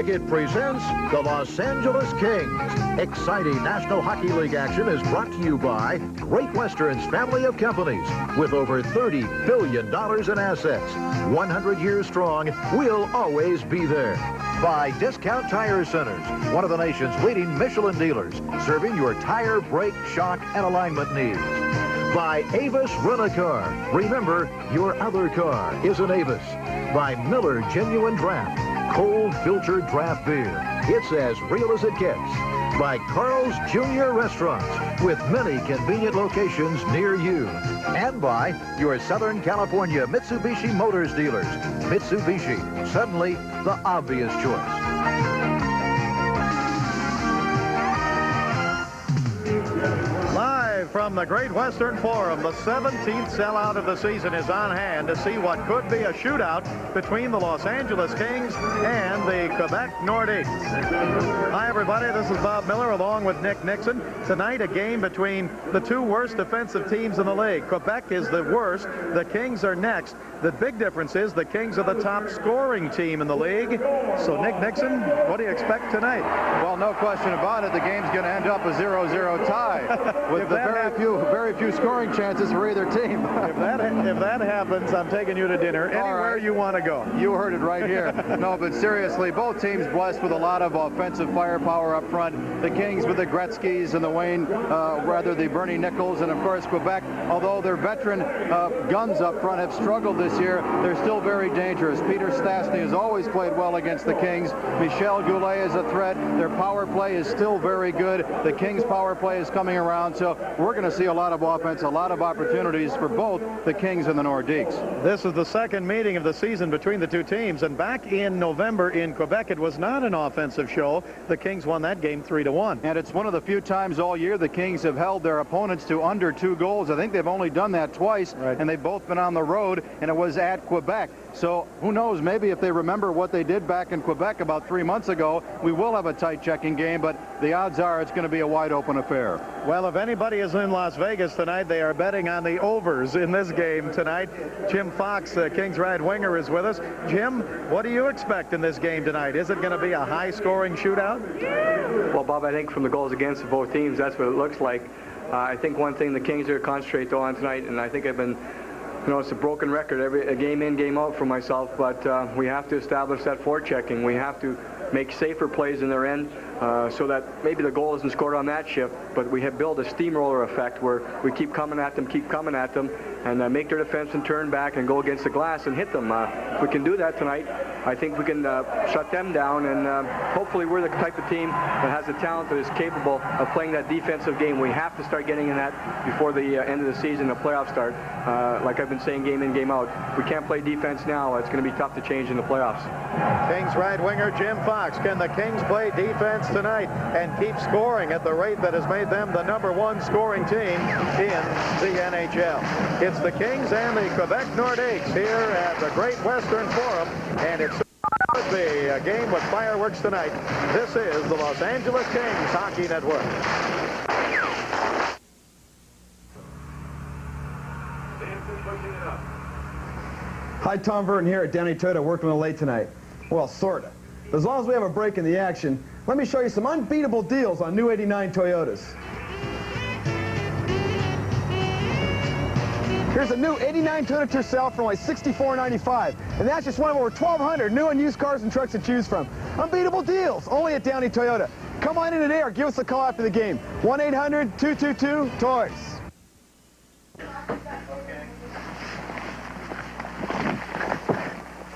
Connecticut presents the Los Angeles Kings. Exciting National Hockey League action is brought to you by Great Western's family of companies with over $30 billion in assets. 100 years strong, we'll always be there. By Discount Tire Centers, one of the nation's leading Michelin dealers, serving your tire, brake, shock, and alignment needs. By Avis Rent-A-Car. Remember, your other car is an Avis. By Miller Genuine Draft. Cold filtered draft beer. It's as real as it gets. By Carl's Jr. Restaurants, with many convenient locations near you. And by your Southern California Mitsubishi Motors dealers. Mitsubishi, suddenly the obvious choice. Live from the Great Western Forum, the 17th sellout of the season is on hand to see what could be a shootout between the Los Angeles Kings and the Quebec Nordiques. Hi, everybody. This is Bob Miller along with Nick Nixon. Tonight, a game between the two worst defensive teams in the league. Quebec is the worst. The Kings are next. The big difference is the Kings are the top scoring team in the league. So, Nick Nixon, what do you expect tonight? Well, no question about it. The game's going to end up a 0-0 tie with very few scoring chances for either team. If that happens, I'm taking you to dinner anywhere you want to go. You heard it right here. No, but seriously, both teams blessed with a lot of offensive firepower up front. The Kings with the Gretzkys and the Bernie Nichols, and of course Quebec, although their veteran guns up front have struggled this year, they're still very dangerous. Peter Stastny has always played well against the Kings. Michel Goulet is a threat. Their power play is still very good. The Kings' power play is coming around, so we're going to see a lot of offense, a lot of opportunities for both the Kings and the Nordiques. This is the second meeting of the season between the two teams, and back in November in Quebec, it was not an offensive show. The Kings won that game 3-1. And it's one of the few times all year the Kings have held their opponents to under 2 goals. I think they've only done that twice, right, and they've both been on the road, and it was at Quebec. So who knows, maybe if they remember what they did back in Quebec about 3 months ago, we will have a tight checking game, but the odds are it's going to be a wide open affair. Well, if anybody is in Las Vegas tonight, they are betting on the overs in this game tonight. Jim Fox, Kings right winger, is with us. Jim, what do you expect in this game tonight? Is it going to be a high-scoring shootout? Well, Bob, I think from the goals against of both teams, that's what it looks like. I think one thing the Kings are concentrate on tonight, and I think I've been, it's a broken record, a game in, game out for myself, but we have to establish that forechecking. We have to make safer plays in their end so that maybe the goal isn't scored on that shift, but we have built a steamroller effect where we keep coming at them, and make their defensemen turn back and go against the glass and hit them. If we can do that tonight, I think we can shut them down, and hopefully we're the type of team that has the talent that is capable of playing that defensive game. We have to start getting in that before the end of the season, the playoffs start. Like I've been saying, game in, game out. If we can't play defense now, it's going to be tough to change in the playoffs. Kings right winger Jim Fox. Can the Kings play defense tonight and keep scoring at the rate that has made them the #1 scoring team in the NHL? It's the Kings and the Quebec Nordiques here at the Great Western Forum, and it's going to be a game with fireworks tonight. This is the Los Angeles Kings Hockey Network. Hi, Tom Burton here at Downey Toyota, working a late tonight. Well, sorta. But as long as we have a break in the action, let me show you some unbeatable deals on new '89 Toyotas. Here's a new '89 Toyota Tercel for only $64.95, and that's just one of over 1,200 new and used cars and trucks to choose from. Unbeatable deals, only at Downey Toyota. Come on in today or give us a call after the game. 1-800-222-TOYS.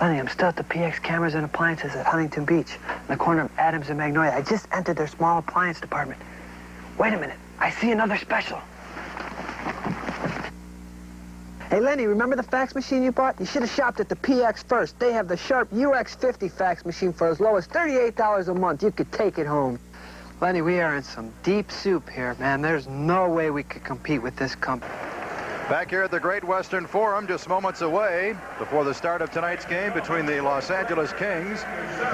Lenny, I'm still at the PX Cameras and Appliances at Huntington Beach, in the corner of Adams and Magnolia. I just entered their small appliance department. Wait a minute, I see another special. Hey, Lenny, remember the fax machine you bought? You should have shopped at the PX first. They have the Sharp UX50 fax machine for as low as $38 a month. You could take it home. Lenny, we are in some deep soup here, man. There's no way we could compete with this company. Back here at the Great Western Forum, just moments away before the start of tonight's game between the Los Angeles Kings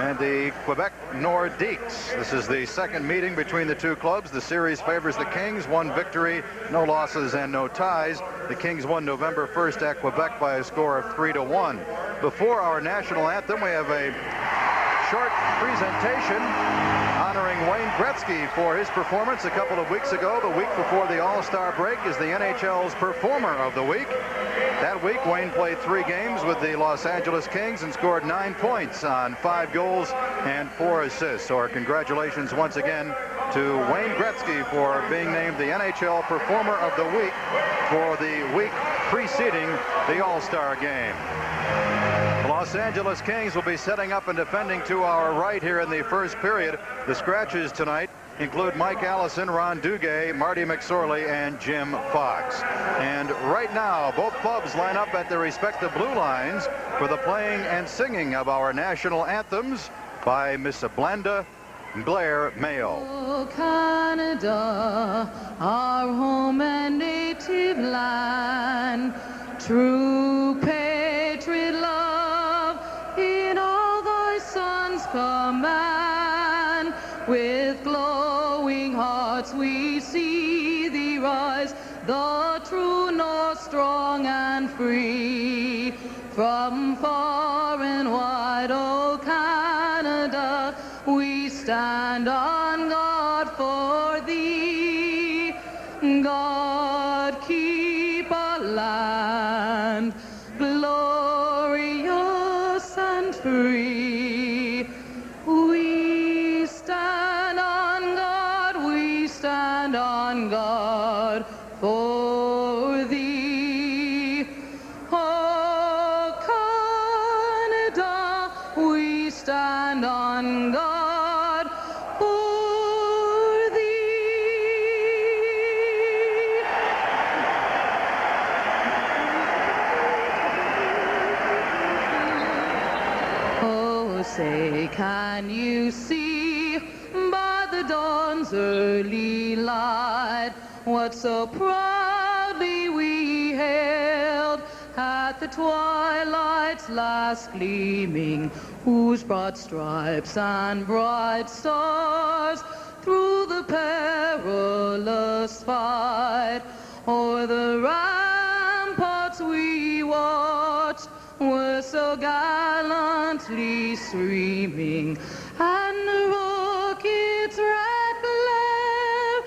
and the Quebec Nordiques. This is the second meeting between the two clubs. The series favors the Kings, 1 victory, no losses and no ties. The Kings won November 1st at Quebec by a score of 3-1. Before our national anthem, we have a short presentation honoring Wayne Gretzky for his performance a couple of weeks ago. The week before the All-Star break is the NHL's Performer of the Week. That week, Wayne played 3 games with the Los Angeles Kings and scored 9 points on 5 goals and 4 assists. So our congratulations once again to Wayne Gretzky for being named the NHL Performer of the Week for the week preceding the All-Star game. The Los Angeles Kings will be setting up and defending to our right here in the first period. The scratches tonight include Mike Allison, Ron Duguay, Marty McSorley, and Jim Fox. And right now, both clubs line up at their respective blue lines for the playing and singing of our national anthems by Miss Blanda Blair Mayo. Oh, Canada, our home and native land, true patriot love in all thy sons command. With glowing hearts we see thee rise, the true North, strong and free. From far and wide, oh Canada, we stand on guard for thee. God keep our land glorious and free. We stand on guard, we stand on guard for thee. Oh Canada, we stand on guard for thee. Oh, say, can you see by the dawn's early light what so proudly we hailed at the twilight's last gleaming, whose broad stripes and bright stars through the perilous fight o'er the ramparts we watched were so gallantly streaming, and the rockets' red glare,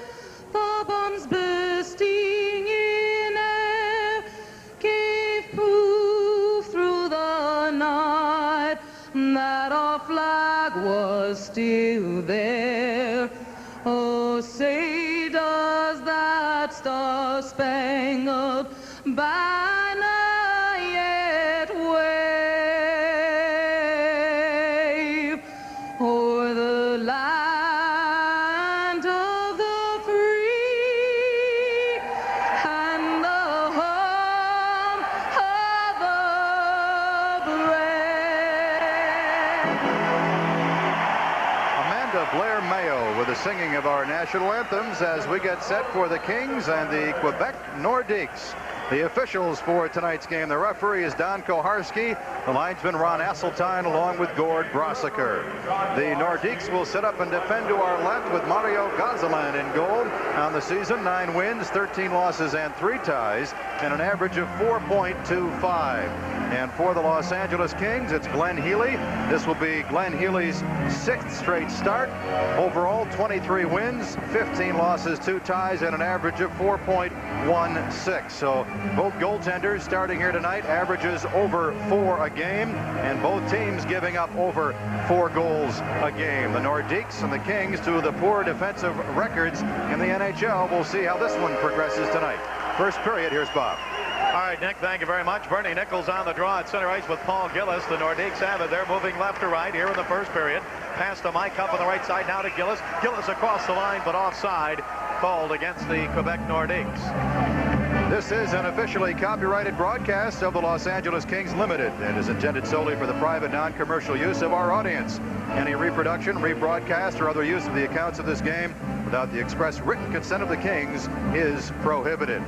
the bombs bursting in air, gave proof through the night that our flag was still there. Oh, say does that star-spangled banner yet wave o'er the land of the free and the home of the brave? Amanda Blair Mayo with the singing of our national anthems as we get set for the Kings and the Quebec Nordiques. The officials for tonight's game, the referee is Don Koharski, the linesman Ron Asseltine, along with Gord Brosiker. The Nordiques will sit up and defend to our left with Mario Gonzalez in goal. On the season, 9 wins, 13 losses, and 3 ties, and an average of 4.25. And for the Los Angeles Kings, it's Glenn Healy. This will be Glenn Healy's 6th straight start. Overall, 23 wins, 15 losses, 2 ties, and an average of 4.16. So both goaltenders starting here tonight averages over 4 a game, and both teams giving up over 4 goals a game. The Nordiques and the Kings, 2 of the poor defensive records in the NHL. We'll see how this one progresses tonight. First period, here's Bob. All right, Nick, thank you very much. Bernie Nichols on the draw at center ice with Paul Gillis. The Nordiques have it. They're moving left to right here in the first period. Pass to Mike up on the right side now to Gillis. Gillis across the line, but offside, called against the Quebec Nordiques. This is an officially copyrighted broadcast of the Los Angeles Kings Limited and is intended solely for the private, non-commercial use of our audience. Any reproduction, rebroadcast, or other use of the accounts of this game without the express written consent of the Kings is prohibited.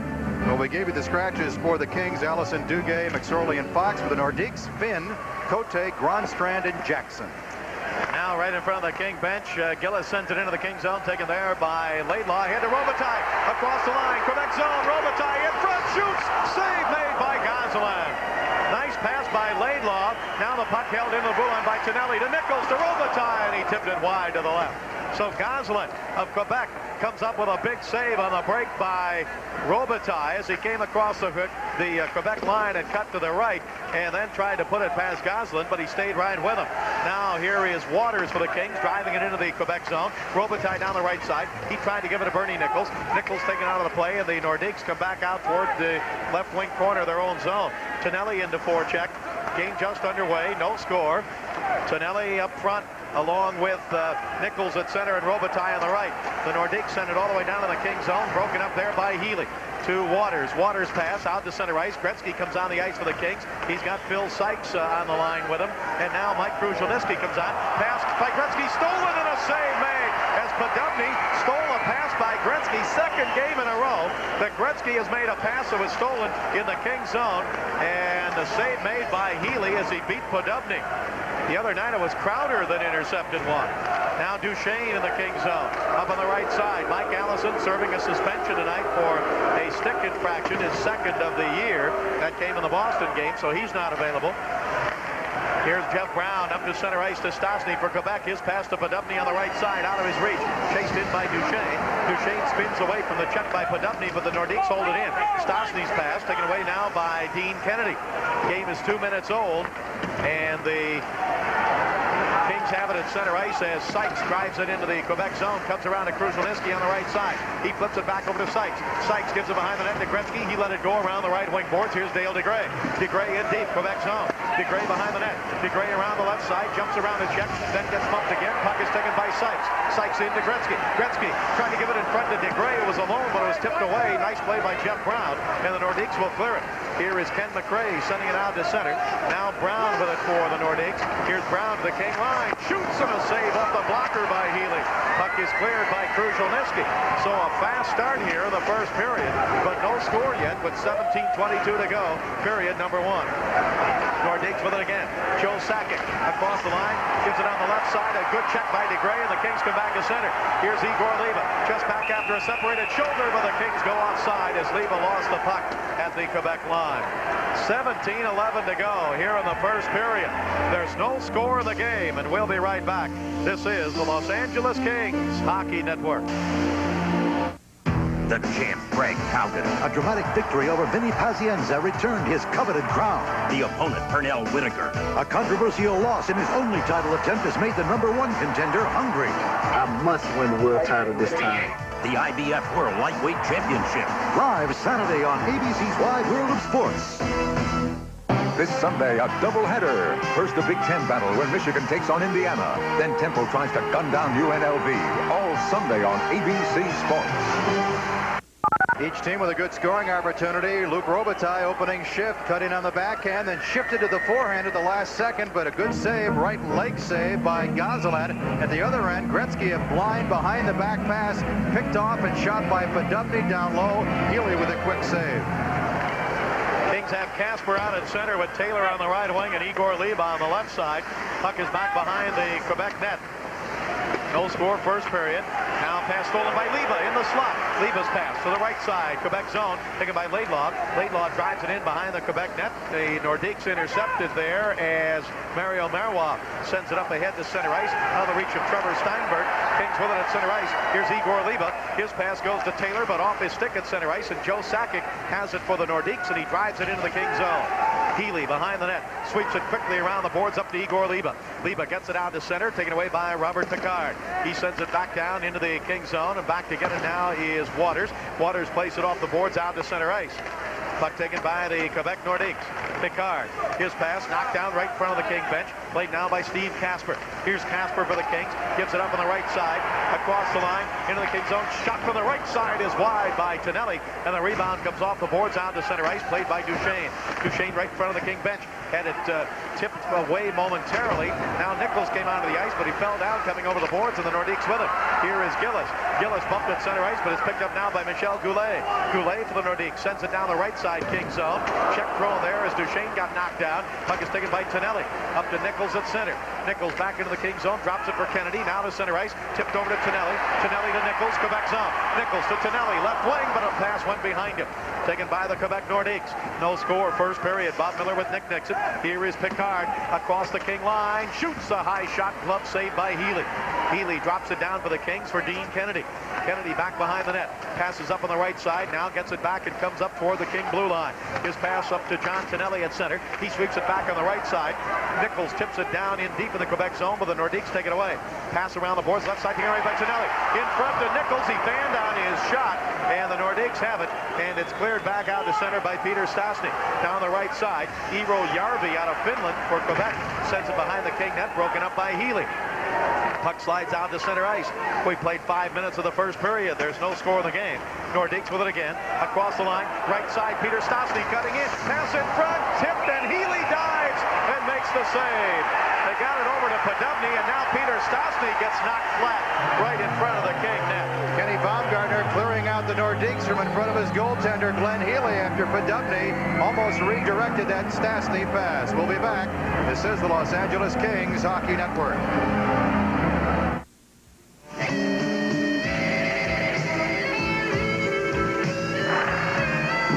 Well, we gave you the scratches for the Kings: Allison, Duguay, McSorley, and Fox. For the Nordiques, Finn, Cote, Gronstrand, and Jackson. Now right in front of the King bench, Gillis sends it into the King zone, taken there by Laidlaw. Here to Robitaille, across the line, Quebec zone, Robitaille in front, shoots, save made by Gonzalez. Nice pass by Laidlaw. Now the puck held into the blue line by Tonelli to Nichols to Robitaille, and he tipped it wide to the left. So Gosselin of Quebec comes up with a big save on the break by Robitaille as he came across the Quebec line and cut to the right, and then tried to put it past Gosselin, but he stayed right with him. Now here is Waters for the Kings, driving it into the Quebec zone. Robitaille down the right side. He tried to give it to Bernie Nichols. Nichols taken out of the play, and the Nordiques come back out toward the left wing corner of their own zone. Tonelli into forecheck. Game just underway, no score. Tonelli up front along with Nichols at center and Robitaille on the right. The Nordiques send it all the way down to the Kings zone, broken up there by Healy. To Waters. Waters pass out to center ice. Gretzky comes on the ice for the Kings. He's got Phil Sykes on the line with him. And now Mike Krushelnyski comes on. Pass by Gretzky, stolen, and a save made as Podubny stole a pass by Gretzky. Second game in a row that Gretzky has made a pass that was stolen in the Kings zone. And the save made by Healy as he beat Podubny. The other night it was Crowder that intercepted one. Now Duchesne in the Kings zone. Up on the right side, Mike Allison serving a suspension tonight for a stick infraction, his second of the year. That came in the Boston game, so he's not available. Here's Jeff Brown up to center ice to Stastny for Quebec. His pass to Podubny on the right side, out of his reach. Chased in by Duchesne. Duchesne spins away from the check by Podubny, but the Nordiques hold it in. Stastny's pass taken away now by Dean Kennedy. Game is 2 minutes old, and the Kings have it at center ice as Sykes drives it into the Quebec zone, comes around to Krushelnyski on the right side. He flips it back over to Sykes. Sykes gives it behind the net to Gretzky. He let it go around the right wing boards. Here's Dale DeGray. DeGray in deep, Quebec zone. DeGray behind the net. DeGray around the left side, jumps around the check, then gets bumped again. Puck is taken by Sykes. Sykes into Gretzky. Gretzky trying to give it in front to DeGray. It was alone, but it was tipped away. Nice play by Jeff Brown, and the Nordiques will clear it. Here is Ken McRae sending it out to center. Now Brown with it for the Nordiques. Here's Brown to the King line. Shoots, and a save off the blocker by Healy. Puck is cleared by Krushelnyski. So a fast start here in the first period, but no score yet with 17:22 to go. Period number one. Nordiques with it again. Joe Sakic across the line. Gives it on the left side. A good check by DeGray, and the Kings come back to center. Here's Igor Liba. Just back after a separated shoulder, but the Kings go offside as Liba lost the puck at the Quebec line. 17:11 to go here in the first period. There's no score in the game, and we'll be right back. This is the Los Angeles Kings Hockey Network. The champ, Greg Haugen. A dramatic victory over Vinny Pazienza returned his coveted crown. The opponent, Pernell Whitaker. A controversial loss in his only title attempt has made the #1 contender hungry. I must win the world title this time. The IBF World Lightweight Championship. Live Saturday on ABC's Wide World of Sports. This Sunday, a doubleheader. First, the Big Ten battle where Michigan takes on Indiana. Then Temple tries to gun down UNLV. All Sunday on ABC Sports. Each team with a good scoring opportunity. Luc Robitaille opening shift, cutting on the backhand, then shifted to the forehand at the last second, but a good save, right leg save by Gosselin. At the other end, Gretzky a blind behind the back pass, picked off and shot by Podubny down low. Healy with a quick save. Kings have Casper out at center with Taylor on the right wing and Igor Liba on the left side. Puck is back behind the Quebec net. No score first period. Now pass stolen by Liba in the slot. Liba's pass to the right side. Quebec zone taken by Laidlaw. Laidlaw drives it in behind the Quebec net. The Nordiques intercepted there as Mario Marois sends it up ahead to center ice. Out of the reach of Trevor Steinberg. Kings with it at center ice. Here's Igor Liba. His pass goes to Taylor, but off his stick at center ice. And Joe Sakic has it for the Nordiques, and he drives it into the Kings zone. Healy behind the net. Sweeps it quickly around the boards up to Igor Liba. Liba gets it out to center, taken away by Robert Picard. He sends it back down into the Kings zone, and back to get it now is Waters. Waters plays it off the boards out to center ice. Puck taken by the Quebec Nordiques. Picard, his pass knocked down right in front of the King bench. Played now by Steve Casper. Here's Casper for the Kings. Gives it up on the right side. Across the line into the King zone. Shot from the right side is wide by Tonelli. And the rebound comes off the boards out to center ice. Played by Duchesne. Duchesne right in front of the King bench. Had it tipped away momentarily. Now Nichols came onto the ice, but he fell down coming over the boards, and the Nordiques with it. Here is Gillis. Gillis bumped at center ice, but it's picked up now by Michel Goulet. Goulet for the Nordiques. Sends it down the right side, King zone. Check throw there as Duchesne got knocked down. Puck is taken by Tonelli. Up to Nichols at center. Nichols back into the King zone. Drops it for Kennedy. Now to center ice. Tipped over to Tonelli. Tonelli to Nichols. Quebec zone. Nichols to Tonelli. Left wing, but a pass went behind him. Taken by the Quebec Nordiques. No score first period. Bob Miller with Nick Nixon. Here is Picard across the King line. Shoots a high shot. Glove saved by Healy. Healy drops it down for the Kings for Dean Kennedy. Kennedy back behind the net. Passes up on the right side. Now gets it back and comes up toward the King blue line. His pass up to John Tonelli at center. He sweeps it back on the right side. Nichols tips it down in deep in the Quebec zone, but the Nordiques take it away. Pass around the boards. Left side here by Tonelli. In front to Nichols. He fanned on his shot, and the Nordiques have it. And it's cleared back out to center by Peter Stastny. Down the right side, Eero Järvi out of Finland for Quebec. Sends it behind the King net, broken up by Healy. Puck slides out to center ice. We played 5 minutes of the first period. There's no score in the game. Nordiques with it again. Across the line. Right side, Peter Stastny cutting in. Pass in front. Tipped, and Healy dives and makes the save. They got it over to Podubny, and now Peter Stastny gets knocked flat right in front of the King net. Kenny Baumgartner clearing out the Nordiques from in front of his goaltender, Glenn Healy, after Podubny almost redirected that Stastny pass. We'll be back. This is the Los Angeles Kings Hockey Network.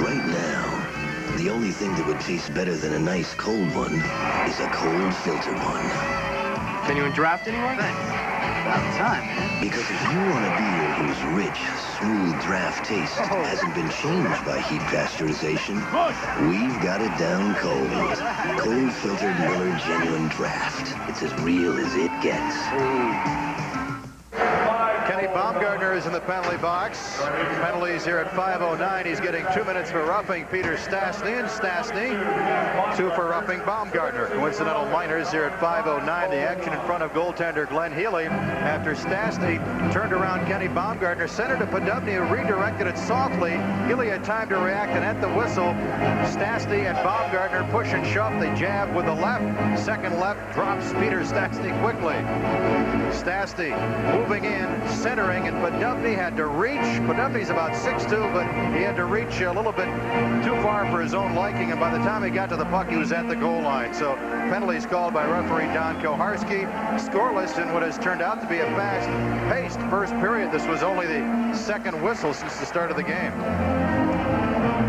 Right now, the only thing that would taste better than a nice cold one is a cold filtered one. Can you draft anyone? Thanks. About time, man. Because if you want a beer whose rich, smooth draft taste hasn't been changed by heat pasteurization, we've got it down cold. Cold filtered Miller Genuine Draft. It's as real as it gets. Kenny Baumgartner is in the penalty box. Penalties here at 5:09. He's getting 2 minutes for roughing Peter Stastny, and Stastny 2 for roughing Baumgartner. Coincidental minors here at 5:09. The action in front of goaltender Glenn Healy after Stastny turned around Kenny Baumgartner, sent it to Podubny, who redirected it softly. Healy had time to react, and at the whistle, Stastny and Baumgartner push and shove. They jab with the left. Second left drops Peter Stastny quickly. Stastny moving in, centering, and Podubny had to reach. Podubny's about 6'2", but he had to reach a little bit too far for his own liking, and by the time he got to the puck, he was at the goal line. So penalties called by referee Don Koharski. Scoreless in what has turned out to be a fast-paced first period. This was only the second whistle since the start of the game.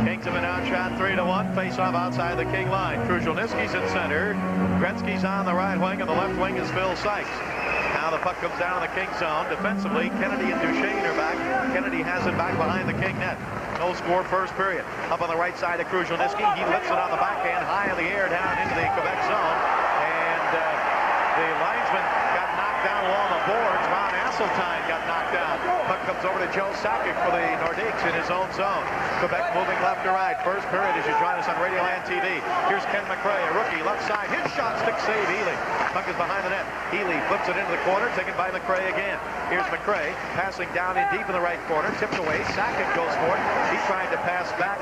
Kings have been outshot 3-1. Face-off outside the King line. Kruzhelnyski's in center. Gretzky's on the right wing, and the left wing is Phil Sykes. Now the puck comes down in the King zone. Defensively, Kennedy and Duchesne are back. Kennedy has it back behind the King net. No score first period. Up on the right side of Kruzhelnyski. He lifts it on the backhand high in the air down into the Quebec zone. And the linesman got knocked down along the boards. Ron Asseltine got knocked down. Puck comes over to Joe Sakic for the Nordiques in his own zone. Quebec moving left to right. First period as you join us on Radioland TV. Here's Ken McRae, a rookie, left side. His shot stick save, Healy. Puck is behind the net. Healy flips it into the corner, taken by McRae again. Here's McRae, passing down in deep in the right corner, tipped away. Sakic goes for it. He tried to pass back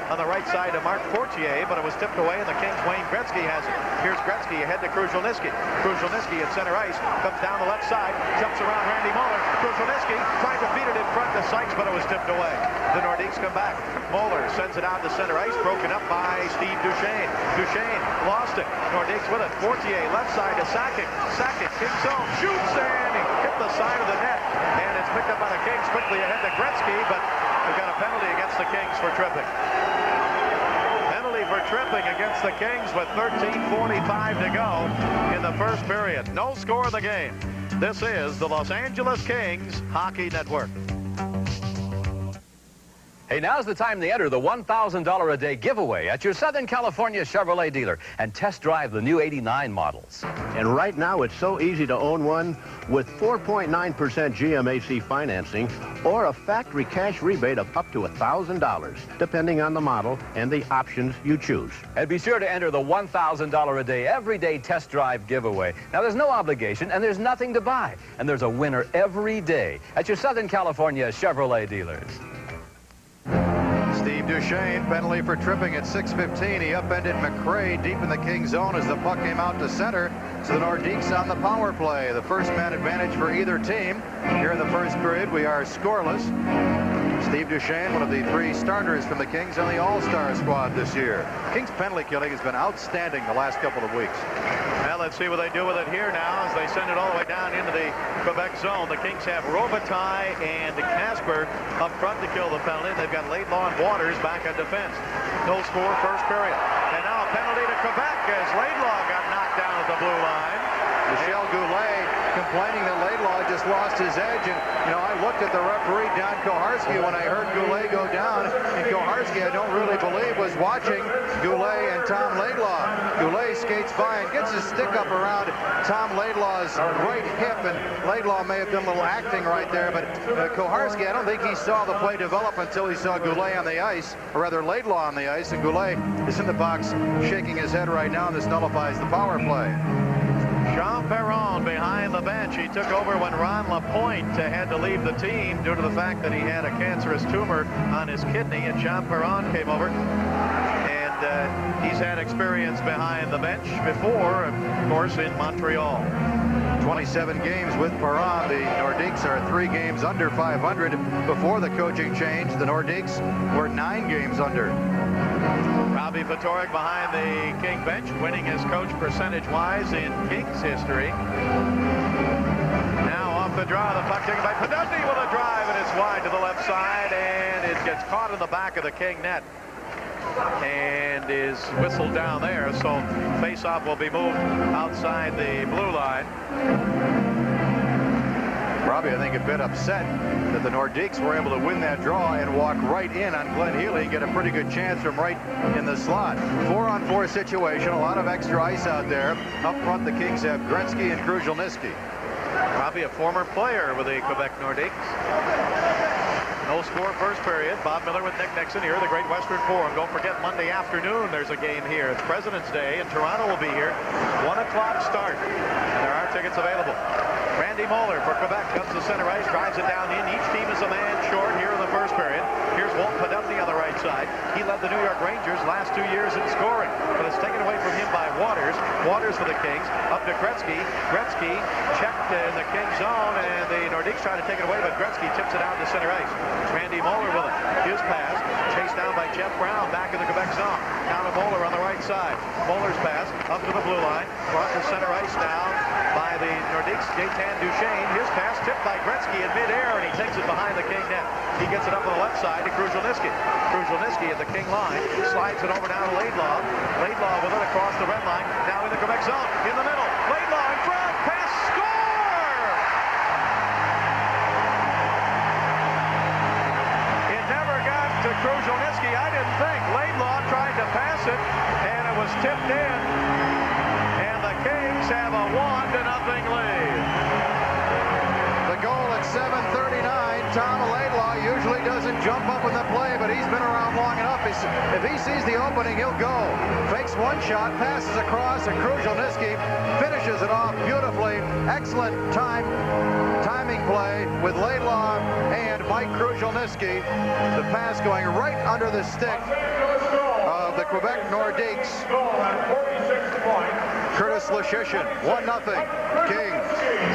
on the right side to Mark Fortier, but it was tipped away, and the Kings' Wayne Gretzky has it. Here's Gretzky ahead to Kruzhelnyski. Kruzhelnyski at center ice, comes down the left side, jumps around Randy Moller. Kruzhelnyski tried to feed it in front to Sykes, but it was tipped away. The Nordiques come back. Moller sends it out to center ice, broken up by Steve Duchesne. Duchesne lost it. Nordiques with it. Fortier left side to Sakic. Sakic, King zone, shoots, and he hit the side of the net. And it's picked up by the Kings quickly ahead to Gretzky, but we've got a penalty against the Kings for tripping. Penalty for tripping against the Kings with 13:45 to go in the first period. No score in the game. This is the Los Angeles Kings Hockey Network. Hey, now's the time to enter the $1,000 a day giveaway at your Southern California Chevrolet dealer and test drive the new '89 models. And right now, it's so easy to own one with 4.9% GMAC financing or a factory cash rebate of up to $1,000, depending on the model and the options you choose. And be sure to enter the $1,000 a day everyday test drive giveaway. Now, there's no obligation and there's nothing to buy. And there's a winner every day at your Southern California Chevrolet dealers. Steve Duchesne, penalty for tripping at 6:15. He upended McRae deep in the Kings zone as the puck came out to center. So the Nordiques on the power play. The first man advantage for either team. Here in the first period, we are scoreless. Steve Duchesne, one of the 3 starters from the Kings on the All-Star squad this year. Kings penalty killing has been outstanding the last couple of weeks. Well, let's see what they do with it here now as they send it all the way down into the Quebec zone. The Kings have Robitaille and Casper up front to kill the penalty. They've got Laidlaw and Waters back on defense. No score first period. And now a penalty to Quebec as Laidlaw got knocked down at the blue line. Michel Goulet complaining that Laidlaw just lost his edge. And, you know, I looked at the referee, Don Koharski, when I heard Goulet go down. And Koharski, I don't really believe, was watching Goulet and Tom Laidlaw. Goulet skates by and gets his stick up around Tom Laidlaw's right hip. And Laidlaw may have done a little acting right there. But Koharski, I don't think he saw the play develop until he saw Goulet on the ice, or rather Laidlaw on the ice. And Goulet is in the box shaking his head right now. And this nullifies the power play. Jean Perron behind the bench. He took over when Ron Lapointe had to leave the team due to the fact that he had a cancerous tumor on his kidney, and Jean Perron came over. And he's had experience behind the bench before, of course, in Montreal. 27 games with Perron. The Nordiques are 3 games under 500. Before the coaching change, the Nordiques were 9 games under. Robbie Fatorik behind the King bench, winning his coach percentage-wise in Kings history. Now off the draw, the puck taken by Podolny with a drive, and it's wide to the left side, and it gets caught in the back of the King net and is whistled down there. So face-off will be moved outside the blue line. Probably, I think, a bit upset that the Nordiques were able to win that draw and walk right in on Glenn Healy, get a pretty good chance from right in the slot. 4-on-4 situation, a lot of extra ice out there. Up front, the Kings have Gretzky and Kruzhelnyski. Probably a former player with the Quebec Nordiques. No score first period. Bob Miller with Nick Nixon here, the Great Western Forum. Don't forget, Monday afternoon, there's a game here. It's President's Day, and Toronto will be here. 1 o'clock start, and there are tickets available. Randy Moeller for Quebec comes to center ice, drives it down in. Each team is a man short here in the first period. Here's Walt Podolny on the right side. He led the New York Rangers last 2 years in scoring, but it's taken away from him by Waters. Waters for the Kings, up to Gretzky. Gretzky checked in the King zone, and the Nordiques try to take it away, but Gretzky tips it out to center ice. It's Randy Moeller with it. His pass, chased down by Jeff Brown, back in the Quebec zone. Down to Moeller on the right side. Moeller's pass, up to the blue line. Brought to center ice now by the Nordiques, Gaetan Duchesne. His pass tipped by Gretzky in midair, and he takes it behind the King net. He gets it up on the left side to Kruzhelnyski. Kruzhelnyski at the King line, slides it over now to Laidlaw. Laidlaw with it across the red line, now in the Quebec zone, in the middle. Laidlaw in front, pass, score! It never got to Kruzhelnyski, I didn't think. Laidlaw tried to pass it, and it was tipped in. And the Kings have a 1-0 lead. The goal at 7:39. Tom Laidlaw usually doesn't jump up in the play, but he's been around long enough. If he sees the opening, he'll go. Fakes one shot, passes across, and Kruzhelnyski finishes it off beautifully. Excellent timing play with Laidlaw and Mike Kruzhelnyski. The pass going right under the stick of the Quebec Nordiques. Curtis Leschyshyn, 1-0 Kings.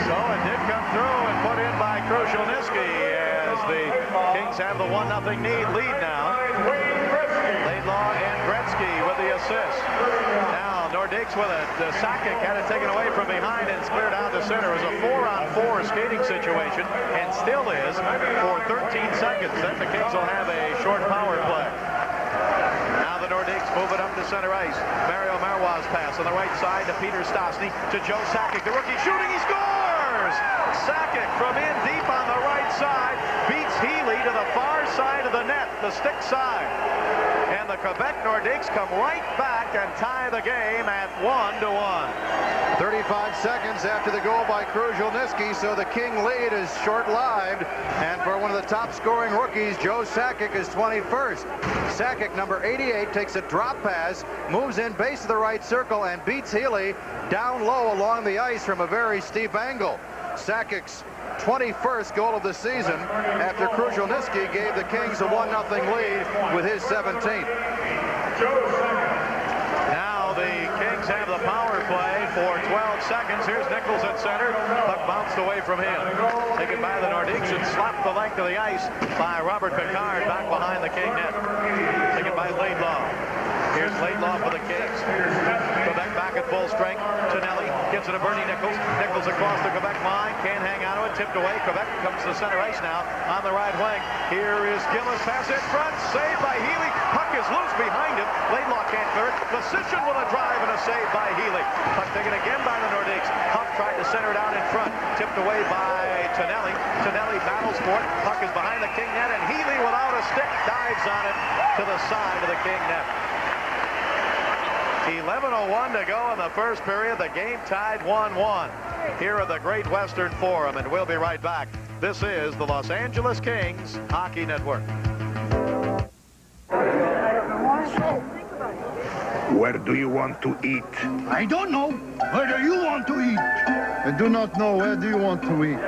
So it did come through and put in by Kruzhelnyski as the Kings have the 1-0 lead now. Laidlaw and Gretzky with the assist. Now Nordiques with it. Sakic had it taken away from behind and cleared out to center. It was a 4-on-4 skating situation, and still is for 13 seconds. Then the Kings will have a short power play. Now the Nordiques move it up to center ice. Mario Marois pass on the right side to Peter Stastny, to Joe Sakic, the rookie shooting, he scores! Sakic from in deep on the right side beats Healy to the far side of the net, the stick side. And the Quebec Nordiques come right back and tie the game at 1-1. 35 seconds after the goal by Kruzhelnyski, so the King lead is short-lived. And for one of the top-scoring rookies, Joe Sakic is 21st. Sakic, number 88, takes a drop pass, moves in base of the right circle, and beats Healy down low along the ice from a very steep angle. Sakic's 21st goal of the season after Kruzhelnyski gave the Kings a 1-0 lead with his 17th. Now the Kings have the power play for 12 seconds. Here's Nichols at center. Puck bounced away from him. Taken by the Nordiques and slapped the length of the ice by Robert Picard back behind the King net. Taken by Laidlaw. Here's Laidlaw for the Kings. Quebec back at full strength. Tonelli gives it to Bernie Nichols. Nichols across the Quebec line. Can't hang on to it. Tipped away. Quebec comes to center ice now on the right wing. Here is Gillis. Pass in front. Saved by Healy. Puck is loose behind him. Laidlaw can't clear it. Position with a drive and a save by Healy. Puck taken again by the Nordiques. Huff tried to center it out in front. Tipped away by Tonelli. Tonelli battles for it. Puck is behind the King net, and Healy without a stick dives on it to the side of the King net. 11:01 to go in the first period. The game tied 1-1 here at the Great Western Forum, and we'll be right back. This is the Los Angeles Kings Hockey Network. Where do you want to eat? I don't know. Where do you want to eat? I do not know. Where do you want to eat?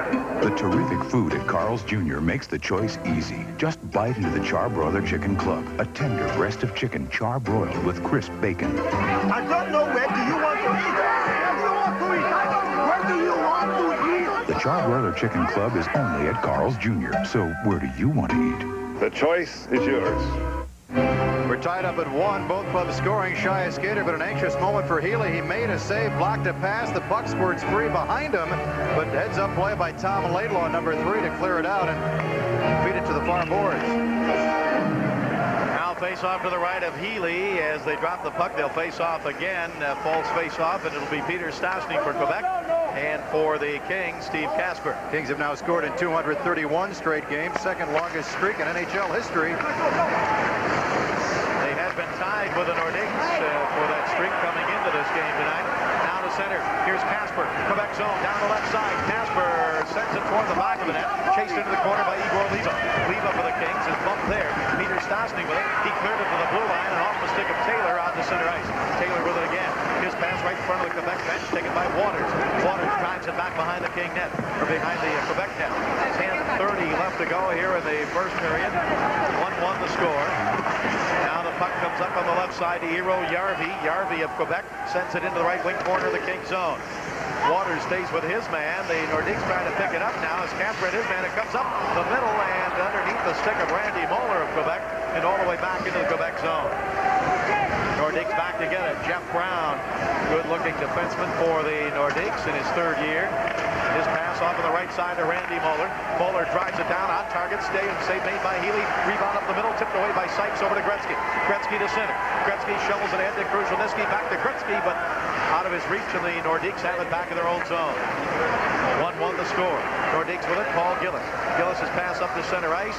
The terrific food at Carl's Jr. makes the choice easy. Just bite into the Charbroiler Chicken Club, a tender breast of chicken charbroiled with crisp bacon. I don't know. Where do you want to eat? Where do you want to eat? Where do you want to eat? The Charbroiler Chicken Club is only at Carl's Jr. So where do you want to eat? The choice is yours. We're tied up at 1. Both clubs scoring. Shy a skater, but an anxious moment for Healy. He made a save, blocked a pass. The puck squirts free behind him, but heads up play by Tom Laidlaw, number 3, to clear it out and feed it to the far boards. Now face off to the right of Healy. As they drop the puck, they'll face off again. False face off, and it'll be Peter Stastny for Quebec. And for the Kings, Steve Kasper. Kings have now scored in 231 straight games, second longest streak in NHL history. They had been tied with the Nordiques for that streak coming into this game tonight. Now to center. Here's Kasper. Quebec zone down the left side. Kasper sends it toward the back of the net. Chased into the corner by Igor Leva. Leva for the Kings is bumped there. Peter Stastny with it. He cleared it to the blue line and off the stick of Taylor out to center ice. Taylor with it again. His pass right in front of the Quebec bench, taken by Waters. Waters drives it back behind the King net, or behind the Quebec net. 10:30 left to go here in the first period. 1-1 the score. Now the puck comes up on the left side to Eero Järvi. Järvi of Quebec sends it into the right wing corner of the King zone. Waters stays with his man. The Nordiques trying to pick it up now as Kasper and his man. It comes up the middle and underneath the stick of Randy Moller of Quebec and all the way back into the Quebec zone. Nordiques back to get it. Jeff Brown, good-looking defenseman for the Nordiques in his 3rd year. His pass off on the right side to Randy Moller. Moller drives it down on target. Save made by Healy. Rebound up the middle. Tipped away by Sykes over to Gretzky. Gretzky to center. Gretzky shovels it ahead to Kruzhelnyski. Back to Gretzky, but out of his reach, and the Nordiques have it back in their own zone. 1-1 the score. Nordiques with it. Paul Gillis. Gillis' pass up to center ice.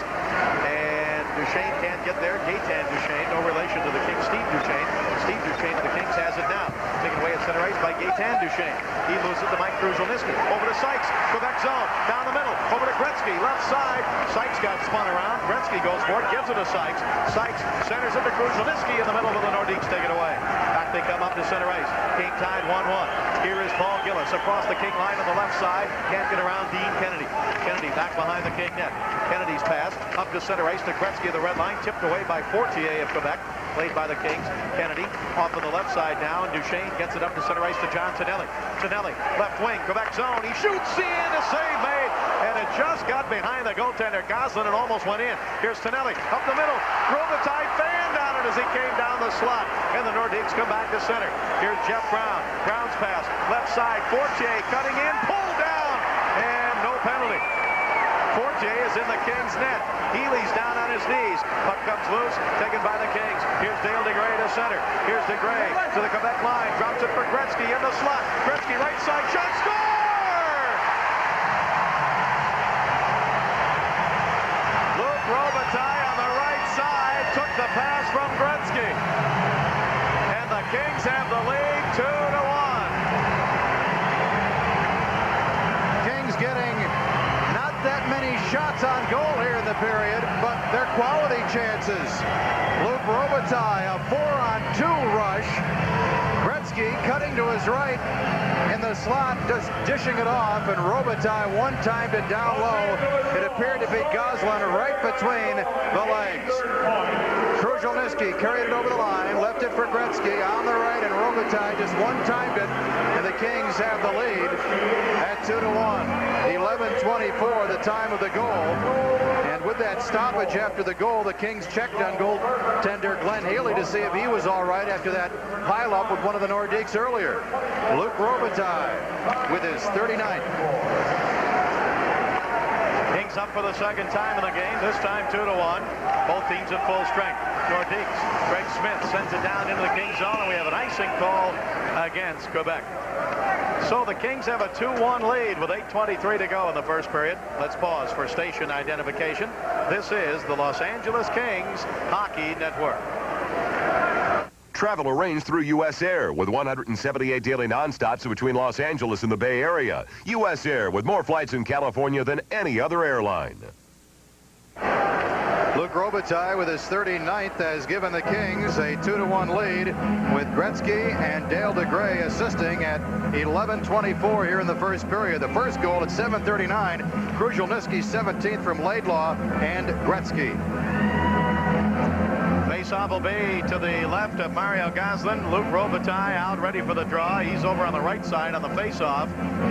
And Duchesne can't get there. Gaetan Duchesne, no relation to the Kings. Steve Duchesne. Steve Duchesne of the Kings has it now. Taken away at center ice by Gaetan Duchesne. He loses it to Mike Kruzhelnyski. Over to Sykes. Quebec zone. Down the middle. Over to Gretzky. Left side. Sykes got spun around. Gretzky goes for it. Gives it to Sykes. Sykes centers it to Kruzhelnyski in the middle of the Nordiques. Take it away. Back they come up to center ice. Game tied 1-1. Here is Paul Gillis across the King line on the left side. Can't get around Dean Kennedy. Kennedy back behind the King net. Kennedy's pass up to center ice to Gretzky of the red line. Tipped away by Fortier of Quebec. Played by the Kings. Kennedy off on the left side now, and Duchesne gets it up to center ice to John Tonelli. Tonelli, left wing, Quebec zone. He shoots in, a save made, and it just got behind the goaltender Goslin and almost went in. Here's Tonelli up the middle. Robitaille fanned on it as he came down the slot, and the Nordiques come back to center. Here's Jeff Brown. Brown's pass, left side. Fortier cutting in, pulled down, and no penalty. Fortier is in the Kings net. Healy's down on his knees. Puck comes loose, taken by the Kings. Here's Dale DeGray to center. Here's DeGray to the Quebec line. Drops it for Gretzky in the slot. Gretzky right side shot, score! Luc Robitaille on the right side took the pass from Gretzky. And the Kings have the lead 2-1. Kings getting that many shots on goal here in the period, but they're quality chances. Luc Robitaille, a 4-on-2 rush. Gretzky Gretzky cutting to his right in the slot, just dishing it off, and Robitaille one-timed it down low. It appeared to be Goslin right between the legs. Kruzhelnyski carried it over the line, left it for Gretzky on the right, and Robitaille just one-timed it, and the Kings have the lead at 2-1. 11:24 the time of the goal, and with that stoppage after the goal, the Kings checked on goaltender Glenn Healy to see if he was all right after that pile-up with one of the Nordiques earlier. Luc Robitaille with his 39th. Kings up for the second time in the game, this time 2-1. Both teams at full strength. Nordiques, Greg Smith sends it down into the Kings zone, and we have an icing call against Quebec. So the Kings have a 2-1 lead with 8:23 to go in the first period. Let's pause for station identification. This is the Los Angeles Kings Hockey Network. Travel arranged through U.S. Air with 178 daily nonstops between Los Angeles and the Bay Area. U.S. Air with more flights in California than any other airline. Luc Robitaille with his 39th has given the Kings a 2-1 lead, with Gretzky and Dale DeGray assisting at 11:24 here in the first period. The first goal at 7:39, Kruzhelnyski 17th from Laidlaw and Gretzky. Faceoff will be to the left of Mario Goslin. Luc Robitaille out ready for the draw. He's over on the right side on the faceoff.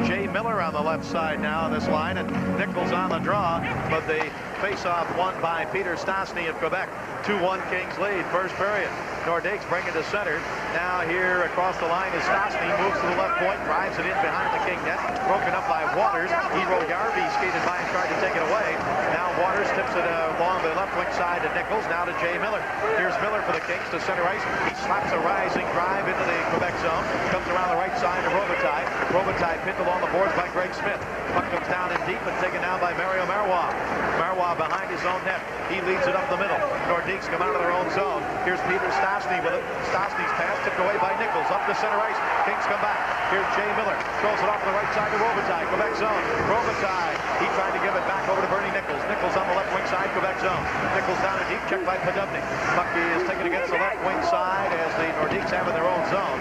Jay Miller on the left side now on this line, and Nichols on the draw. But the faceoff won by Peter Stastny of Quebec. 2-1 Kings lead, first period. Nordiques bring it to center. Now here across the line is Stastny, moves to the left point, drives it in behind the King net. Broken up by Waters. Hero Yarby skated by and tried to take it away. Now Waters tips it along the left wing side to Nichols. Now to Jay Miller. Here's Miller for the Kings to center ice. He slaps a rising drive into the Quebec zone. Comes around the right side to Robitaille. Robitaille pinned along the boards by Greg Smith. Puck comes down in deep and taken down by Mario Marois. Marois behind his own net. He leads it up the middle. Nordiques come out of their own zone. Here's Peter Stastny with it. Stastny's pass tipped away by Nichols. Up the center ice. Kings come back. Here's Jay Miller. Throws it off to the right side to Robitaille. Quebec zone. Robitaille. He tried to give it back over to Bernie Nichols. Nichols on the left wing side. Quebec zone. Nichols down in deep. Checked by Podubny. Puck is taken against the left wing side as the Nordiques have in their own zone.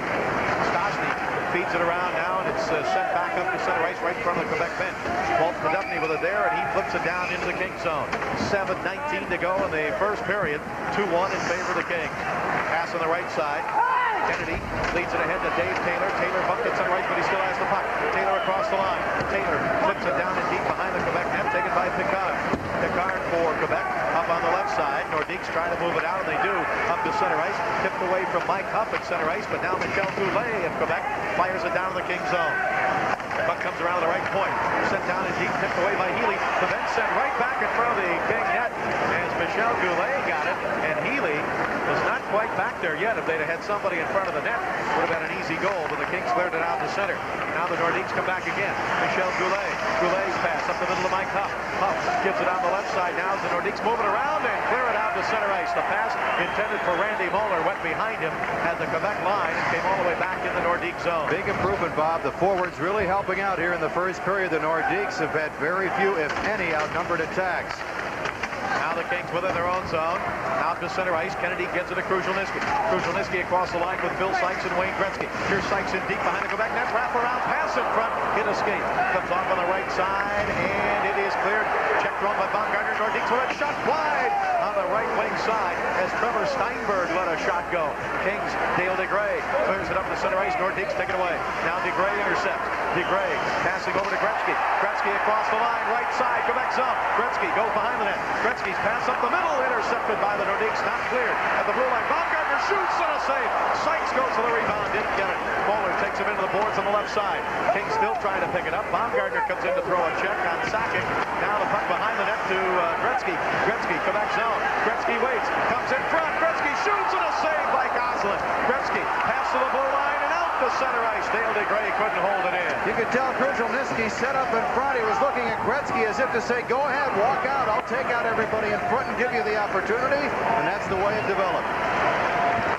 Stastny feeds it around now, and it's sent back up to center ice right in front of the Quebec bench. Walt Podubny with it there, and he flips it down into the Kings zone. 7:19 to go in the first period. 2-1 in favor of the Kings. Pass on the right side. Kennedy leads it ahead to Dave Taylor. Taylor bumped it center ice, but he still has the puck. Taylor across the line. Taylor flips it down in deep behind the Quebec net, taken by Picard. Picard for Quebec up on the left side. Nordiques try to move it out, and they do up to center ice. Tipped away from Mike Huff at center ice, but now Michel Goulet of Quebec fires it down in the Kings zone. The puck comes around the right point. Sent down in deep, tipped away by Healy, but then sent right back in front of the King net as Michel Goulet got it, and Healy is not quite back there yet. If they'd have had somebody in front of the net, would have been an easy goal, but the Kings cleared it out to center. Now the Nordiques come back again. Michel Goulet. Goulet's pass up the middle of Mike Huff. Huff gives it on the left side. Now the Nordiques move it around and clear it out to center ice. The pass intended for Randy Moeller went behind him at the Quebec line and came all the way back in the Nordique zone. Big improvement, Bob. The forwards really helping out here in the first period. The Nordiques have had very few, if any, outnumbered attacks. Now the Kings within their own zone. Out to center ice. Kennedy gets it to Kruzhelnyski. Kruzhelnyski across the line with Bill Sykes and Wayne Gretzky. Here's Sykes in deep behind the Quebec net. Wrap around, pass in front, hit a skate. Comes off on the right side, and it is cleared. Check thrown by Baumgartner. Nordiques with a shot wide on the right wing side as Trevor Steinberg let a shot go. Kings, Dale DeGray clears it up to center ice. Nordiques take it away. Now DeGray intercepts. DeGray passing over to Gretzky. Gretzky across the line, right side, Quebec zone. Gretzky goes behind the net. Gretzky's pass up the middle, intercepted by the Nordiques, not cleared. At the blue line, Baumgartner shoots and a save. Sykes goes for the rebound, didn't get it. Moeller takes him into the boards on the left side. Kings still trying to pick it up. Baumgartner comes in to throw a check on Sakic. Now the puck behind the net to Gretzky. Gretzky, Quebec zone. Gretzky waits, comes in front. Gretzky shoots and a save by Goslin. Gretzky pass to the blue line and out to center ice. Dale DeGray couldn't hold it in. You could tell Kruzhelnyski set up in front. He was looking at Gretzky as if to say, go ahead, walk out. I'll take out everybody in front and give you the opportunity. And that's the way it developed.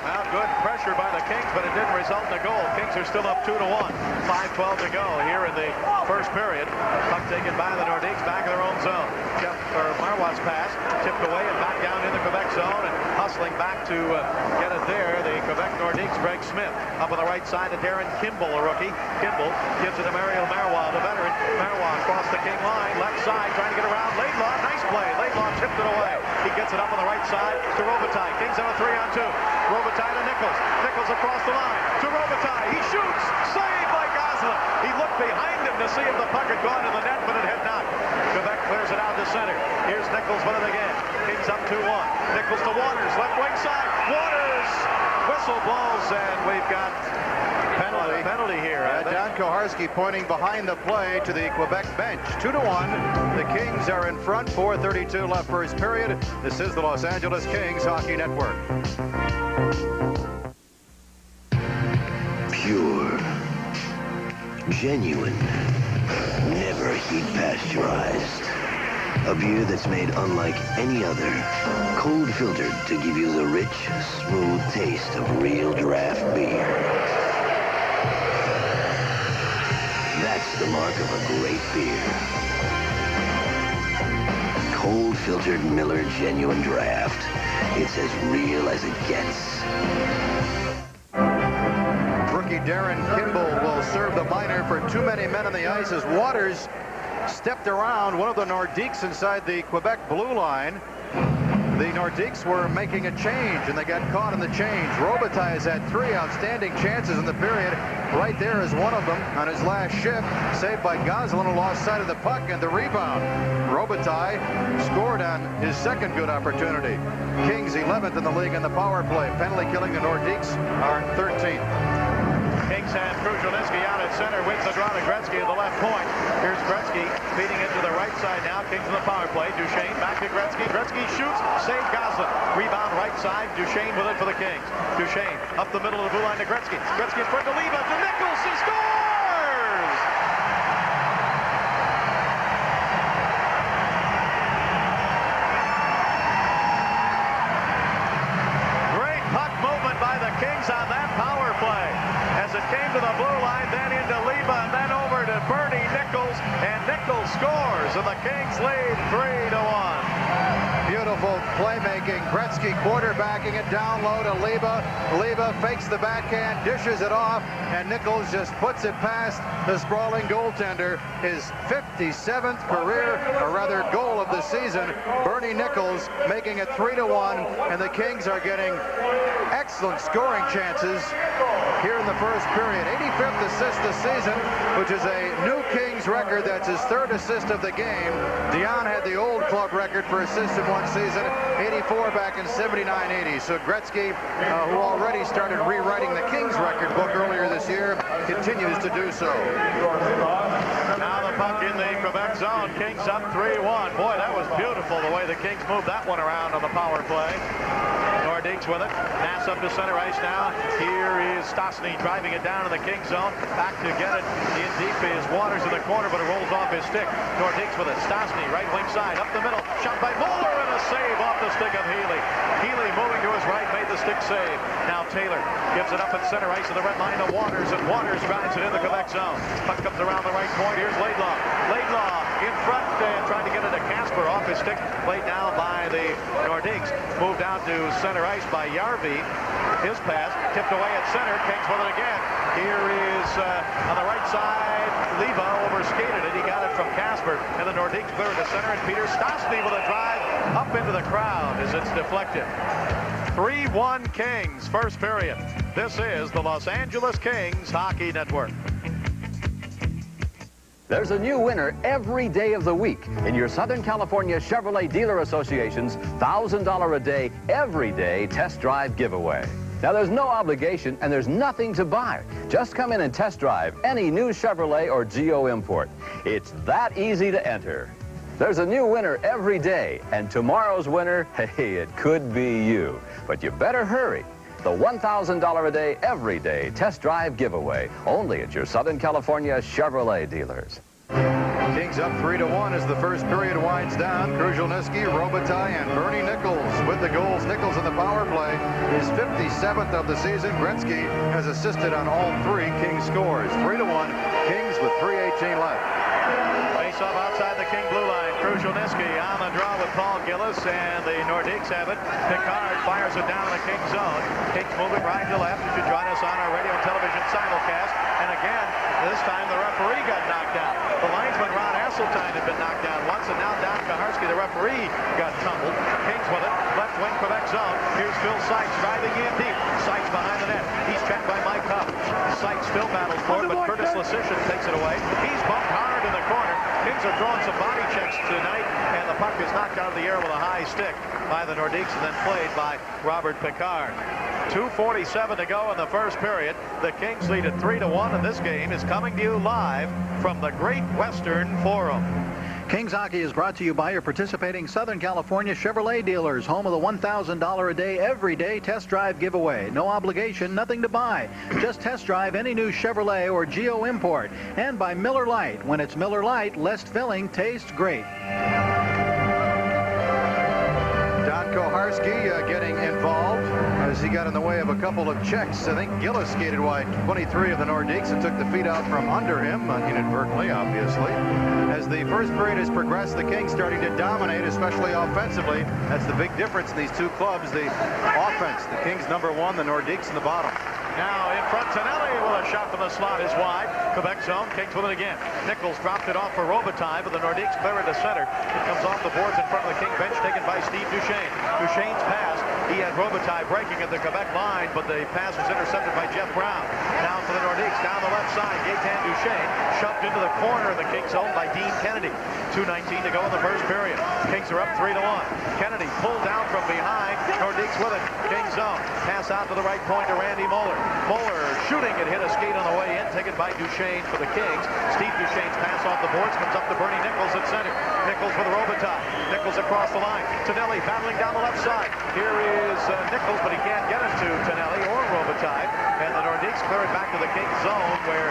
Well, good pressure by the Kings, but it didn't result in a goal. Kings are still up 2-1. 5:12 to go here in the first period. Puck taken by the Nordiques back in their own zone. Marois' pass tipped away and back down in the Quebec zone, and Huss hustling back to get it there. The Quebec Nordiques, Greg Smith. Up on the right side to Darren Kimball, a rookie. Kimball gives it to Mario Marois, the veteran. Marois across the King line. Left side, trying to get around. Laidlaw, nice play. Laidlaw tipped it away. He gets it up on the right side to Robitaille. Kings have a 3-on-2. Robitaille to Nichols. Nichols across the line to Robitaille. He shoots. Saved by Goslin. He looked behind him to see if the puck had gone to the net, but it had not. Quebec clears it out to center. Here's Nichols with it again. Kings up 2-1. Nichols to Waters. Left wing side. Waters. Whistle blows, and we've got penalty here. Don Koharski pointing behind the play to the Quebec bench. 2-1. The Kings are in front. 4:32 left first period. This is the Los Angeles Kings Hockey Network. Pure, genuine, never heat pasteurized. A beer that's made unlike any other. Cold filtered to give you the rich, smooth taste of real draft beer. That's the mark of a great beer. Cold filtered Miller Genuine Draft. It's as real as it gets. Rookie Darren Kimball will serve the minor for too many men on the ice as Waters stepped around one of the Nordiques inside the Quebec blue line. The Nordiques were making a change, and they got caught in the change. Robitaille has had 3 outstanding chances in the period. Right there is one of them on his last shift, saved by Goslin, who lost sight of the puck and the rebound. Robitaille scored on his second good opportunity. Kings 11th in the league in the power play. Penalty killing, the Nordiques are 13th. Kings have Kruzhelnicki out at center, wins the draw to Gretzky at the left point. Here's Gretzky feeding it to the right side now. Kings in the power play. Duchesne back to Gretzky. Gretzky shoots, save Goslin. Rebound right side. Duchesne with it for the Kings. Duchesne up the middle of the blue line to Gretzky. Gretzky in front to Leva to Nichols. He scores! Great puck movement by the Kings on that power play. As it came to the blue line, then into Leva, and then over to Bernie Nichols, and Nichols scores, and the Kings lead 3-1. Beautiful playmaking. Gretzky quarterbacking it down low to Leva. Leva fakes the backhand, dishes it off, and Nichols just puts it past the sprawling goaltender. His 57th career, or rather goal of the season. Bernie Nichols making it 3-1, and the Kings are getting excellent scoring chances here in the first period. 85th assist this season, which is a new Kings record. That's his 3rd assist of the game. Dion had the old club record for assists in one season, 84 back in 79-80. So Gretzky, who already started rewriting the Kings record book earlier this year, continues to do so. Now the puck in the Quebec zone. Kings up 3-1. Boy, that was beautiful the way the Kings moved that one around on the power play. Nordiques with it. Pass up to center ice now. Here is Stastny driving it down in the Kings zone. Back to get it in deep is Waters in the corner, but it rolls off his stick. Nordiques with it. Stastny, right wing side, up the middle. Shot by Muller, and a save off the stick of Healy. Healy moving to his right, made the stick save. Now Taylor gives it up at center ice to the red line to Waters, and Waters drives it in the Quebec zone. Puck comes around the right point. Here's Laidlaw. Laidlaw in front, trying to get it to Casper off his stick. Played down by the Nordiques. Moved out to center ice by Yarvi. His pass tipped away at center. Kings with it again. Here is on the right side. Leva overskated it. He got it from Casper, and the Nordiques clear it to center. And Peter Stastny with a drive up into the crowd as it's deflected. 3-1 Kings, first period. This is the Los Angeles Kings Hockey Network. There's a new winner every day of the week in your Southern California Chevrolet Dealer Association's $1,000 a day, every day test drive giveaway. Now, there's no obligation and there's nothing to buy. Just come in and test drive any new Chevrolet or Geo import. It's that easy to enter. There's a new winner every day, and tomorrow's winner, hey, it could be you. But you better hurry. The $1,000 a day, every day test drive giveaway, only at your Southern California Chevrolet dealers. Kings up 3-1 as the first period winds down. Kruzhelnicki, Robitaille, and Bernie Nichols with the goals. Nichols in the power play, his 57th of the season. Gretzky has assisted on all 3 Kings scores. 3-1, Kings with 3:18 left. Face-off outside the King blue line. Krushelnyski on the draw with Paul Gillis, and the Nordiques have it. Picard fires it down in the King zone. Kings moving right to left. You should join us on our radio and television simulcast. And again, this time the referee got knocked out. The linesman Ron Asseltine had been knocked down once, and now Don Kaharski, the referee, got tumbled. Kings with it. Left wing Quebec zone. Here's Phil Sykes driving in deep. Sykes behind the net. He's checked by Mike Huff. Sykes still battles for it, but Curtis Lasician takes it away. He's bumped hard in the corner. Kings are throwing some body checks tonight, and the puck is knocked out of the air with a high stick by the Nordiques and then played by Robert Picard. 2:47 to go in the first period. The Kings lead at 3-1, and this game is coming to you live from the Great Western Forum. Kings Hockey is brought to you by your participating Southern California Chevrolet dealers, home of the $1,000 a day, every day test drive giveaway. No obligation, nothing to buy. Just test drive any new Chevrolet or Geo import. And by Miller Lite. When it's Miller Lite, less filling tastes great. Don Koharski getting involved as he got in the way of a couple of checks. I think Gillis skated wide 23 of the Nordiques and took the feet out from under him, inadvertently, obviously. As the first period has progressed, the Kings starting to dominate, especially offensively. That's the big difference in these two clubs, the offense. The Kings #1, the Nordiques in the bottom. Now in front, Tonelli with a shot from the slot is wide. Quebec zone, Kings with it again. Nichols dropped it off for Robitaille, but the Nordiques clear it to center. It comes off the boards in front of the King bench, taken by Steve Duchesne. Duchesne's pass, he had Robitaille breaking at the Quebec line, but the pass was intercepted by Jeff Brown. Now for the Nordiques, down the left side, Gaetan Duchesne shoved into the corner of the King zone by Dean Kennedy. 2:19 to go in the first period. Kings are up 3-1. Kennedy pulled down from behind. Nordiques with it. King zone. Pass out to the right point to Randy Moeller. Moeller shooting it, hit a skate on the way in, taken by Duchesne for the Kings. Steve Duchesne's pass off the boards comes up to Bernie Nichols at center. Nichols for the Robitaille. Nichols across the line. Tonelli battling down the left side. Here is Nichols, but he can't get it to Tonelli or Robitaille. And the Nordiques clear it back to the Kings zone, where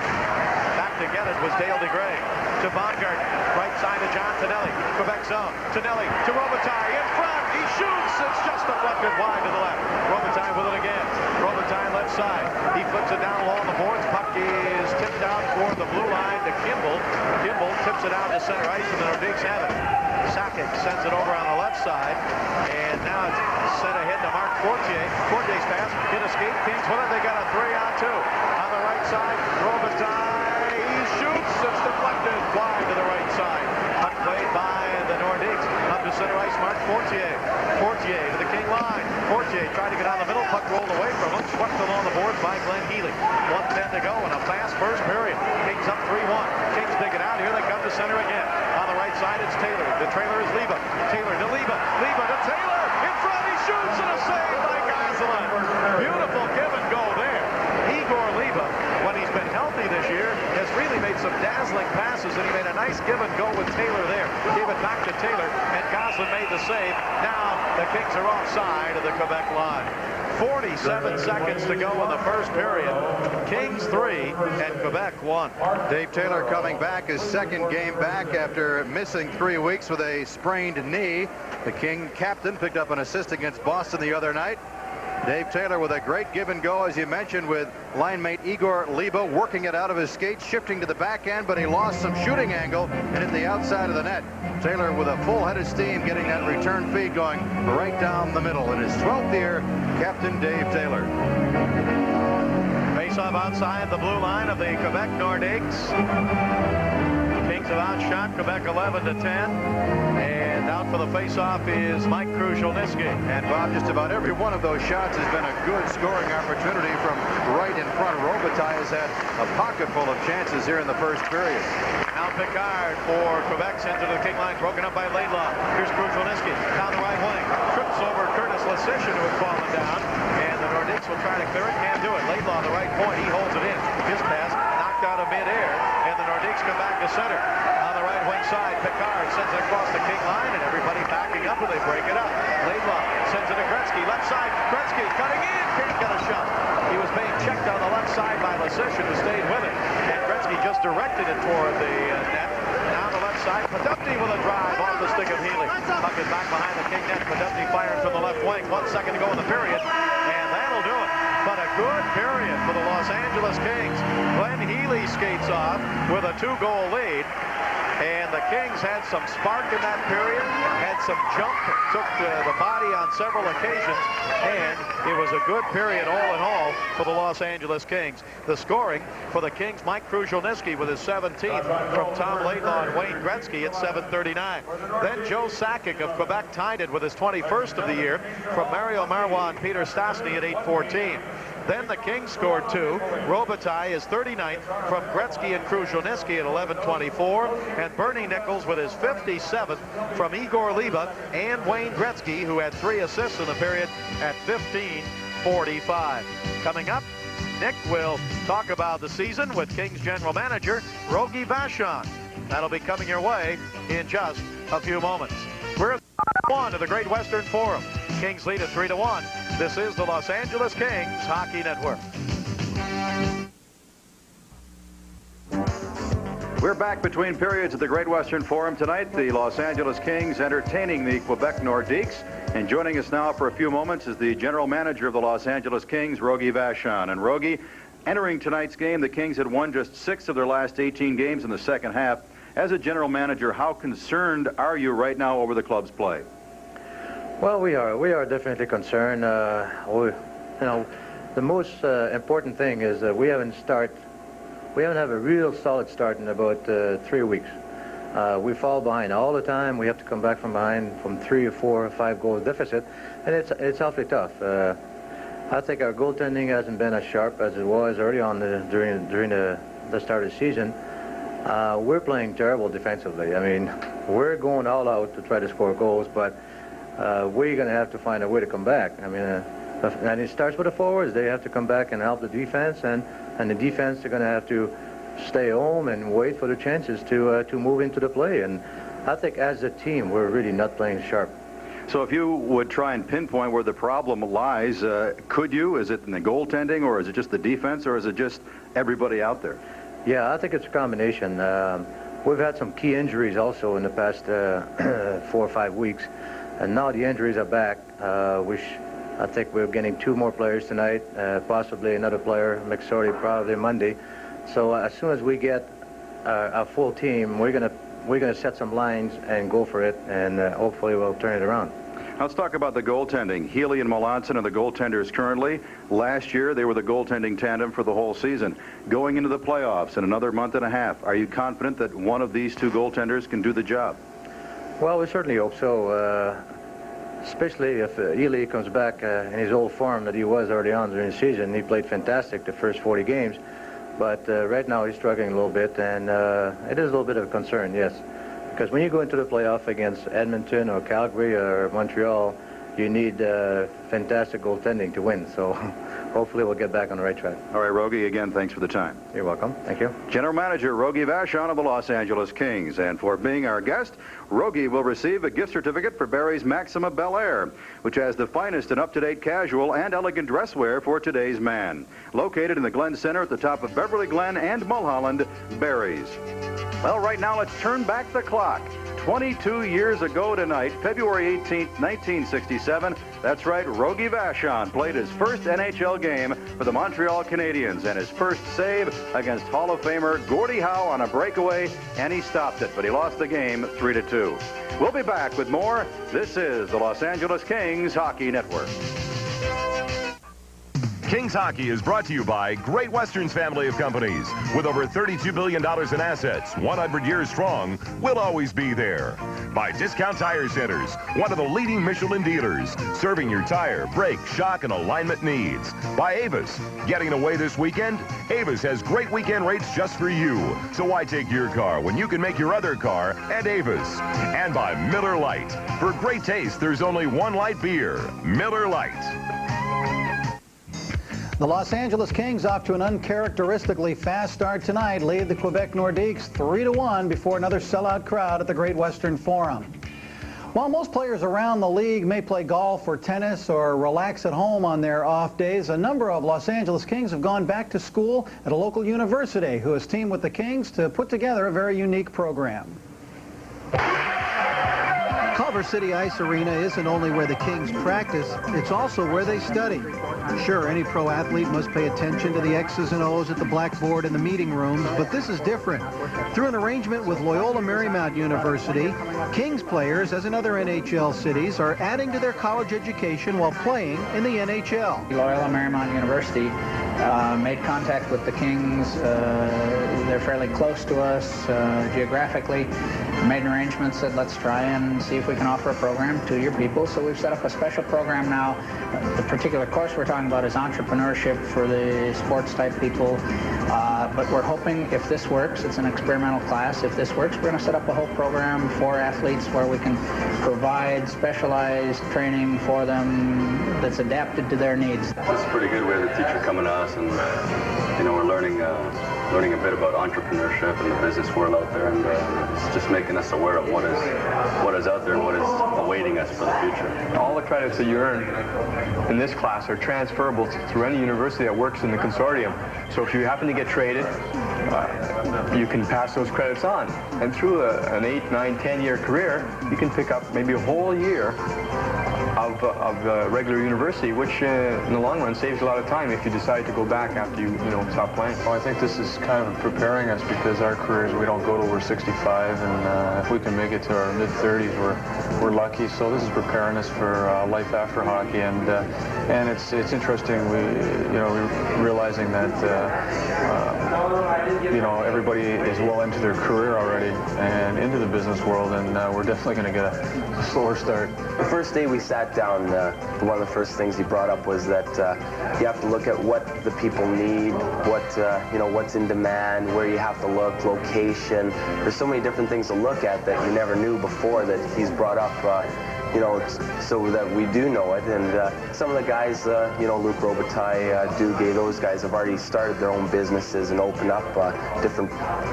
back to get it was Dale DeGray. To Baumgartner, right side to John Tonelli. Quebec zone. Tonelli to Robitaille in front. He shoots. It's just deflected wide to the left. Robitaille with it again. Robitaille left side. He flips it down low on the boards. Puck is tipped out toward the blue line to Kimball. Kimball tips it out to center ice, and the Nordiques have it. Sakic sends it over on the left side, and now it's sent ahead to Mark Fortier. Fortier's pass, hit a skate. Kings with it. They got a 3-on-2. On the right side, Robitaille. He shoots. It's deflected wide to the right side. Puck played by the Nordiques. Up to center ice, Mark Fortier. Fortier to the King line. Fortier tried to get out of the middle. Puck rolled away from him. Swept along the boards by Glenn Healy. 1:10 to go in a fast first period. Kings up 3-1. Kings dig it out. Here they come to center again. On the right side, it's Taylor. The trailer is Leva. Taylor to Leva. Leva to Taylor. In front, he shoots, and a save by Gosselin. Beautiful give and go there. Igor Leva, when he's been healthy this year, has really made some dazzling passes, and he made a nice give and go with Taylor there. Gave it back to Taylor, and Gosselin made the save. Now the Kings are offside of the Quebec line. 47 seconds to go in the first period. Kings 3 and Quebec 1. Dave Taylor coming back, his second game back after missing 3 weeks with a sprained knee. The King captain picked up an assist against Boston the other night. Dave Taylor with a great give and go, as you mentioned, with line mate Igor Leva working it out of his skates, shifting to the back end, but he lost some shooting angle and hit the outside of the net. Taylor with a full head of steam, getting that return feed going right down the middle. In his 12th year, Captain Dave Taylor. Face-off outside the blue line of the Quebec Nordiques. Kings have outshot Quebec 11-10. And out for the face-off is Mike Krushelnyski. And Bob, just about every one of those shots has been a good scoring opportunity from right in front. Robitaille has had a pocket full of chances here in the first period. Now Picard for Quebec sends it to the King line, broken up by Laidlaw. Here's Krushelnyski down the right wing. Trips over Curtis Lasician, who had fallen down. And the Nordiques will try to clear it. Can't do it. Laidlaw on the right point. He holds it in. His pass knocked out of midair. And the Nordiques come back to center. On the right wing side, Picard sends it across the King line, and everybody backing up, and they break it up. Laidlaw sends it to Gretzky. Left side, Gretzky cutting in. Can't get a shot. He was being checked on the left side by Lasician, who stayed with it. And Gretzky just directed it toward the net. Now the left side, Podupny with a drive on the stick of Healy. Puck is back behind the King net. Podupny firing from the left wing. 1 second to go in the period, and that'll do it. But a good period for the Los Angeles Kings. Glenn Healy skates off with a 2-goal lead. And the Kings had some spark in that period, had some jump, took the body on several occasions, and it was a good period all in all for the Los Angeles Kings. The scoring for the Kings, Mike Krushelnyski with his 17th from Tom Laidlaw and Wayne Gretzky at 7:39. Then Joe Sakic of Quebec tied it with his 21st of the year from Mario Marois and Peter Stastny at 8:14. Then the Kings scored 2. Robitaille is 39th from Gretzky and Krushelnyski at 11:24. And Bernie Nichols with his 57th from Igor Liba and Wayne Gretzky, who had 3 assists in the period at 15:45. Coming up, Nick will talk about the season with Kings general manager Rogie Vachon. That'll be coming your way in just a few moments. We're at 1 of the Great Western Forum. Kings lead at 3-1. This is the Los Angeles Kings Hockey Network. We're back between periods of the Great Western Forum tonight. The Los Angeles Kings entertaining the Quebec Nordiques. And joining us now for a few moments is the general manager of the Los Angeles Kings, Rogie Vachon. And Rogie, entering tonight's game, the Kings had won just 6 of their last 18 games in the second half. As a general manager, how concerned are you right now over the club's play? Well, we are definitely concerned. The most important thing is that we haven't had a real solid start in about 3 weeks. We fall behind all the time. We have to come back from behind from 3 or 4 or 5 goal deficit, and it's awfully tough. I think our goaltending hasn't been as sharp as it was early on during the start of the season. We're playing terrible defensively. I mean, we're going all out to try to score goals, but we're going to have to find a way to come back. I mean, and it starts with the forwards. They have to come back and help the defense, and the defense are going to have to stay home and wait for the chances to move into the play. And I think as a team, we're really not playing sharp. So if you would try and pinpoint where the problem lies, could you? Is it in the goaltending, or is it just the defense, or is it just everybody out there? Yeah, I think it's a combination. We've had some key injuries also in the past 4 or 5 weeks, and now the injuries are back. I think we're getting 2 more players tonight, possibly another player, McSorley, probably Monday. So as soon as we get our full team, we're gonna set some lines and go for it, and hopefully we'll turn it around. Let's talk about the goaltending. Healy and Melanson are the goaltenders currently. Last year, they were the goaltending tandem for the whole season. Going into the playoffs in another month and a half, are you confident that one of these 2 goaltenders can do the job? Well, we certainly hope so, especially if Healy comes back in his old form that he was early on during the season. He played fantastic the first 40 games, but right now he's struggling a little bit, and it is a little bit of a concern, yes. Because when you go into the playoff against Edmonton or Calgary or Montreal, you need fantastic goaltending to win. So hopefully we'll get back on the right track. All right, Rogie, again, thanks for the time. You're welcome. Thank you. General Manager Rogie Vachon of the Los Angeles Kings. And for being our guest, Rogie will receive a gift certificate for Barrie's Maxima Bel Air, which has the finest and up-to-date casual and elegant dress wear for today's man. Located in the Glen Center at the top of Beverly Glen and Mulholland, Barrie's. Well, right now, let's turn back the clock. 22 years ago tonight, February 18th, 1967, that's right, Rogie Vachon played his first NHL game for the Montreal Canadiens, and his first save against Hall of Famer Gordie Howe on a breakaway, and he stopped it, but he lost the game 3-2. We'll be back with more. This is the Los Angeles Kings Hockey Network. Kings Hockey is brought to you by Great Western's family of companies. With over $32 billion in assets, 100 years strong, we'll always be there. By Discount Tire Centers, one of the leading Michelin dealers, serving your tire, brake, shock, and alignment needs. By Avis, getting away this weekend? Avis has great weekend rates just for you. So why take your car when you can make your other car at Avis? And by Miller Lite. For great taste, there's only one light beer, Miller Lite. The Los Angeles Kings, off to an uncharacteristically fast start tonight, lead the Quebec Nordiques 3-1 before another sellout crowd at the Great Western Forum. While most players around the league may play golf or tennis or relax at home on their off days, a number of Los Angeles Kings have gone back to school at a local university who has teamed with the Kings to put together a very unique program. Called Culver City Ice Arena isn't only where the Kings practice, it's also where they study. Sure, any pro athlete must pay attention to the X's and O's at the blackboard in the meeting rooms, but this is different. Through an arrangement with Loyola Marymount University, Kings players, as in other NHL cities, are adding to their college education while playing in the NHL. Loyola Marymount University made contact with the Kings. They're fairly close to us geographically. Made an arrangement, said let's try and see if we can offer a program to your people. So we've set up a special program now. The particular course we're talking about is entrepreneurship for the sports type people. But we're hoping if this works, it's an experimental class. If this works, we're going to set up a whole program for athletes where we can provide specialized training for them that's adapted to their needs. It's pretty good. We had a teacher coming to us, and we're learning a bit about entrepreneurship and the business world out there, and it's just making us aware of what is out there and what is awaiting us for the future. All the credits that you earn in this class are transferable through any university that works in the consortium. So if you happen to get traded, you can pass those credits on. And through an 8, 9, 10-year career, you can pick up maybe a whole year of regular university, which in the long run saves a lot of time if you decide to go back after you stop playing. Well, I think this is kind of preparing us because our careers, we don't go to over 65, and if we can make it to our mid-30s, we're lucky. So this is preparing us for life after hockey, and it's interesting. We're realizing that everybody is well into their career already and into the business world, and we're definitely going to get a slower start. The first day we sat down, one of the first things he brought up was that you have to look at what the people need, what's in demand, where you have to look, location. There's so many different things to look at that you never knew before that he's brought up. So that we do know it, and some of the guys, Luke Robitaille, Duguay, those guys have already started their own businesses and opened up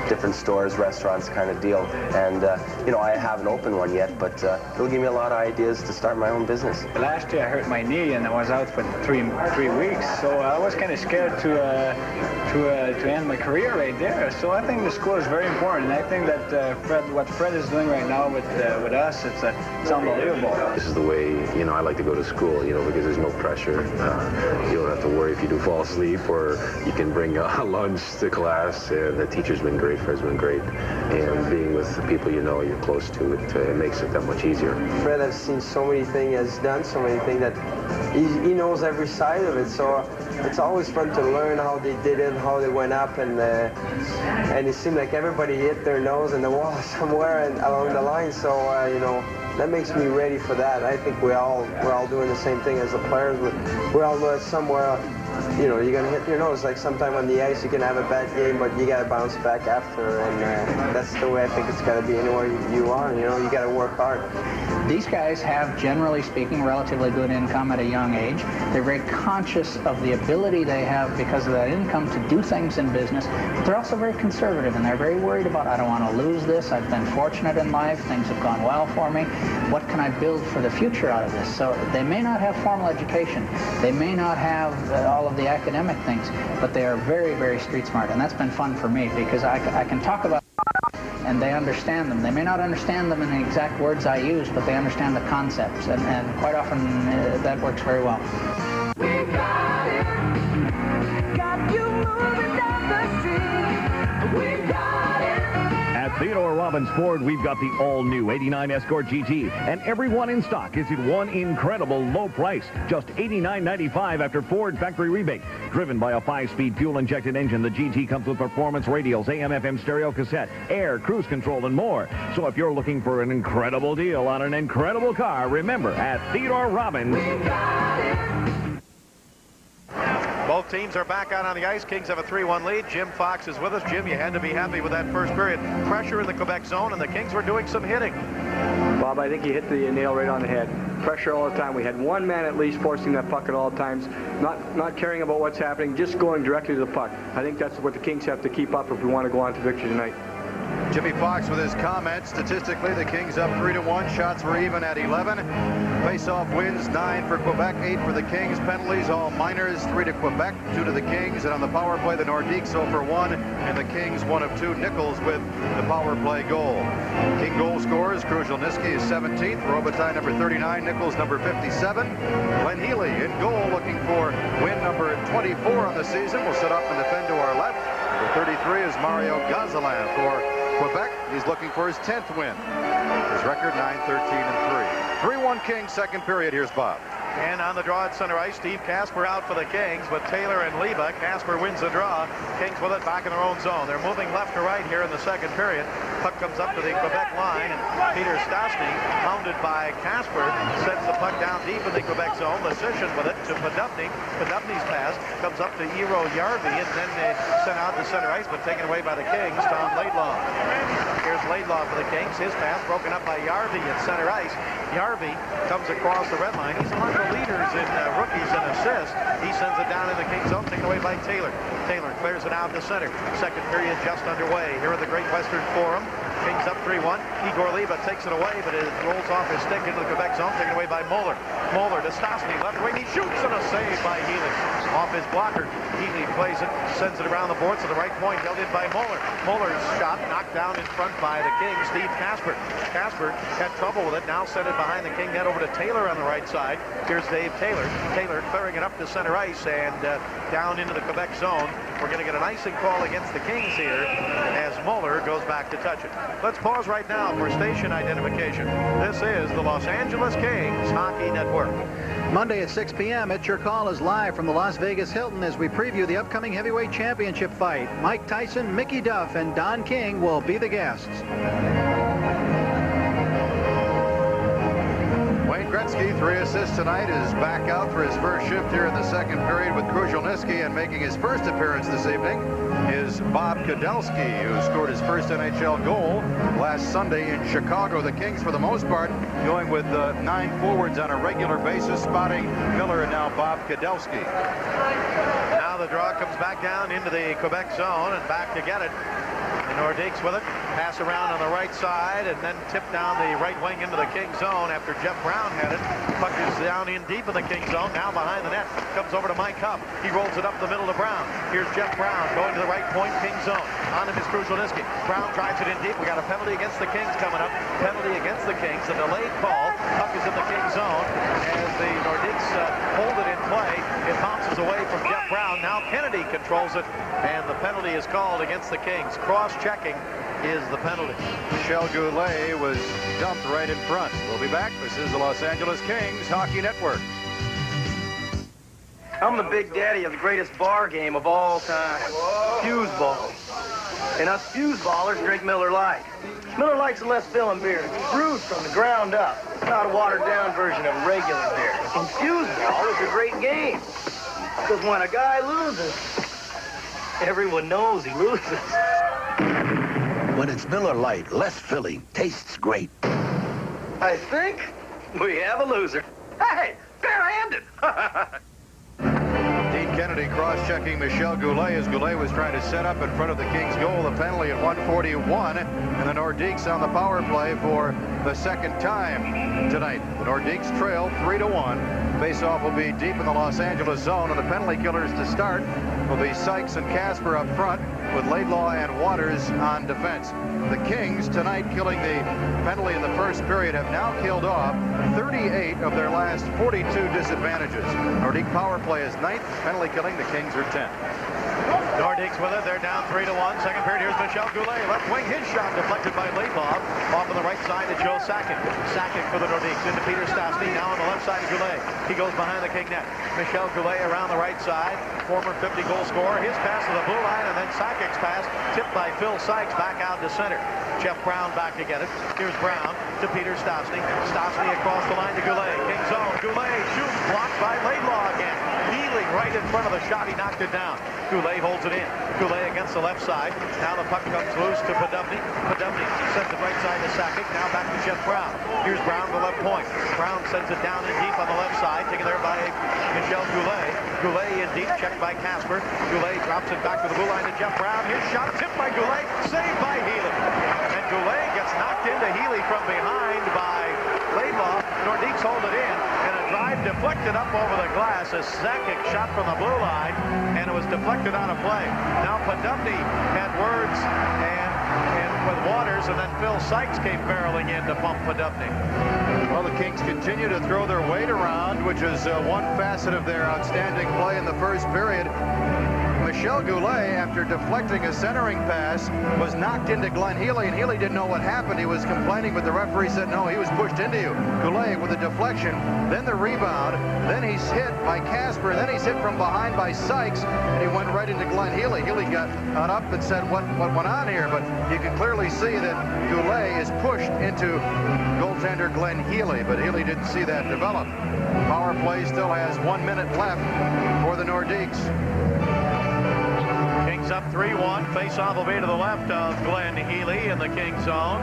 different stores, restaurants kind of deal. And I haven't opened one yet, but it'll give me a lot of ideas to start my own business. Last year I hurt my knee and I was out for three weeks, so I was kind of scared to end my career right there. So I think the school is very important, and I think that what Fred is doing right now with us, it's unbelievable. This is the way, I like to go to school, because there's no pressure. You don't have to worry if you do fall asleep, or you can bring a lunch to class, and the teacher's been great, Fred's been great. And being with the people you're close to, it makes it that much easier. Fred has seen so many things, has done so many things that he knows every side of it, so it's always fun to learn how they did it, how they went up, and it seemed like everybody hit their nose in the wall somewhere along the line, so, that makes me ready for that. I think we're all doing the same thing as the players. We're all somewhere, you're going to hit your nose. Like sometime on the ice, you can have a bad game, but you got to bounce back after, and that's the way I think it's got to be anywhere you are. You got to work hard. These guys have, generally speaking, relatively good income at a young age. They're very conscious of the ability they have because of that income to do things in business, but they're also very conservative, and they're very worried about, I don't want to lose this. I've been fortunate in life. Things have gone well for me. What can I build for the future out of this? So they may not have formal education. They may not have all of the academic things, but they are very, very street smart, and that's been fun for me because I can talk about and they understand them. They may not understand them in the exact words I use, but they understand the concepts, and quite often that works very well. We got it. Got you moving down the street. We got it. At Theodore Robbins Ford, we've got the all-new 89 Escort GT, and every one in stock is at one incredible low price, just $89.95 after Ford factory rebate. Driven by a 5-speed fuel-injected engine, the GT comes with performance radials, AM/FM stereo cassette, air, cruise control, and more. So if you're looking for an incredible deal on an incredible car, remember, at Theodore Robbins. We got it. Both teams are back out on the ice. Kings have a 3-1 lead. Jim Fox is with us. Jim, you had to be happy with that first period. Pressure in the Quebec zone, and the Kings were doing some hitting. Bob, I think you hit the nail right on the head. Pressure all the time. We had one man at least forcing that puck at all times, not caring about what's happening, just going directly to the puck. I think that's what the Kings have to keep up if we want to go on to victory tonight. Jimmy Fox with his comments. Statistically, the Kings up 3-1. Shots were even at 11. Face-off wins 9 for Quebec, 8 for the Kings. Penalties all minors, 3 to Quebec, 2 to the Kings. And on the power play, the Nordiques 0 for 1, and the Kings 1 of 2. Nichols with the power play goal. King goal scorers, Kruzhelnyski is 17th. Robitaille number 39, Nichols number 57. Glenn Healy in goal, looking for win number 24 on the season. Will set up and defend to our left. Number 33 is Mario Gazalin for Quebec. He's looking for his 10th win. His record 9-13-3. 3-1 Kings, second period. Here's Bob. And on the draw at center ice, Steve Kasper out for the Kings with Taylor and Leba. Kasper wins the draw. Kings with it back in their own zone. They're moving left to right here in the second period. Puck comes up to the Quebec line, and Peter Stastny, hounded by Kasper, sends the puck down deep in the Quebec zone. Lecision with it to Podubny. Podubny's pass comes up to Eero Järvi, and then they sent out to center ice, but taken away by the Kings. Tom Laidlaw. Here's Laidlaw for the Kings. His pass broken up by Järvi at center ice. Järvi comes across the red line. He's among the leaders in rookies and assists. He sends it down in the Kings zone, taken away by Taylor. Taylor clears it out to center. Second period just underway here at the Great Western Forum. Kings up 3-1. Igor Leba takes it away, but it rolls off his stick into the Quebec zone, taken away by Moeller. Moeller to Stastny, left wing. He shoots, and a save by Healy. Off his blocker. Healy plays it, sends it around the boards to the right point, held in by Moeller. Moller's shot knocked down in front by the Kings, Steve Kasper. Kasper had trouble with it, now sent it behind the King net over to Taylor on the right side. Here's Dave Taylor. Taylor clearing it up to center ice and down into the Quebec zone. We're going to get an icing call against the Kings here as Moeller goes back to touch it. Let's pause right now for station identification. This is the Los Angeles Kings Hockey Network. Monday at 6 p.m. It's Your Call is live from the Las Vegas Hilton as we preview the upcoming heavyweight championship fight. Mike Tyson, Mickey Duff, and Don King will be the guests. Wayne Gretzky, 3 assists tonight, is back out for his first shift here in the second period with Kruzhelnyski, and making his first appearance this evening is Bob Kudelski, who scored his first NHL goal last Sunday in Chicago. The Kings, for the most part, going with 9 forwards on a regular basis, spotting Miller and now Bob Kudelski. Now the draw comes back down into the Quebec zone and back to get it. The Nordiques with it. Pass around on the right side and then tip down the right wing into the King zone after Jeff Brown had it. Puck is down in deep in the King zone. Now behind the net. Comes over to Mike Huff. He rolls it up the middle to Brown. Here's Jeff Brown going to the right point, King zone. On him is Kruzhelnyski. Brown drives it in deep. We got a penalty against the Kings coming up. Penalty against the Kings. A delayed call. Puck is in the King zone as the Nordiques hold it in play. It bounces away from Jeff Brown. Now Kennedy controls it, and the penalty is called against the Kings. Cross-checking is the penalty. Michel Goulet was dumped right in front. We'll be back. This is the Los Angeles Kings Hockey Network. I'm the big daddy of the greatest bar game of all time, Fuse Ball. And us Fuse Ballers drink Miller Lite. Miller Lite's a less filling beer. It's brewed from the ground up. It's not a watered-down version of regular beer. And Fuse Ball is a great game. Because when a guy loses, everyone knows he loses. When it's Miller Lite, less filling, tastes great. I think we have a loser. Hey, barehanded. Dean Kennedy cross-checking Michel Goulet as Goulet was trying to set up in front of the Kings goal. The penalty at 1:41, and the Nordiques on the power play for the second time tonight. The Nordiques trail 3-1. Face-off will be deep in the Los Angeles zone, and the penalty killers to start will be Sykes and Kasper up front with Laidlaw and Waters on defense. The Kings tonight, killing the penalty in the first period, have now killed off 38 of their last 42 disadvantages. Nordique power play is 9th. Penalty killing, the Kings are 10th. Nordiques with it. They're down 3-1. Second period, here's Michel Goulet. Left wing, his shot deflected by Laidlaw. Off on the right side to Joe Sakic. Sakic for the Nordiques into Peter Stastny. Now on the left side of Goulet. He goes behind the King net. Michel Goulet around the right side. Former 50 goal scorer. His pass to the blue line, and then Sakic's pass tipped by Phil Sykes back out to center. Jeff Brown back to get it. Here's Brown to Peter Stastny. Stastny across the line to Goulet. King zone. Goulet shoots, blocked by Laidlaw again. Healing right in front of the shot. He knocked it down. Goulet holds it in. Goulet against the left side. Now the puck comes loose to Podubny. Podubny sends it right side to Sakic. Now back to Jeff Brown. Here's Brown to the left point. Brown sends it down in deep on the left side. Taken there by Michel Goulet. Goulet in deep, checked by Kasper. Goulet drops it back to the blue line to Jeff Brown. His shot tipped by Goulet. Saved by Healy. Goulet gets knocked into Healy from behind by Laidlaw. Nordiques hold it in, and a drive deflected up over the glass. A Sakic shot from the blue line, and it was deflected out of play. Now Podubny had words and with Waters, and then Phil Sykes came barreling in to pump Podubny. Well, the Kings continue to throw their weight around, which is one facet of their outstanding play in the first period. Michel Goulet, after deflecting a centering pass, was knocked into Glenn Healy, and Healy didn't know what happened. He was complaining, but the referee said, no, he was pushed into you. Goulet with a deflection, then the rebound, then he's hit by Casper, then he's hit from behind by Sykes, and he went right into Glenn Healy. Healy got up and said, what went on here? But you can clearly see that Goulet is pushed into goaltender Glenn Healy, but Healy didn't see that develop. Power play still has 1 minute left for the Nordiques. Kings up 3-1. Face-off will be to the left of Glenn Healy in the Kings zone.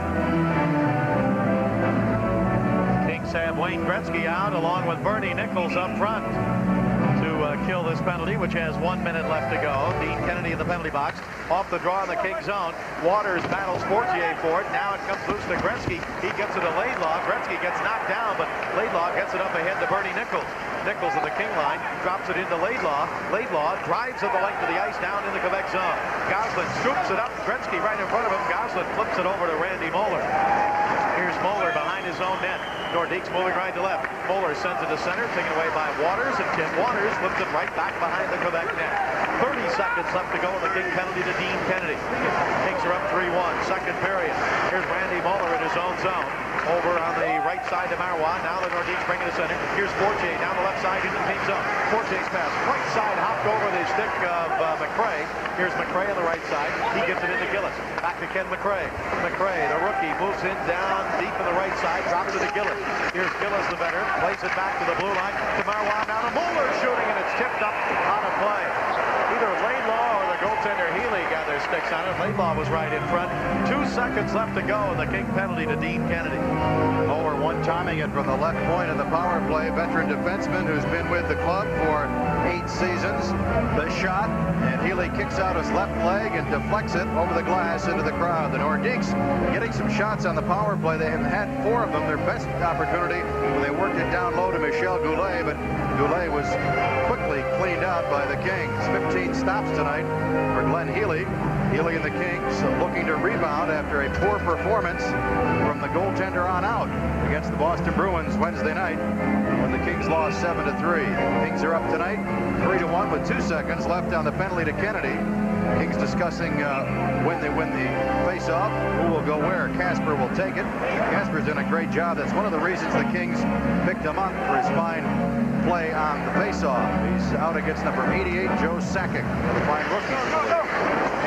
Kings have Wayne Gretzky out along with Bernie Nichols up front to kill this penalty, which has 1 minute left to go. Dean Kennedy in the penalty box. Off the draw in the Kings zone. Waters battles Fortier for it. Now it comes loose to Gretzky. He gets it to Laidlaw. Gretzky gets knocked down, but Laidlaw gets it up ahead to Bernie Nichols. Nichols in the King line, drops it into Laidlaw. Laidlaw drives it the length of the ice down in the Quebec zone. Goslin scoops it up. Gretzky right in front of him. Goslin flips it over to Randy Moeller. Here's Moeller behind his own net. Nordiques moving right to left. Moeller sends it to center, taken away by Waters, and Tim Waters flips it right back behind the Quebec net. 30 seconds left to go in the King penalty to Dean Kennedy. Kings are up 3-1, second period. Here's Randy Moeller in his own zone. Over on the right side to Marois. Now the Nordiques bring it to center. Here's Fortier down the left side into the King zone. Fortier's pass right side hopped over the stick of McRae. Here's McRae on the right side. He gets it into Gillis. Back to Ken McRae. McRae, the rookie, moves in down deep on the right side. Drops it to Gillis. Here's Gillis, the veteran. Plays it back to the blue line. To Marois. Now to Moeller shooting, and it's tipped up out of play. Either Laidlaw or the goaltender Healy got their sticks on it. Laidlaw was right in front. 2 seconds left to go in the King penalty to Dean Kennedy. Moeller one-timing it from the left point of the power play. Veteran defenseman who's been with the club for 8 seasons. The shot, and Healy kicks out his left leg and deflects it over the glass into the crowd. The Nordiques getting some shots on the power play. They have had 4 of them. Their best opportunity when they worked it down low to Michel Goulet, but Goulet was quickly cleaned out by the Kings. 15 stops tonight for Glenn Healy. Healy and the Kings looking to rebound after a poor performance from the goaltender on out against the Boston Bruins Wednesday night when the Kings lost 7-3. Kings are up tonight 3-1 with 2 seconds left on the penalty to Kennedy. Kings discussing when they win the face-off, who will go where. Casper will take it. Casper's done a great job. That's one of the reasons the Kings picked him up for his fine play on the face-off. He's out against number 88, Joe Sakic, the fine rookie.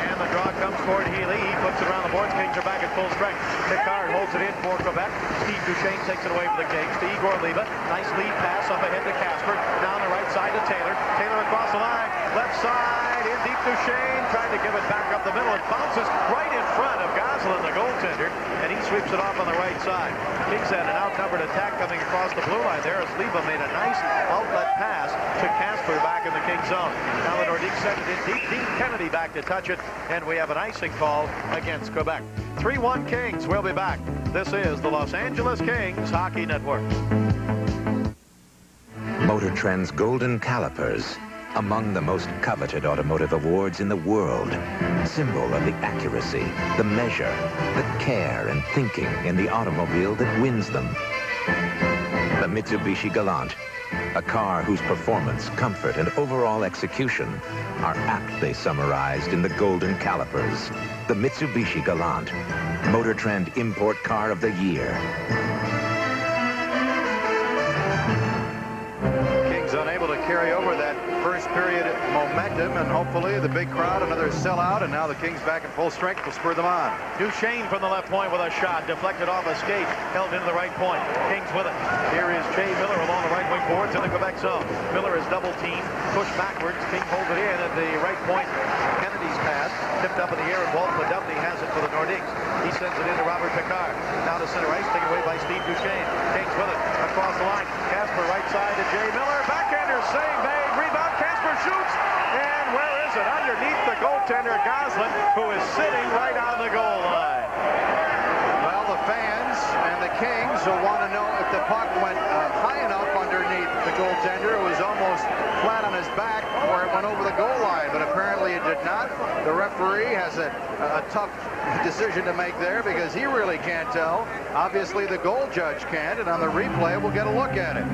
And the draw comes toward Healy. He flips it around the boards. Kings are back at full strength. Picard holds it in for Quebec. Steve Duchesne takes it away from the Kings to Igor Liba. Nice lead pass up ahead to Casper. Down the right side to Taylor. Taylor across the line. Left side in deep. Duchesne trying to give it back up the middle. It bounces right in front of Goslin, the goaltender, and he sweeps it off on the right side. Kings had an outnumbered attack coming across the blue line there as Liba made a nice outlet pass to Casper back in the Kings zone. Now the Nordiques send it in deep. Dean Kennedy back to touch it, and we have an icing call against Quebec. 3-1 Kings. We'll be back. This is the Los Angeles Kings Hockey Network. Motor Trend's Golden Calipers, among the most coveted automotive awards in the world. Symbol of the accuracy, the measure, the care and thinking in the automobile that wins them. The Mitsubishi Galant, a car whose performance, comfort, and overall execution are aptly summarized in the Golden Calipers. The Mitsubishi Galant, Motor Trend Import Car of the Year. Kings unable to carry over that first period momentum, and hopefully the big crowd, another sellout, and now the Kings back in full strength will spur them on. Duchesne from the left point with a shot, deflected off a skate, held into the right point. Kings with it. Here is Jay Miller along the right wing boards in the Quebec zone. Miller is double teamed, pushed backwards. King holds it in at the right point. Kennedy's pass, tipped up in the air, and Walt Podubny has it for the Nordiques. He sends it into Robert Picard. Now to center ice, taken away by Steve Duchesne. Kings with it, across the line. Casper right side to Jay Miller. Backhander save made, rebound. Casper shoots, and where is it? Underneath the goaltender Goslin, who is sitting right on the goal line. the fans and the Kings will want to know if the puck went high enough underneath the goaltender. It was almost flat on his back or it went over the goal line, but apparently it did not. The referee has a tough decision to make there because he really can't tell. Obviously, the goal judge can't, and on the replay, we'll get a look at it.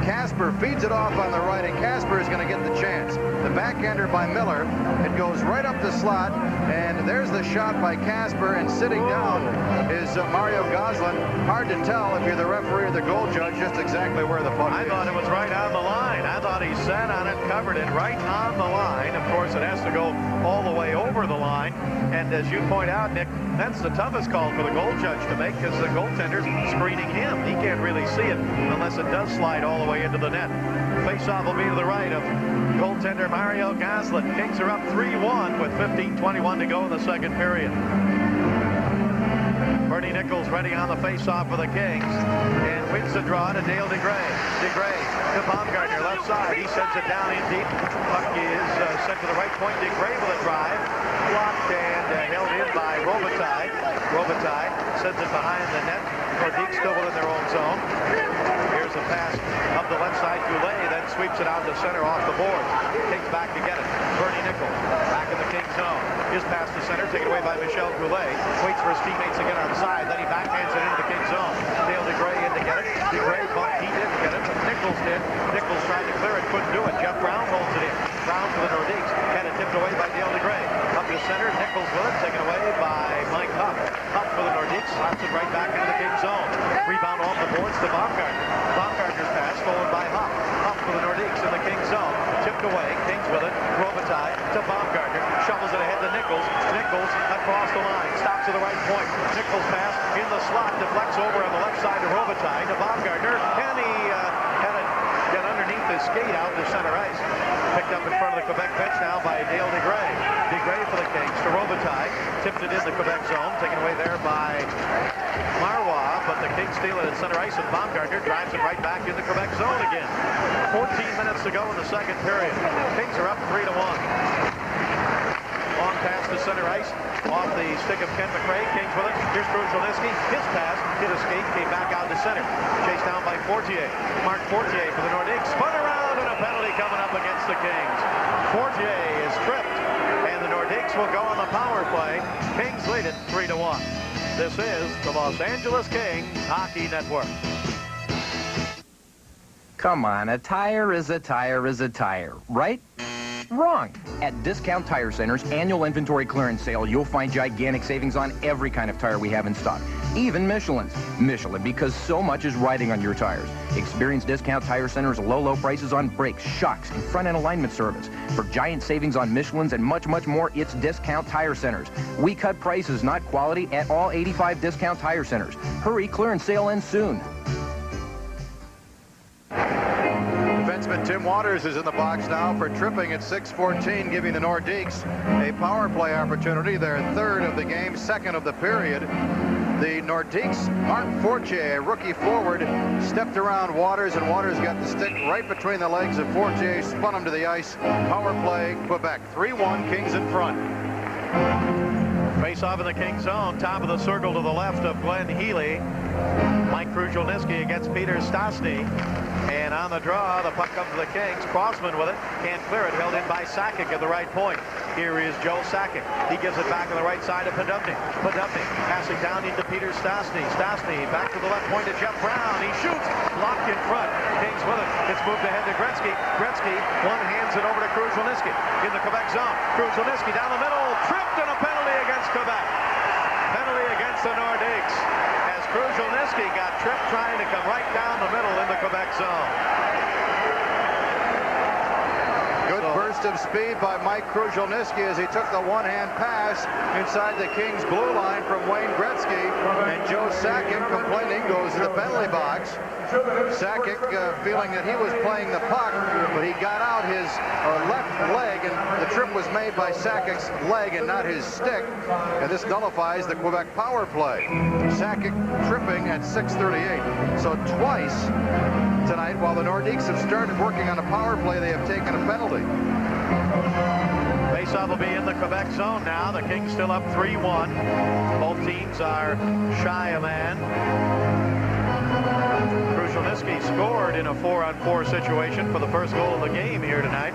Casper feeds it off on the right, and Casper is going to get the chance. The backhander by Miller, it goes right up the slot, and there's the shot by Casper, and sitting down is Mario Goslin. Hard to tell if you're the referee or the goal judge just exactly where the puck is. I thought it was right on the line. I thought he sat on it, covered it right on the line. Of course, it has to go all the way over the line, and as you point out, Nick, that's the toughest call for the goal judge to make because the goaltender's screening him. He can't really see it unless it does slide all the way into the net. Face-off will be to the right of goaltender Mario Goslin. Kings are up 3-1 with 15:21 to go in the second period. Bernie Nichols ready on the face-off for the Kings and wins the draw to Dale DeGray. DeGray to Baumgartner, left side. He sends it down in deep. Puck is sent to the right point. DeGray with a drive. Blocked and held in by Robitaille. Robitaille sends it behind the net. Nordiques still within their own zone. Here's a pass up the left side. Goulet then sweeps it out to center off the board. Kings back to get it. Bernie Nichols back in the Kings zone. His pass to center taken away by Michel Goulet. Waits for his teammates to get on side. Then he backhands it into the Kings zone. Dale DeGray in to get it. DeGray bumped. He didn't get it, but Nichols did. Nichols tried to clear it. Couldn't do it. Jeff Brown holds it in. Brown for the Nordiques. Had it tipped away by Dale DeGray. Up to center. Nichols with it. Taken away by Mike Huff. Huff for the Nordiques. Slaps it right back into the Kings zone. Rebound off the boards to Baumgartner. Baumgartner's pass stolen by Huff. Huff for the Nordiques in the Kings zone. Tipped away. Kings with it. Robitaille to Baumgartner. Shovels it ahead to Nichols. Nichols across the line. Stops to the right point. Nichols pass in the slot. Deflects over on the left side to Robitaille to Baumgartner. And he had it get underneath his skate out to center ice. Picked up in front of the Quebec bench now by Dale DeGray. DeGray for the Kings to Robitaille. Tipped it in the Quebec zone. Taken away there by Marois, but the Kings steal it at center ice, and Baumgartner drives it right back into Quebec zone again. 14 minutes to go in the second period. Kings are up 3-1. Long pass to center ice, off the stick of Ken McRae. Kings with it. Here's Kruzhelnyski. His pass, hit a skate, came back out to center. Chased down by Fortier. Mark Fortier for the Nordiques. Spun around, and a penalty coming up against the Kings. Fortier is tripped, and the Nordiques will go on the power play. Kings lead it 3-1. This is the Los Angeles Kings Hockey Network. Come on, a tire is a tire is a tire, right? Wrong. At Discount Tire Center's annual inventory clearance sale, you'll find gigantic savings on every kind of tire we have in stock. Even Michelin's. Michelin, because so much is riding on your tires. Experience Discount Tire Center's low prices on brakes, shocks, and front-end alignment service. For giant savings on Michelin's and much, much more, it's Discount Tire Centers. We cut prices, not quality, at all 85 Discount Tire Centers. Hurry, clearance sale ends soon. Defenseman Tim Waters is in the box now for tripping at 6:14, giving the Nordiques a power play opportunity, their third of the game, second of the period. The Nordiques, Mark Fortier, a rookie forward, stepped around Waters, and Waters got the stick right between the legs of Fortier, spun him to the ice. Power play, Quebec. 3-1, Kings in front. Face off in the Kings zone, top of the circle to the left of Glenn Healy. Mike Kruzhelnyski against Peter Stastny. And on the draw, the puck comes to the Kings. Crossman with it. Can't clear it. Held in by Sakic at the right point. Here is Joe Sakic. He gives it back on the right side to Podubny. Podubny passing down into Peter Stastny. Stastny back to the left point to Jeff Brown. He shoots. Locked in front. Kings with it. It's moved ahead to Gretzky. Gretzky one-hands it over to Kruzhelnyski in the Quebec zone. Kruzhelnyski down the middle. Tripped, and a penalty against Quebec. Penalty against the Nordiques. Kruzhelnyski got tripped trying to come right down the middle in the Quebec zone. Good burst of speed by Mike Kruzhelnyski as he took the one-hand pass inside the Kings blue line from Wayne Gretzky, and Joe Sakic, complaining, goes to the penalty box. Sakic feeling that he was playing the puck, but he got out his left leg, and the trip was made by Sakic's leg and not his stick, and this nullifies the Quebec power play. Sakic tripping at 6:38. So twice tonight, while the Nordiques have started working on a power play, they have taken a penalty. Faceoff will be in the Quebec zone now. The Kings still up 3-1. Both teams are shy a man. Krushelnyski scored in a 4-on-4 situation for the first goal of the game here tonight.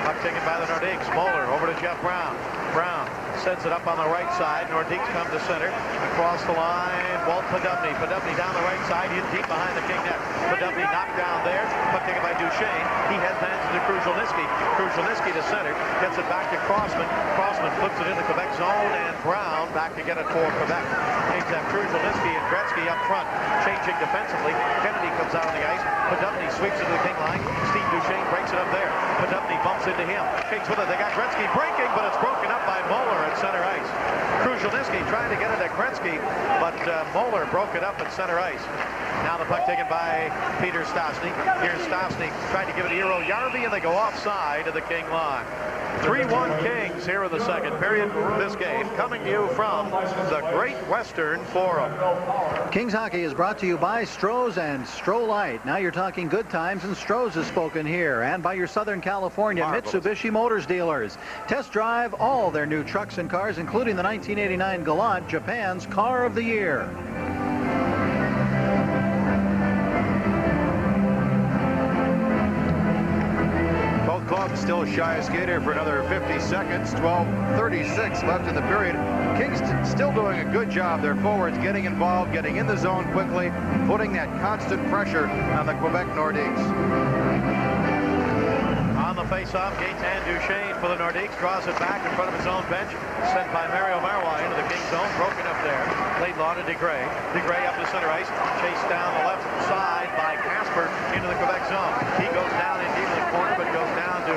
Puck taken by the Nordiques. Moeller over to Jeff Brown. Brown sends it up on the right side. Nordiques come to center. Across the line, Walt Poddubny. Poddubny down the right side, in deep behind the King net. Poddubny knocked down there. Puck taken by Duchesne. He headlands to Krushelnyski. Krushelnyski to center. Gets it back to Crossman. Crossman flips it in the Quebec zone, and Brown back to get it for Quebec. Kings have Krushelnyski and Gretzky up front. Changing defensively. Kennedy comes out on the ice. Poddubny sweeps it to the King line. Steve Duchesne breaks it up there. Poddubny bumps into him. Kings with it. They got Gretzky breaking, but it's broken up by Moeller at center ice. Krushelnyski trying to get it at Gretzky, but Moeller broke it up at center ice. Now the puck taken by Peter Stastny. Here's Stastny trying to give it to Eero Järvi, and they go offside of the King line. 3-1 Kings here in the second period. This game coming to you from the Great Western Forum. Kings hockey is brought to you by Stroh's and Stroh-Lite. Now you're talking good times, and Stroh's is spoken here. And by your Southern California Mitsubishi Motors dealers. Test drive all their new trucks and cars, including the 1989 Galant, Japan's Car of the Year. Club still shy of skater for another 50 seconds. 12:36 left in the period. Kings still doing a good job. Their forwards getting involved, getting in the zone quickly, putting that constant pressure on the Quebec Nordiques. On the face-off, Gaetan Duchesne for the Nordiques draws it back in front of his own bench. Sent by Mario Marois into the Kings zone. Broken up there. Laidlaw to DeGray. DeGray up to center ice. Chased down the left side by Casper into the Quebec zone. He goes down in deep in the corner, but goes down to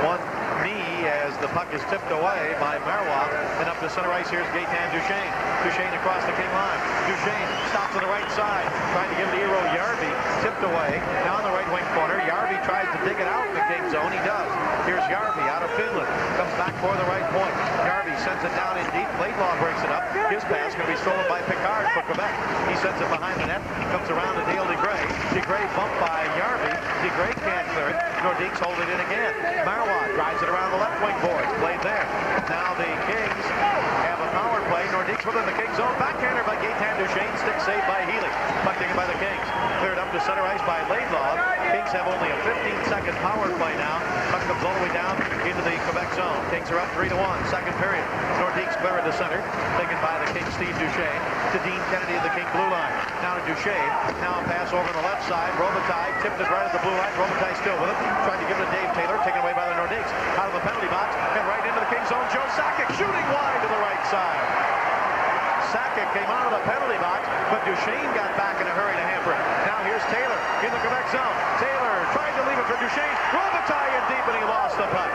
one knee as the puck is tipped away by Marois. And up to center ice, here's Gaetan Duchesne. Duchesne across the King line. Duchesne stops on the right side, trying to give it to Eero Järvi. Tipped away. Now in the right wing corner. Järvi tries to dig it out in the King zone. He does. Here's Järvi out of Finland. Comes back for the right point. Järvi sends it down in deep. Laidlaw breaks it up. His pass going to be stolen by Picard for Quebec. He sends it behind the net. Comes around to Dale DeGray. DeGray bumped by Järvi. DeGray can't clear it. Nordiques hold it in again. Marois drives it around the left wing boards. Played there. Now the Kings have a power play. Nordiques within the King zone. Backhander by Gaetan Duchesne. Stick saved by Healy. Puck taken by the Kings. Cleared up to center ice by Laidlaw. Kings have only a 15-second power play now. Puck comes all the way down into the Quebec zone. Kings are up 3-1. Second period. Nordiques clear it to center. Taken by the King Steve Duchesne to Dean Kennedy of the King blue line. Now to Duchesne. Now a pass over on the left side. Robitaille tipped it right at the blue line. Robitaille still with it. Trying to give it to Dave Taylor. Taken away by the Nordiques. Out of the penalty box and right into the King zone. Joe Sakic shooting wide to the right side. Sakic came out of the penalty box, but Duchesne got back in a hurry to hamper it. Now here's Taylor in the Quebec zone. Taylor tried to leave it for Duchesne. Robitaille in deep, and he lost the puck.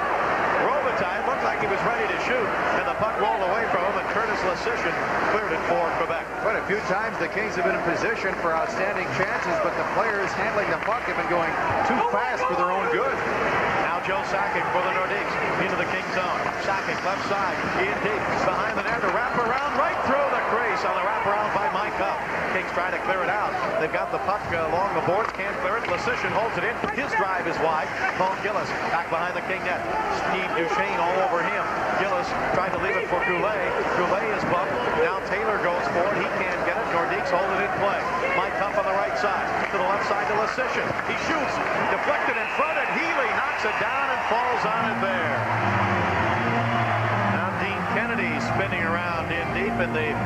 Robitaille looked like he was ready to shoot, and the puck rolled away from him, and Curtis Lesician cleared it for Quebec. Quite a few times the Kings have been in position for outstanding chances, but the players handling the puck have been going too fast for their own good. Now Joe Sakic for the Nordiques into the King zone. Sakic left side, in deep, behind the net to wrap around, right through the crease on the wraparound by Mike Huff. Kings try to clear it out. They've got the puck along the boards, can't clear it. Lesician holds it in. His drive is wide. Paul Gillis back behind the King net. Steve Duchesne all over him. Gillis tried to leave it for Goulet. Goulet is bumped. Now Taylor goes for it. He can't get it. Nordiques hold it in play. Mike Huff on the right side. To the left side to Lesician. He shoots. Deflected in front, and Healy knocks it down and falls on it there. Now Dean Kennedy spinning around in deep in the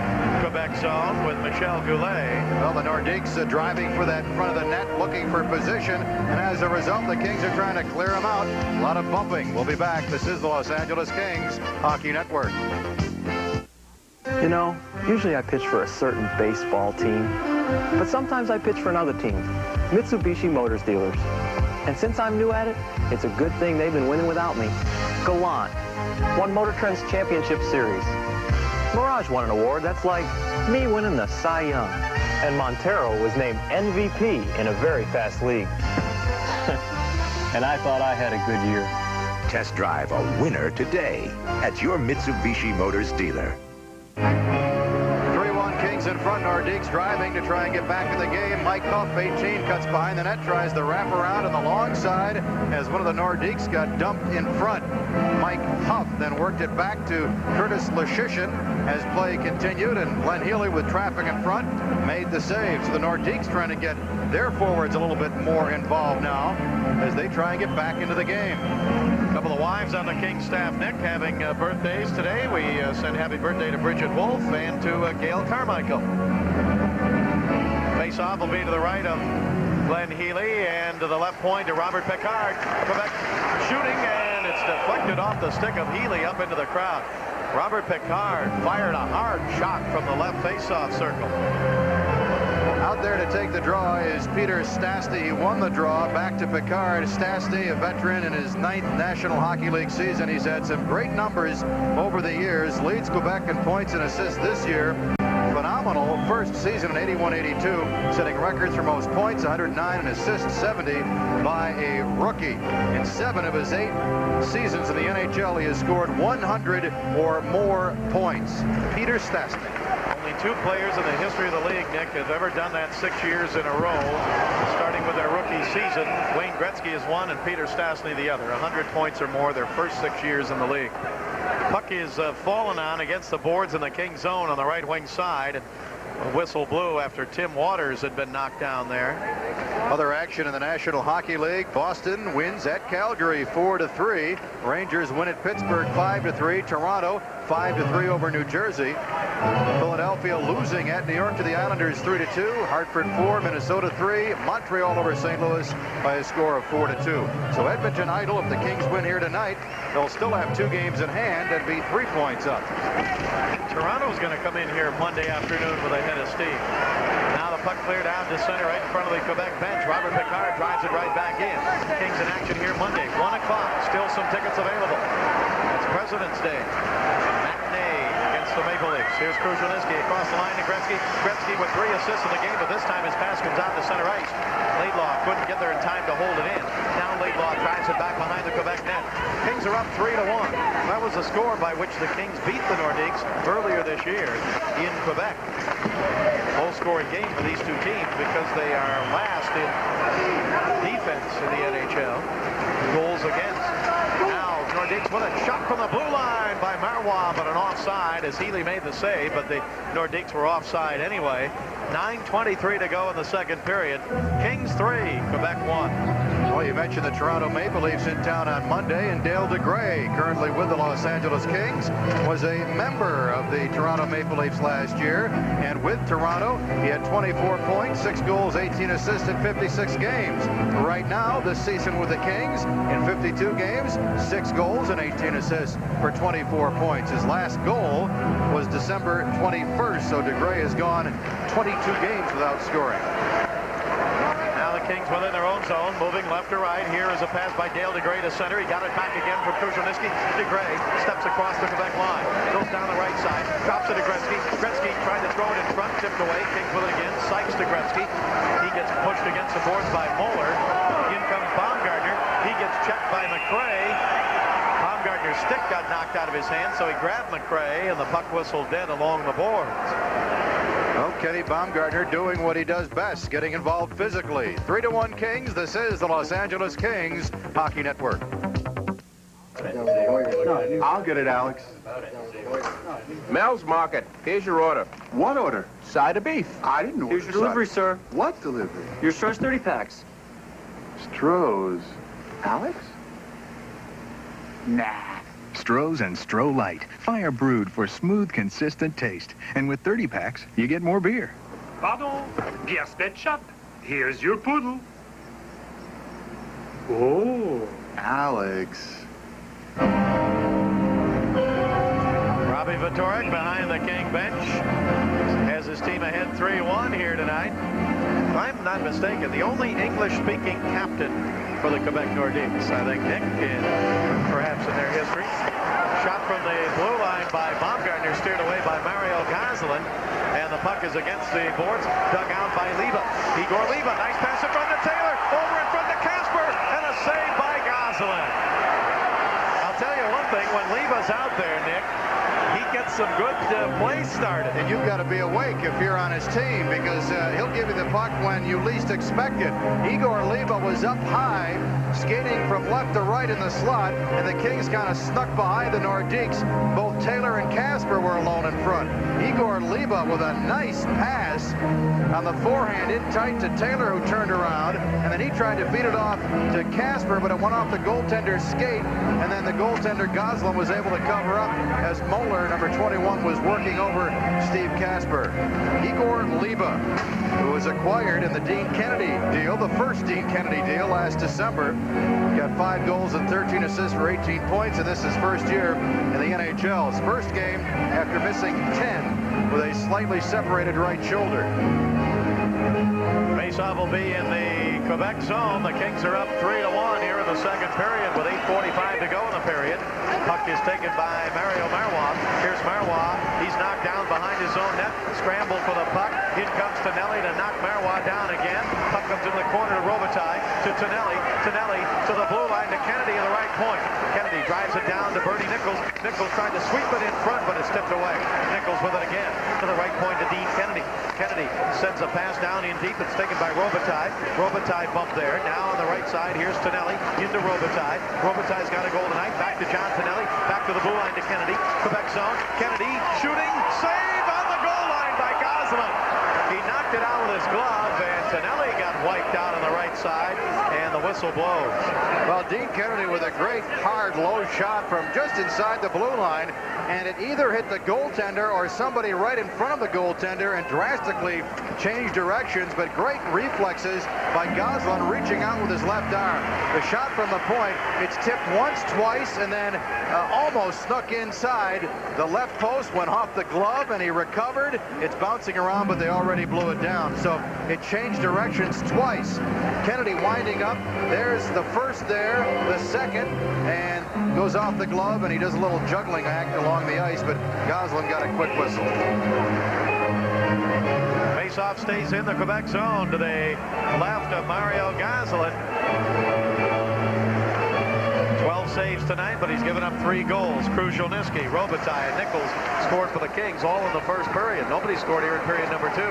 Quebec zone with Michel Goulet. Well, the Nordiques driving for that front of the net, looking for position, and as a result, the Kings are trying to clear them out. A lot of bumping. We'll be back. This is the Los Angeles Kings Hockey Network. You know, usually I pitch for a certain baseball team, but sometimes I pitch for another team, Mitsubishi Motors dealers. And since I'm new at it, it's a good thing they've been winning without me. Galant won Motor Trend's championship series. Mirage won an award. That's like me winning the Cy Young. And Montero was named MVP in a very fast league. And I thought I had a good year. Test drive a winner today at your Mitsubishi Motors dealer. 3-1 Kings Kings in front. Nordiques driving to try and get back in the game. Mike Huff, 18, cuts behind the net, tries the wraparound on the long side as one of the Nordiques got dumped in front. Mike Huff then worked it back to Curtis Lashishin as play continued, and Glenn Healy with traffic in front made the save. So the Nordiques trying to get their forwards a little bit more involved now as they try and get back into the game. A couple of wives on the Kings staff, Nick, having birthdays today. We send happy birthday to Bridget Wolf and to Gail Carmichael. Face-off will be to the right of Glenn Healy, and to the left point to Robert Picard. Quebec shooting, and it's deflected off the stick of Healy up into the crowd. Robert Picard fired a hard shot from the left face-off circle. Out there to take the draw is Peter Stastny. He won the draw. Back to Picard. Stastny, a veteran in his 9th National Hockey League season. He's had some great numbers over the years. Leads Quebec in points and assists this year. Phenomenal first season in 81-82, setting records for most points, 109, and assists, 70 by a rookie. In 7 of his 8 seasons in the NHL, he has scored 100 or more points. Peter Stastny. Only 2 players in the history of the league, Nick, have ever done that 6 years in a row, starting with their rookie season. Wayne Gretzky is one and Peter Stastny the other. 100 points or more their first 6 years in the league. Puck is fallen on against the boards in the King zone on the right wing side. And a whistle blew after Tim Waters had been knocked down there. Other action in the National Hockey League. Boston wins at Calgary 4-3. Rangers win at Pittsburgh 5-3. Toronto 5-3 over New Jersey. Philadelphia losing at New York to the Islanders 3-2. Hartford 4, Minnesota 3. Montreal over St. Louis by a score of 4-2. So Edmonton idle. If the Kings win here tonight, they'll still have 2 games in hand and be 3 points up. Toronto's going to come in here Monday afternoon with a head of steam. Now the puck cleared out to center right in front of the Quebec bench. Robert Picard drives it right back in. Kings in action here Monday, 1 o'clock. Still some tickets available. It's President's Day. Matinee against the Maple Leafs. Here's Krushelnyski across the line to Gretzky. Gretzky with 3 assists in the game, but this time his pass comes out to center ice. Laidlaw couldn't get there in time to hold it in. Now Laidlaw drives it back behind the Quebec net. Kings are up 3-1. That was the score by which the Kings beat the Nordiques earlier this year in Quebec. Low-scoring game for these 2 teams because they are last in defense in the NHL. Goals against. Now Nordiques with a shot from the blue line by Marois, but an offside as Healy made the save, but the Nordiques were offside anyway. 9:23 to go in the second period. Kings 3, Quebec 1. Well, you mentioned the Toronto Maple Leafs in town on Monday, and Dale DeGray, currently with the Los Angeles Kings, was a member of the Toronto Maple Leafs last year. And with Toronto, he had 24 points, 6 goals, 18 assists in 56 games. Right now, this season with the Kings, in 52 games, 6 goals and 18 assists for 24 points. His last goal was December 21st, so DeGray has gone 22 games without scoring. Kings within their own zone, moving left to right. Here is a pass by Dale DeGray to center. He got it back again from Krushelnyski. DeGray steps across the Quebec line, goes down the right side, drops it to Gretzky. Gretzky tried to throw it in front, tipped away. Kings with it again. Sykes to Gretzky. He gets pushed against the boards by Moeller. In comes Baumgartner. He gets checked by McRae. Baumgartner's stick got knocked out of his hand, so he grabbed McRae, and the puck whistled dead along the boards. Oh, Kenny Baumgartner doing what he does best, getting involved physically. 3-1 Kings. This is the Los Angeles Kings Hockey Network. I'll get it, Alex. Mel's Market. Here's your order. What order? Side of beef. I didn't order. Here's your delivery, sir. What delivery? Your Stroh's 30 packs. Stroh's. Alex? Nah. Stroh's and Stroh Light. Fire brewed for smooth, consistent taste. And with 30 packs, you get more beer. Pardon, Pierre Spetchup. Here's your poodle. Oh. Alex. Robbie Vitorek behind the King bench has his team ahead 3-1 here tonight. If I'm not mistaken, the only English-speaking captain for the Quebec Nordiques, I think, Nick, perhaps in their history. Shot from the blue line by Baumgartner, steered away by Mario Gazzelin, and the puck is against the boards, dug out by Leva. Igor Leva, nice pass in front to Taylor, over in front to Casper, and a save by Gazzelin. I'll tell you one thing, when Leva's out there, Nick, he gets some good play started. And you've got to be awake if you're on his team, because he'll give you the puck when you least expect it. Igor Liba was up high, skating from left to right in the slot, and the Kings kind of snuck behind the Nordiques. Both Taylor and Casper were alone in front. Igor Liba with a nice pass on the forehand in tight to Taylor, who turned around, and then he tried to feed it off to Casper, but it went off the goaltender's skate, and then the goaltender Goslin was able to cover up as Moeller, number 21, was working over Steve Casper. Igor Liba, who was acquired in the Dean Kennedy deal, the first Dean Kennedy deal last December, got 5 goals and 13 assists for 18 points, and this is his first year in the NHL. His first game after missing 10 with a slightly separated right shoulder. Faceoff will be in the Quebec zone. The Kings are up 3-1 here in the second period with 8:45 to go in the period. Puck is taken by Mario Marois. Here's Marois. He's knocked down behind his own net. Scramble for the puck. In comes Tonelli to knock Marois down again. Puck comes in the corner to Robitaille, to Tonelli. Tonelli to the blue line to Kennedy at the right point. Kennedy drives it down to Bernie Nichols. Nichols trying to sweep it in front, but it's tipped away. Nichols with it again to the right point to Dean Kennedy. Kennedy sends a pass down in deep. It's taken by Robitaille. Robitaille bumped there. Now on the right side, here's Tonelli into Robitaille. Robitaille's got a goal tonight. Back to John Tonelli. Back to the blue line to Kennedy. Quebec zone. Kennedy shooting. Save on the goal line by Goslin. He knocked it out with his glove, and Tonelli got wiped out on the right side, and the whistle blows. Well, Dean Kennedy with a great hard low shot from just inside the blue line, and it either hit the goaltender or somebody right in front of the goaltender and drastically changed directions, but great reflexes by Goslin reaching out with his left arm. The shot from the point, it's tipped once, twice, and then almost snuck inside. The left post went off the glove, and he recovered. It's bouncing around, but they already blew it down. So it changed directions twice. Kennedy winding up. There's the first there, the second, and goes off the glove, and he does a little juggling act along the ice, but Goslin got a quick whistle. Faceoff stays in the Quebec zone to the left of Mario Goslin. 12 saves tonight, but he's given up 3 goals. Kruzhelnyski, Robitaille, and Nichols scored for the Kings all in the first period. Nobody scored here in period number 2.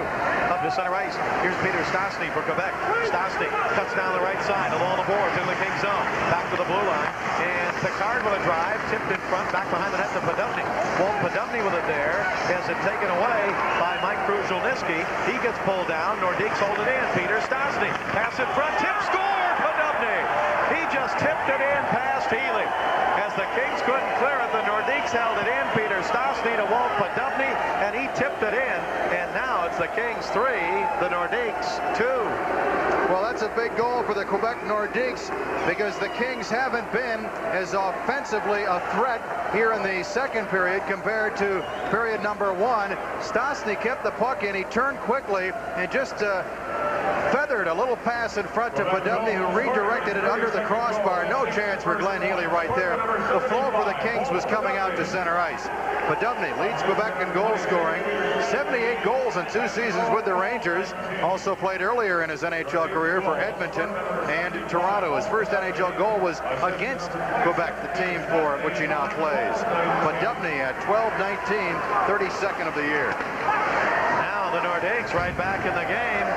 Up to center ice. Here's Peter Stastny for Quebec. Stastny cuts down the right side along the boards in the Kings zone. Back to the blue line. And Picard with a drive. Tipped in front. Back behind the net to Podubny. Walt Podubny with it there. Has it taken away by Mike Kruzhelnyski. He gets pulled down. Nordiques hold it in. Peter Stastny. Pass in front. Tip score. Podubny. He just tipped it in past Healy. As the Kings couldn't clear it, the Nordiques held it in. Peter Stastny to Walt Podubny, and he tipped it in. And now it's the Kings 3, the Nordiques 2. Well, that's a big goal for the Quebec Nordiques, because the Kings haven't been as offensively a threat here in the second period compared to period number 1. Stastny kept the puck in. He turned quickly and just feathered a little pass in front to Podubny, who redirected it under the crossbar. No chance for Glenn Healy right there. The flow for the Kings was coming out to center ice. Podubny leads Quebec in goal scoring. 78 goals in 2 seasons with the Rangers. Also played earlier in his NHL career for Edmonton and Toronto. His first NHL goal was against Quebec, the team for which he now plays. Podubny at 12-19, 32nd of the year. Now the Nordiques right back in the game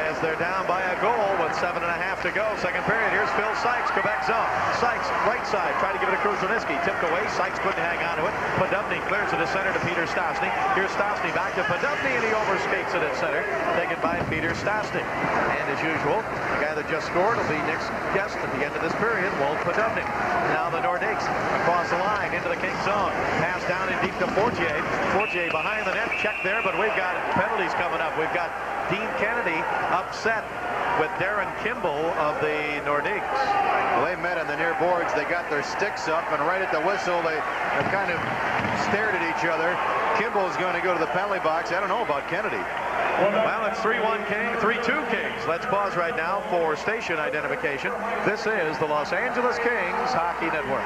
as they're down by a goal with 7.5 to go. Second period. Here's Phil Sykes, Quebec zone. Sykes, right side, trying to give it to Kruzhelnyski. Tipped away. Sykes couldn't hang on to it. Podubny clears it to center to Peter Stastny. Here's Stastny back to Podubny, and he overskates it at center. Taken by Peter Stastny. And as usual, the guy that just scored will be Nick's guest at the end of this period, Walt Podubny. Now the Nordiques across the line into the Kings zone. Pass down in deep to Fortier. Fortier behind the net. Check there, but we've got penalties coming up. We've got Dean Kennedy upset with Darren Kimball of the Nordiques. Well, they met on the near boards. They got their sticks up, and right at the whistle, they kind of stared at each other. Kimball's going to go to the penalty box. I don't know about Kennedy. Well, it's 3-1 Kings, 3-2 Kings. Let's pause right now for station identification. This is the Los Angeles Kings Hockey Network.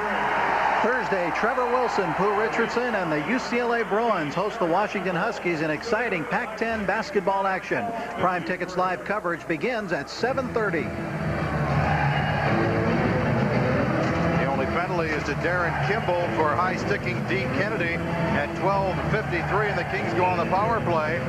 Thursday, Trevor Wilson, Pooh Richardson, and the UCLA Bruins host the Washington Huskies in exciting Pac-10 basketball action. Prime Tickets live coverage begins at 7:30. The only penalty penalty is to Darren Kimball for high-sticking Dean Kennedy at 12:53, and the Kings go on the power play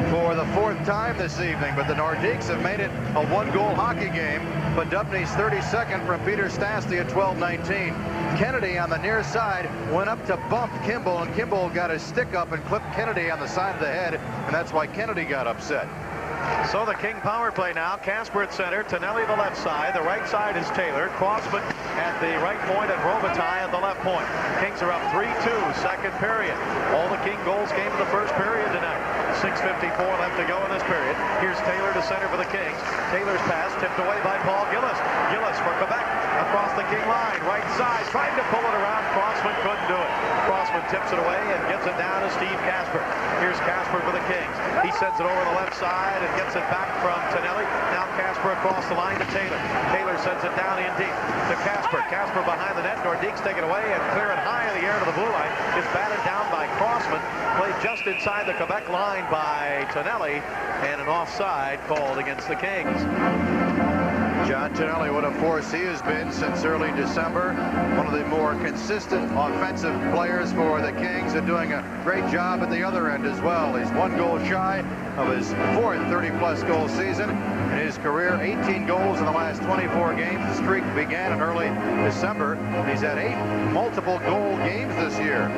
for the 4th time this evening. But the Nordiques have made it a 1-goal hockey game. But Dubney's 32nd from Peter Stastny at 12:19. Kennedy on the near side went up to bump Kimball, and Kimball got his stick up and clipped Kennedy on the side of the head, and that's why Kennedy got upset. So the King power play now. Casper at center, Tonelli the left side. The right side is Taylor. Crossman at the right point and Robitaille at the left point. Kings are up 3-2, second period. All the King goals came in the first period tonight. 6:54 left to go in this period. Here's Taylor to center for the Kings. Taylor's pass tipped away by Paul Gillis. Gillis for Quebec across the King line. Right side, trying to pull it around. Crossman couldn't do it. Crossman tips it away and gets it down to Steve Casper. Here's Casper for the Kings. He sends it over the left side and gets it back from Tonelli. Now Casper across the line to Taylor. Taylor sends it down in deep to Casper. Casper behind the net. Nordiques take it away and clear it high in the air to the blue line. It's batted down by Crossman. Played just inside the Quebec line by Tonelli, and an offside called against the Kings. John Tonelli, what a force he has been since early December. One of the more consistent offensive players for the Kings, and doing a great job at the other end as well. He's 1 goal shy of his 4th 30-plus goal season in his career. 18 goals in the last 24 games. The streak began in early December, and he's had 8 multiple goal games this year.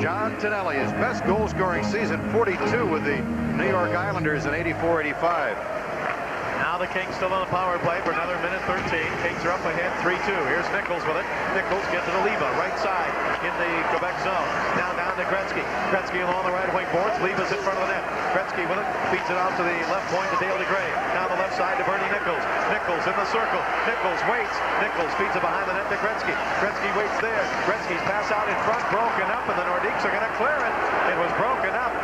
John Tonelli, his best goal-scoring season, 42 with the New York Islanders in 84-85. Now the Kings still on the power play for another minute 13. Kings are up ahead 3-2. Here's Nichols with it. Nichols gets to the Leva, right side in the Quebec zone. Now down to Gretzky. Gretzky along the right wing boards. Leva's in front of the net. Gretzky with it. Feeds it out to the left point to Dale DeGray. Now the left side to Bernie Nichols. Nichols in the circle. Nichols waits. Nichols feeds it behind the net to Gretzky. Gretzky waits there. Gretzky's pass out in front, broken up, and the Nordiques are going to clear it. It was broken up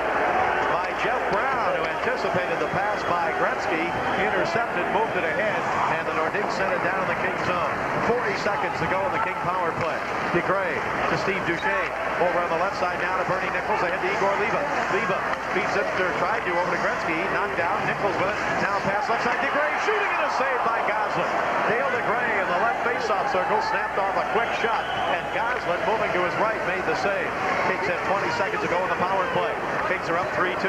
by Jeff Brown, who anticipated the pass by Gretzky, intercepted, moved it ahead, and the Nordiques sent it down in the King zone. 40 seconds to go in the King power play. DeGray to Steve Duchesne. Over on the left side now to Bernie Nichols. Ahead to Igor Leva. Leva feeds it, or tried to, over to Gretzky. Knocked down. Nichols with it. Now pass left side. DeGray shooting, and a save by Goslin. Dale DeGray in the left faceoff circle snapped off a quick shot, and Goslin moving to his right made the save. Kings have 20 seconds to go in the power play. Kings are up 3-2.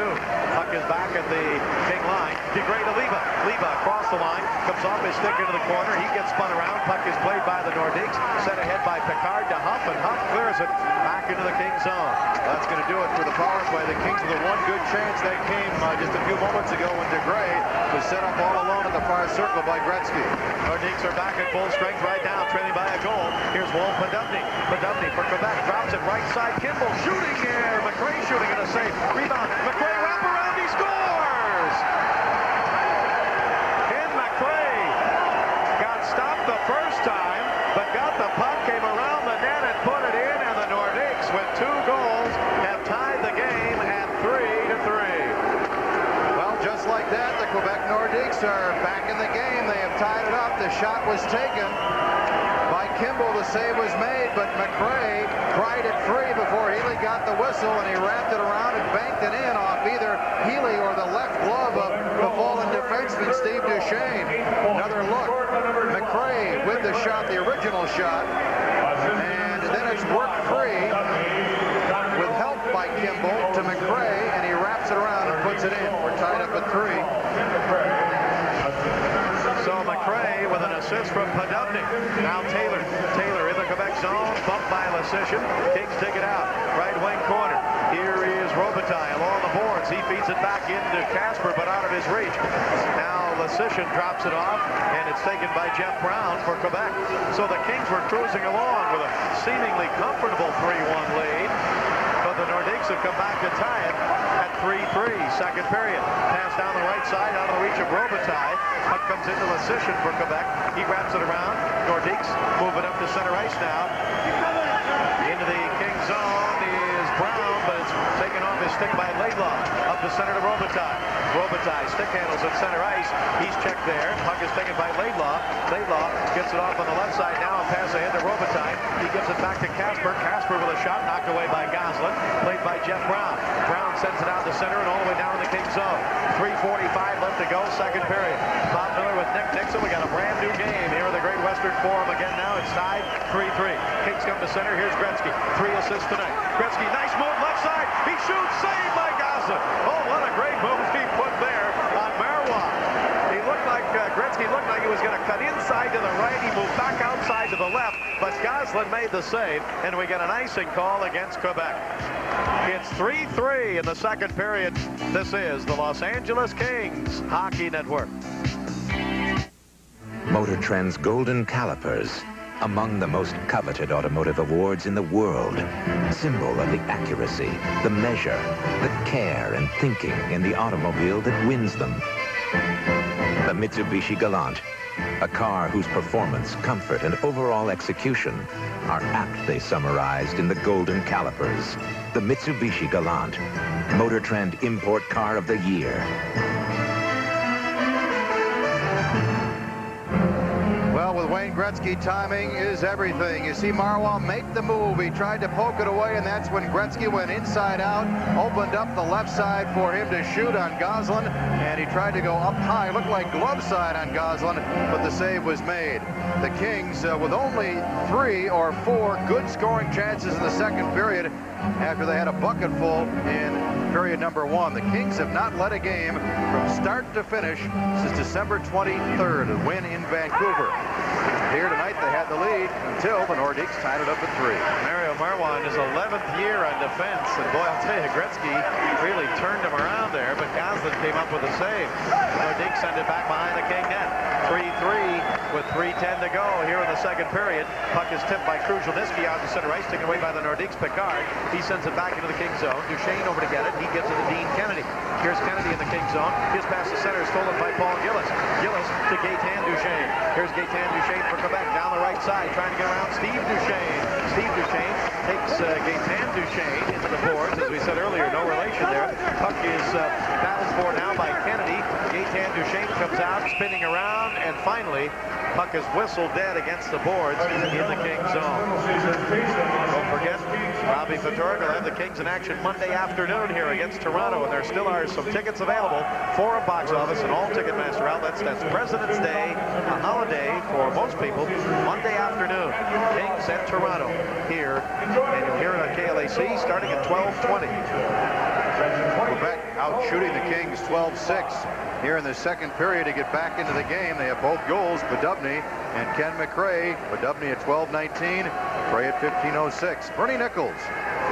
Puck is back at the King line. DeGray to Leva. Leva across the line. Comes off his stick into the corner. He gets spun around. Puck is played by the Nordiques. Sent ahead by Picard to Huff, and Huff clears it back into the King zone. That's going to do it for the power play. The Kings with the one good chance that came just a few moments ago when DeGray was set up all alone at the far circle by Gretzky. Nordiques are back at full strength right now, trailing by a goal. Here's Wolf Podubny. Podubny for Quebec. Drops it right side. Kimball shooting here. McRae shooting and a save. Rebound. McRae wrap around. He scores! Ken McRae got stopped the first time, but got the puck, came around the net and put it in, and the Nordiques with 2 goals have tied the game at 3-3. Well, just like that, the Quebec Nordiques are back in the game. They have tied it up. The shot was taken by Kimball. The save was made, but McRae pried it free before Healy got the whistle, and he wrapped it around and banked it in off either Healy or the left glove of the fallen defenseman, Steve Duchesne. Another look. McRae with the shot, the original shot, and then it's worked free with help by Kimball to McRae, and he wraps it around and puts it in. We're tied up at 3. So McRae with an assist from Podubny. Now Taylor. Taylor in the Quebec zone. Bumped by Lecision. Kings take it out. Right wing corner. Here is Robitaille along the boards. He feeds it back into Casper, but out of his reach. Now Lecision drops it off, and it's taken by Jeff Brown for Quebec. So the Kings were cruising along with a seemingly comfortable 3-1 lead. But the Nordiques have come back to tie it at 3-3, second period. Pass down the right side, out of the reach of Robitaille. Puck comes into Lecision for Quebec. He wraps it around. Nordiques move it up to center ice now. Into the King zone is Brown, but it's taken off his stick by Laidlaw. Up the center to Robitaille. Robitaille stick handles at center ice. He's checked there. Puck is taken by Laidlaw. Laidlaw gets it off on the left side now and pass ahead to Robitaille. He gives it back to Casper. Casper with a shot knocked away by Goslin. Played by Jeff Brown. Brown sends it out the center and all the way down in the Kings zone. 3:45 left to go, second period. Bob Miller with Nick Nixon. We got a brand new game here at the Great Western Forum again now. It's tied 3-3. Kings come to center. Here's Gretzky. 3 assists tonight. Gretzky, nice move left side. He shoots, saved by Goslin. Oh, what a great move he put there on Marois. He looked like, Gretzky looked like he was going to cut inside to the right. He moved back outside to the left, but Goslin made the save, and we get an icing call against Quebec. It's 3-3 in the second period. This is the Los Angeles Kings Hockey Network. Motor Trend's Golden Calipers, among the most coveted automotive awards in the world. Symbol of the accuracy, the measure, the care and thinking in the automobile that wins them. The Mitsubishi Galant, a car whose performance, comfort, and overall execution are aptly summarized in the Golden Calipers. The Mitsubishi Galant, Motor Trend Import Car of the Year. Well, with Wayne Gretzky, timing is everything. You see Marois make the move. He tried to poke it away, and that's when Gretzky went inside out, opened up the left side for him to shoot on Goslin, and he tried to go up high. Looked like glove side on Goslin, but the save was made. The Kings, with only 3 or 4 good scoring chances in the second period, after they had a bucket full in period number 1. The Kings have not led a game from start to finish since December 23rd, a win in Vancouver. Here tonight they had the lead until the Nordiques tied it up at 3. Mario Marois in his 11th year on defense, and boy, I'll tell you, Gretzky really turned him around there, but Goslin came up with a save. Nordiques send it back behind the King net. 3-3 with 3:10 to go here in the second period. Puck is tipped by Kruzhelnyski out to center ice, taken away by the Nordiques. Picard, he sends it back into the King zone. Duchesne over to get it. He gives it to Dean Kennedy. Here's Kennedy in the King zone. His pass to center is stolen by Paul Gillis. Gillis to Gaetan Duchesne. Here's Gaetan Duchesne for Quebec down the right side, trying to get around Steve Duchesne. Steve Duchesne takes Gaetan Duchesne into the boards. As we said earlier, no relation there. Puck is battled for now by Kennedy. Gaetan Duchesne comes out, spinning around, and finally, puck is whistled dead against the boards in the King zone. Don't forget, Robbie Fedoruk will have the Kings in action Monday afternoon here against Toronto, and there still are some tickets available for a box office and all Ticketmaster outlets. That's President's Day, a holiday for most people, Monday afternoon. Kings at Toronto here, and you'll hear it on KLAC starting at 12:20. Quebec out shooting the Kings 12-6 here in the second period to get back into the game. They have both goals, Bedubny and Ken McRae. Bedubny at 12:19, McRae at 15:06. Bernie Nichols,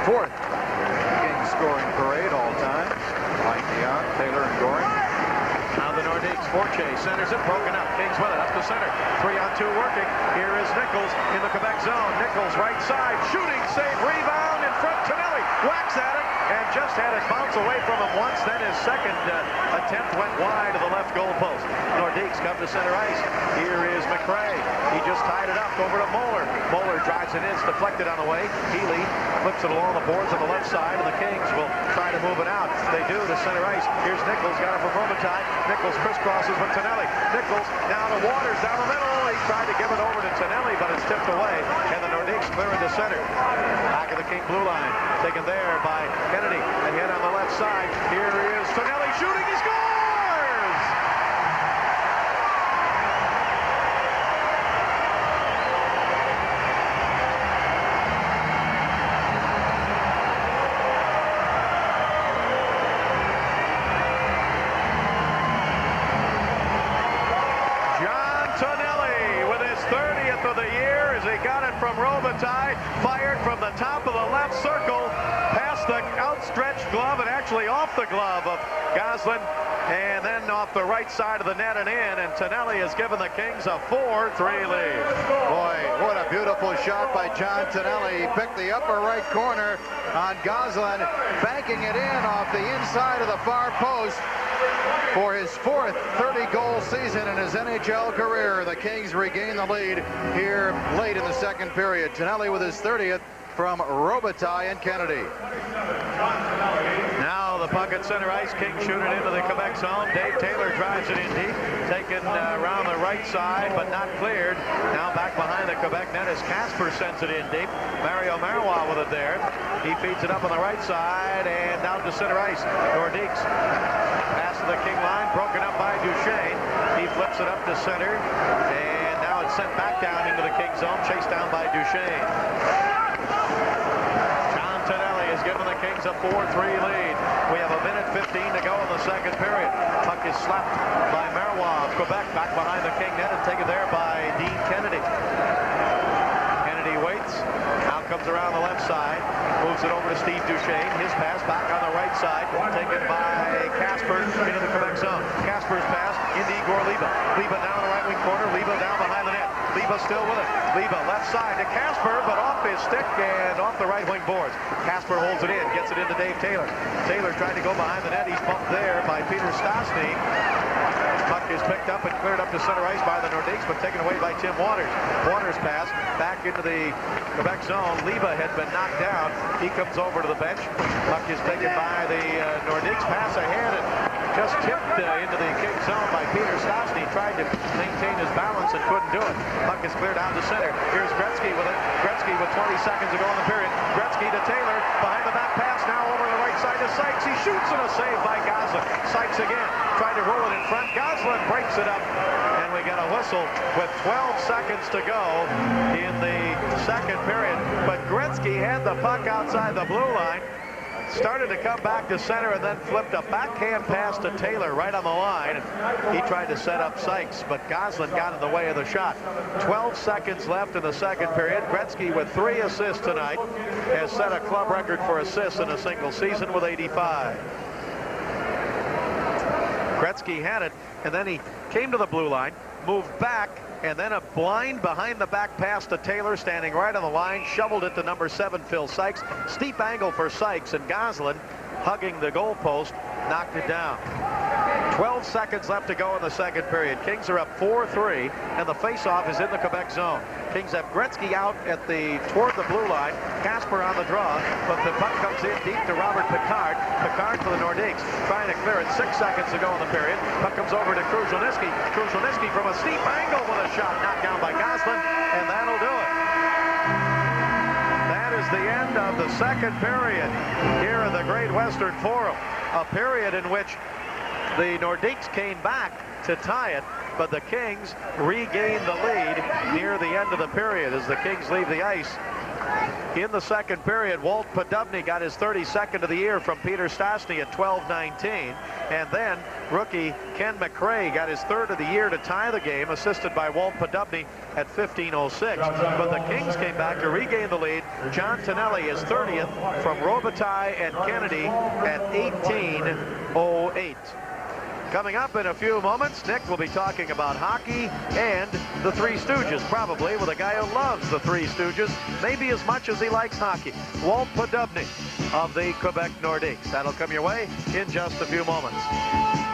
4th Kings scoring parade all time. Mike Dion, Taylor, and Goring. Now the Nordiques, Forche centers it, broken up. Kings with it, up the center. 3-on-2 working. Here is Nichols in the Quebec zone. Nichols right side, shooting, save, rebound in front. Tonelli whacks at it and just had it bounce away from him once. Then his second attempt went wide of the left goal post. Nordiques come to center ice. Here is McRae. He just tied it up over to Moeller. Moeller drives it in, it's deflected on the way. Healy flips it along the boards on the left side, and the Kings will try to move it out. They do to center ice. Here's Nichols, got it from Robitaille. Nichols crisscrosses with Tonelli. Nichols down to Waters, down the middle. He tried to give it over to Tonelli, but it's tipped away, and the Nordiques clear into center. Back of the King blue line, taken there by Kennedy. Ahead on the left side. Here is Tonelli shooting. He scores! Of the year as he got it from Robitaille, fired from the top of the left circle, past the outstretched glove and actually off the glove of Goslin, and then off the right side of the net and in, and Tonelli has given the Kings a 4-3 lead. Boy, what a beautiful shot by John Tonelli. He picked the upper right corner on Goslin, banking it in off the inside of the far post. For his 4th 30-goal season in his NHL career, the Kings regain the lead here late in the second period. Tonelli with his 30th from Robitaille and Kennedy. Now with the puck at center ice. King shoot it into the Quebec zone. Dave Taylor drives it in deep. Taken around the right side, but not cleared. Now back behind the Quebec net as Casper sends it in deep. Mario Marois with it there. He feeds it up on the right side and down to center ice. Nordiques pass to the King line, broken up by Duchesne. He flips it up to center, and now it's sent back down into the King zone, chased down by Duchesne. John Tonelli has given the Kings a 4-3 lead. We have a minute 15 to go in the second period. Puck is slapped by Marois of Quebec back behind the King net and taken there by Dean Kennedy. Kennedy waits. Now comes around the left side. Moves it over to Steve Duchesne. His pass back on the right side. Taken by Casper into the Quebec zone. Casper's pass into Igor Liba. Liba down the right wing corner. Liba down behind the net. Liba still with it. Liba left side to Casper, but off his stick and off the right wing boards. Casper holds it in. Gets it into Dave Taylor. Taylor trying to go behind the net. He's bumped there by Peter Stastny. Puck is picked up and cleared up to center ice by the Nordiques, but taken away by Tim Waters. Waters pass back into the Quebec zone. Liba had been knocked down. He comes over to the bench. Puck is taken by the Nordiques. Pass ahead and just tipped into the King zone by Peter Stastny. Tried to maintain his balance and couldn't do it. Puck is cleared down to center. Here's Gretzky with it. Gretzky with 20 seconds to go in the period. Gretzky to Taylor. Behind the back pass now over to the right side to Sykes. He shoots and a save by Goslin. Sykes again. Tried to roll it in front. Goslin breaks it up. And we got a whistle with 12 seconds to go in the second period. But Gretzky had the puck outside the blue line. Started to come back to center and then flipped a backhand pass to Taylor right on the line. He tried to set up Sykes, but Goslin got in the way of the shot. 12 seconds left in the second period. Gretzky with 3 assists tonight has set a club record for assists in a single season with 85. Gretzky had it, and then he came to the blue line, moved back, and then a blind behind the back pass to Taylor, standing right on the line, shoveled it to number 7, Phil Sykes. Steep angle for Sykes, and Goslin, hugging the goalpost, knocked it down. 12 seconds left to go in the second period. Kings are up 4-3, and the faceoff is in the Quebec zone. Kings have Gretzky out at toward the blue line. Casper on the draw, but the puck comes in deep to Robert Picard. Picard for the Nordiques, trying to clear it. 6 seconds to go in the period. Puck comes over to Kruzhelnyski. Kruzhelnyski from a steep angle with a shot knocked down by Goslin, and that'll do it. That is the end of the second period here in the Great Western Forum. A period in which the Nordiques came back to tie it, but the Kings regained the lead near the end of the period as the Kings leave the ice. In the second period, Walt Podubny got his 32nd of the year from Peter Stastny at 12:19, and then rookie Ken McRae got his 3rd of the year to tie the game, assisted by Walt Podubny at 15:06. But the Kings came back to regain the lead. John Tonelli is 30th from Robitaille and Kennedy at 18:08. Coming up in a few moments, Nick will be talking about hockey and the Three Stooges, probably with a guy who loves the Three Stooges, maybe as much as he likes hockey, Walt Podubny of the Quebec Nordiques. That'll come your way in just a few moments.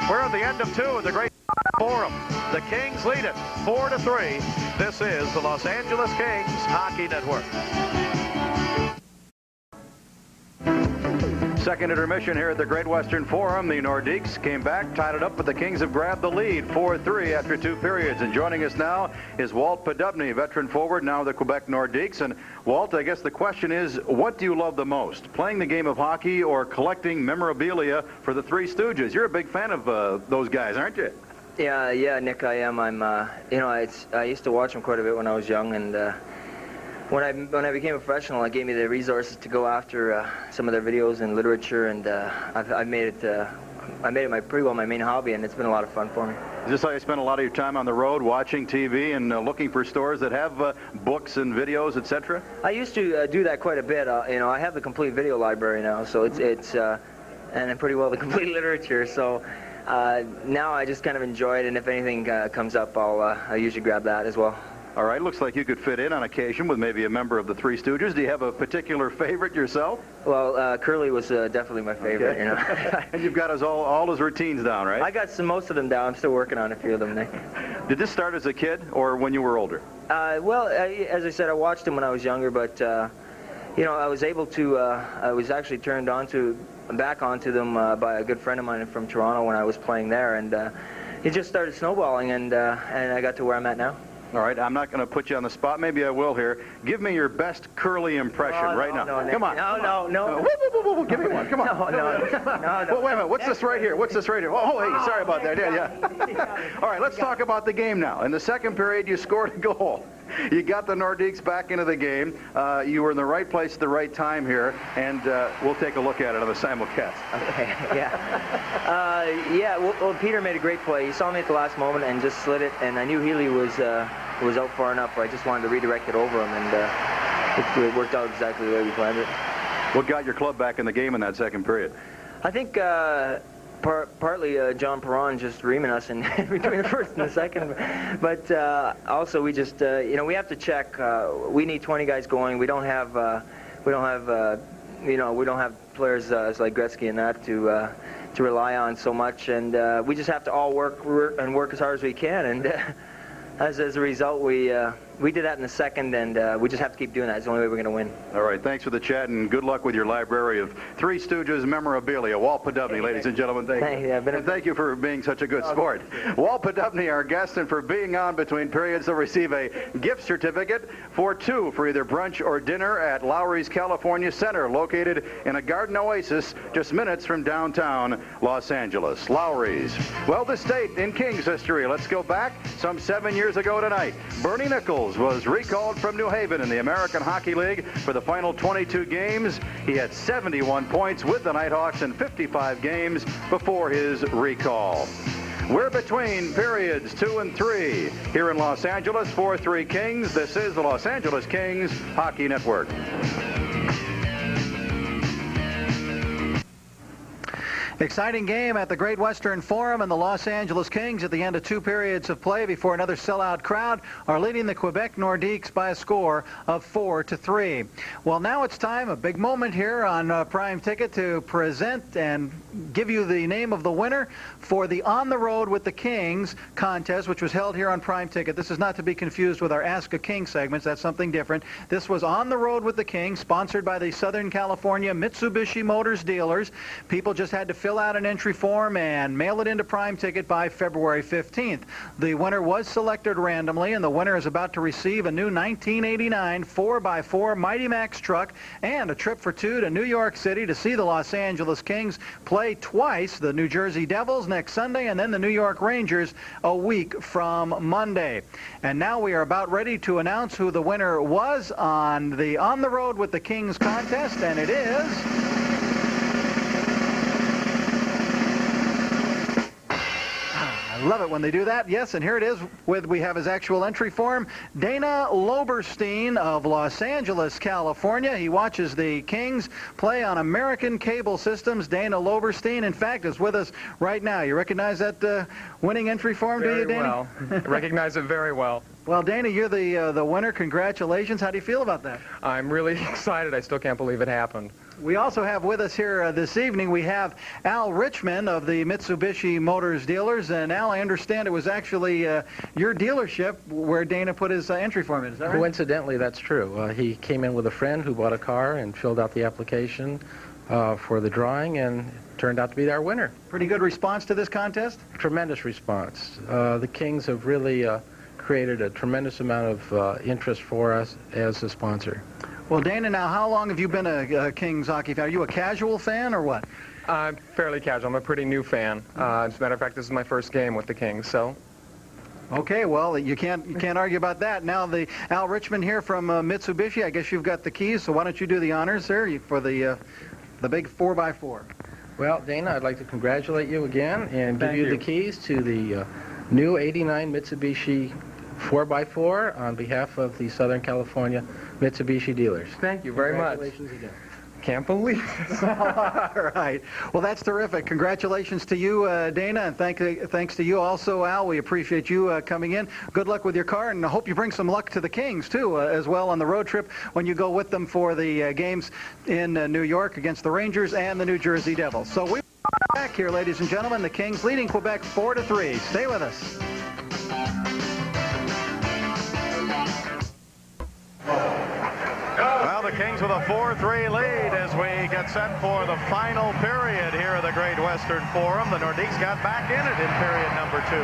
We're at the end of 2 of the Great Forum. The Kings lead it 4-3. This is the Los Angeles Kings Hockey Network. Second intermission here at the Great Western Forum. The Nordiques came back, tied it up, but the Kings have grabbed the lead 4-3 after 2 periods. And joining us now is Walt Podubny, veteran forward, now the Quebec Nordiques. And Walt, I guess the question is, what do you love the most, playing the game of hockey or collecting memorabilia for the Three Stooges? You're a big fan of those guys, aren't you? Yeah, Nick, I am. I'm, I used to watch them quite a bit when I was young, and when I became a professional, it gave me the resources to go after some of their videos and literature, and I've made it. I made it pretty well my main hobby, and it's been a lot of fun for me. Is this how you spend a lot of your time on the road, watching TV and looking for stores that have books and videos, etc.? I used to do that quite a bit. I have the complete video library now, so it's and pretty well the complete literature. So now I just kind of enjoy it, and if anything comes up, I'll usually grab that as well. All right, looks like you could fit in on occasion with maybe a member of the Three Stooges. Do you have a particular favorite yourself? Well, Curly was definitely my favorite. Okay. You know. And you've got all his routines down, right? I got most of them down. I'm still working on a few of them, Nick. Did this start as a kid or when you were older? Well, as I said, I watched him when I was younger, but I was able to. I was actually turned on to back onto them by a good friend of mine from Toronto when I was playing there, and it just started snowballing, and I got to where I'm at now. All right, I'm not going to put you on the spot. Maybe I will here. Give me your best curly impression right now. Come on. No. Give me one. Come on. No. Well, wait a minute. What's this right here? What's this right here? Oh, hey, sorry about that. Yeah. All right, let's talk about the game now. In the second period, you scored a goal. You got the Nordiques back into the game. You were in the right place at the right time here, and we'll take a look at it on the simulcast. Okay, yeah. Well, Peter made a great play. He saw me at the last moment and just slid it, and I knew Healy was out far enough. I just wanted to redirect it over him, and it worked out exactly the way we planned it. What got your club back in the game in that second period? I think partly John Perron just reaming us in between the first and the second, but also we just we have to check. We need 20 guys going. We don't have players like Gretzky and that to rely on so much, and we just have to all work as hard as we can, and as a result we did that in the second, and we just have to keep doing that. It's the only way we're going to win. All right, thanks for the chat, and good luck with your library of Three Stooges memorabilia. Walt Podubny, ladies and gentlemen, thank you. And thank you for being such a good sport. Walt Podubny, our guest, and for being on between periods, they'll receive a gift certificate for two for either brunch or dinner at Lowry's California Center, located in a garden oasis just minutes from downtown Los Angeles. Lowry's. Well, this date in Kings history, let's go back some 7 years ago tonight. Bernie Nichols was recalled from New Haven in the American Hockey League for the final 22 games. He had 71 points with the Nighthawks in 55 games before his recall. We're between periods 2 and 3 here in Los Angeles. 4-3 Kings. This is the Los Angeles Kings Hockey Network. Exciting game at the Great Western Forum, and the Los Angeles Kings at the end of 2 periods of play before another sellout crowd are leading the Quebec Nordiques by a score of 4-3. Well, now it's time, a big moment here on Prime Ticket, to present and give you the name of the winner for the On the Road with the Kings contest, which was held here on Prime Ticket. This is not to be confused with our Ask a King segments. That's something different. This was On the Road with the Kings, sponsored by the Southern California Mitsubishi Motors dealers. People just had to fill out an entry form and mail it into Prime Ticket by February 15th. The winner was selected randomly, and the winner is about to receive a new 1989 4x4 Mighty Max truck and a trip for two to New York City to see the Los Angeles Kings play twice, the New Jersey Devils next Sunday and then the New York Rangers a week from Monday. And now we are about ready to announce who the winner was on the On the Road with the Kings contest, and it is... I love it when they do that. Yes, and here it is. We have his actual entry form. Dana Loberstein of Los Angeles, California. He watches the Kings play on American cable systems. Dana Loberstein, in fact, is with us right now. You recognize that winning entry form, do you, Dana? Well. I recognize it very well. Well, Dana, you're the winner. Congratulations. How do you feel about that? I'm really excited. I still can't believe it happened. We also have with us here this evening, we have Al Richmond of the Mitsubishi Motors dealers. And Al, I understand it was actually your dealership where Dana put his entry form in. Is that right? Coincidentally, that's true. He came in with a friend who bought a car and filled out the application for the drawing, and turned out to be our winner. Pretty good response to this contest? Tremendous response. The Kings have really created a tremendous amount of interest for us as a sponsor. Well, Dana, now how long have you been a Kings hockey fan? Are you a casual fan or what? I'm fairly casual. I'm a pretty new fan. As a matter of fact, this is my first game with the Kings, so... Okay, well, you can't argue about that. Now, the Al Richmond here from Mitsubishi, I guess you've got the keys, so why don't you do the honors, sir, for the big 4x4. Well, Dana, I'd like to congratulate you again and give you the keys to the new 89 Mitsubishi 4x4 on behalf of the Southern California Mitsubishi dealers. Thank you very much. Congratulations again. Can't believe it. All right. Well, that's terrific. Congratulations to you, Dana, and thanks to you also, Al. We appreciate you coming in. Good luck with your car, and I hope you bring some luck to the Kings, too, as well on the road trip when you go with them for the games in New York against the Rangers and the New Jersey Devils. So we're back here, ladies and gentlemen. The Kings leading Quebec 4-3. Stay with us. Well, Well, the Kings with a 4-3 lead as we get set for the final period here at the Great Western Forum. The Nordiques got back in it in period number 2.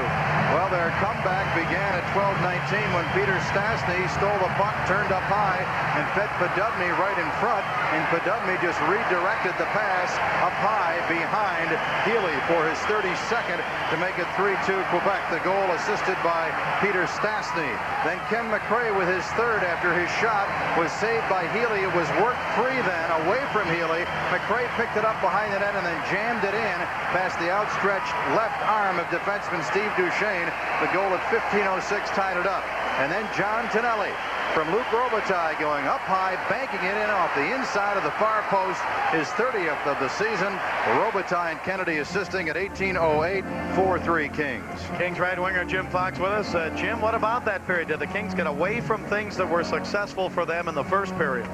Well, their comeback began at 12:19 when Peter Stastny stole the puck, turned up high, and fed Podubny right in front. And Podubny just redirected the pass up high behind Healy for his 32nd to make it 3-2 Quebec. The goal assisted by Peter Stastny. Then Ken McRae with his third after his shot was saved by Healy. It was worked free then away from Healy. McRae picked it up behind the net and then jammed it in past the outstretched left arm of defenseman Steve Duchesne. The goal at 15:06 tied it up. And then John Tonelli from Luc Robitaille going up high, banking it in off the inside of the far post, his 30th of the season. Robitaille and Kennedy assisting at 18:08, 4-3 Kings. Kings right winger Jim Fox with us. Jim, what about that period? Did the Kings get away from things that were successful for them in the first period?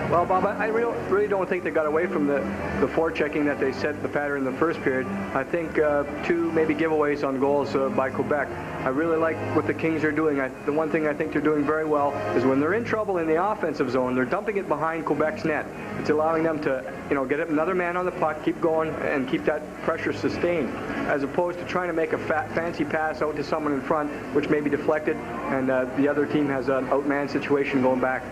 Well, Bob, I really don't think they got away from the forechecking that they set the pattern in the first period. I think 2 maybe giveaways on goals by Quebec. I really like what the Kings are doing. The one thing I think they're doing very well is when they're in trouble in the offensive zone, they're dumping it behind Quebec's net. It's allowing them to, get another man on the puck, keep going, and keep that pressure sustained, as opposed to trying to make a fancy pass out to someone in front, which may be deflected, and the other team has an outman situation going back.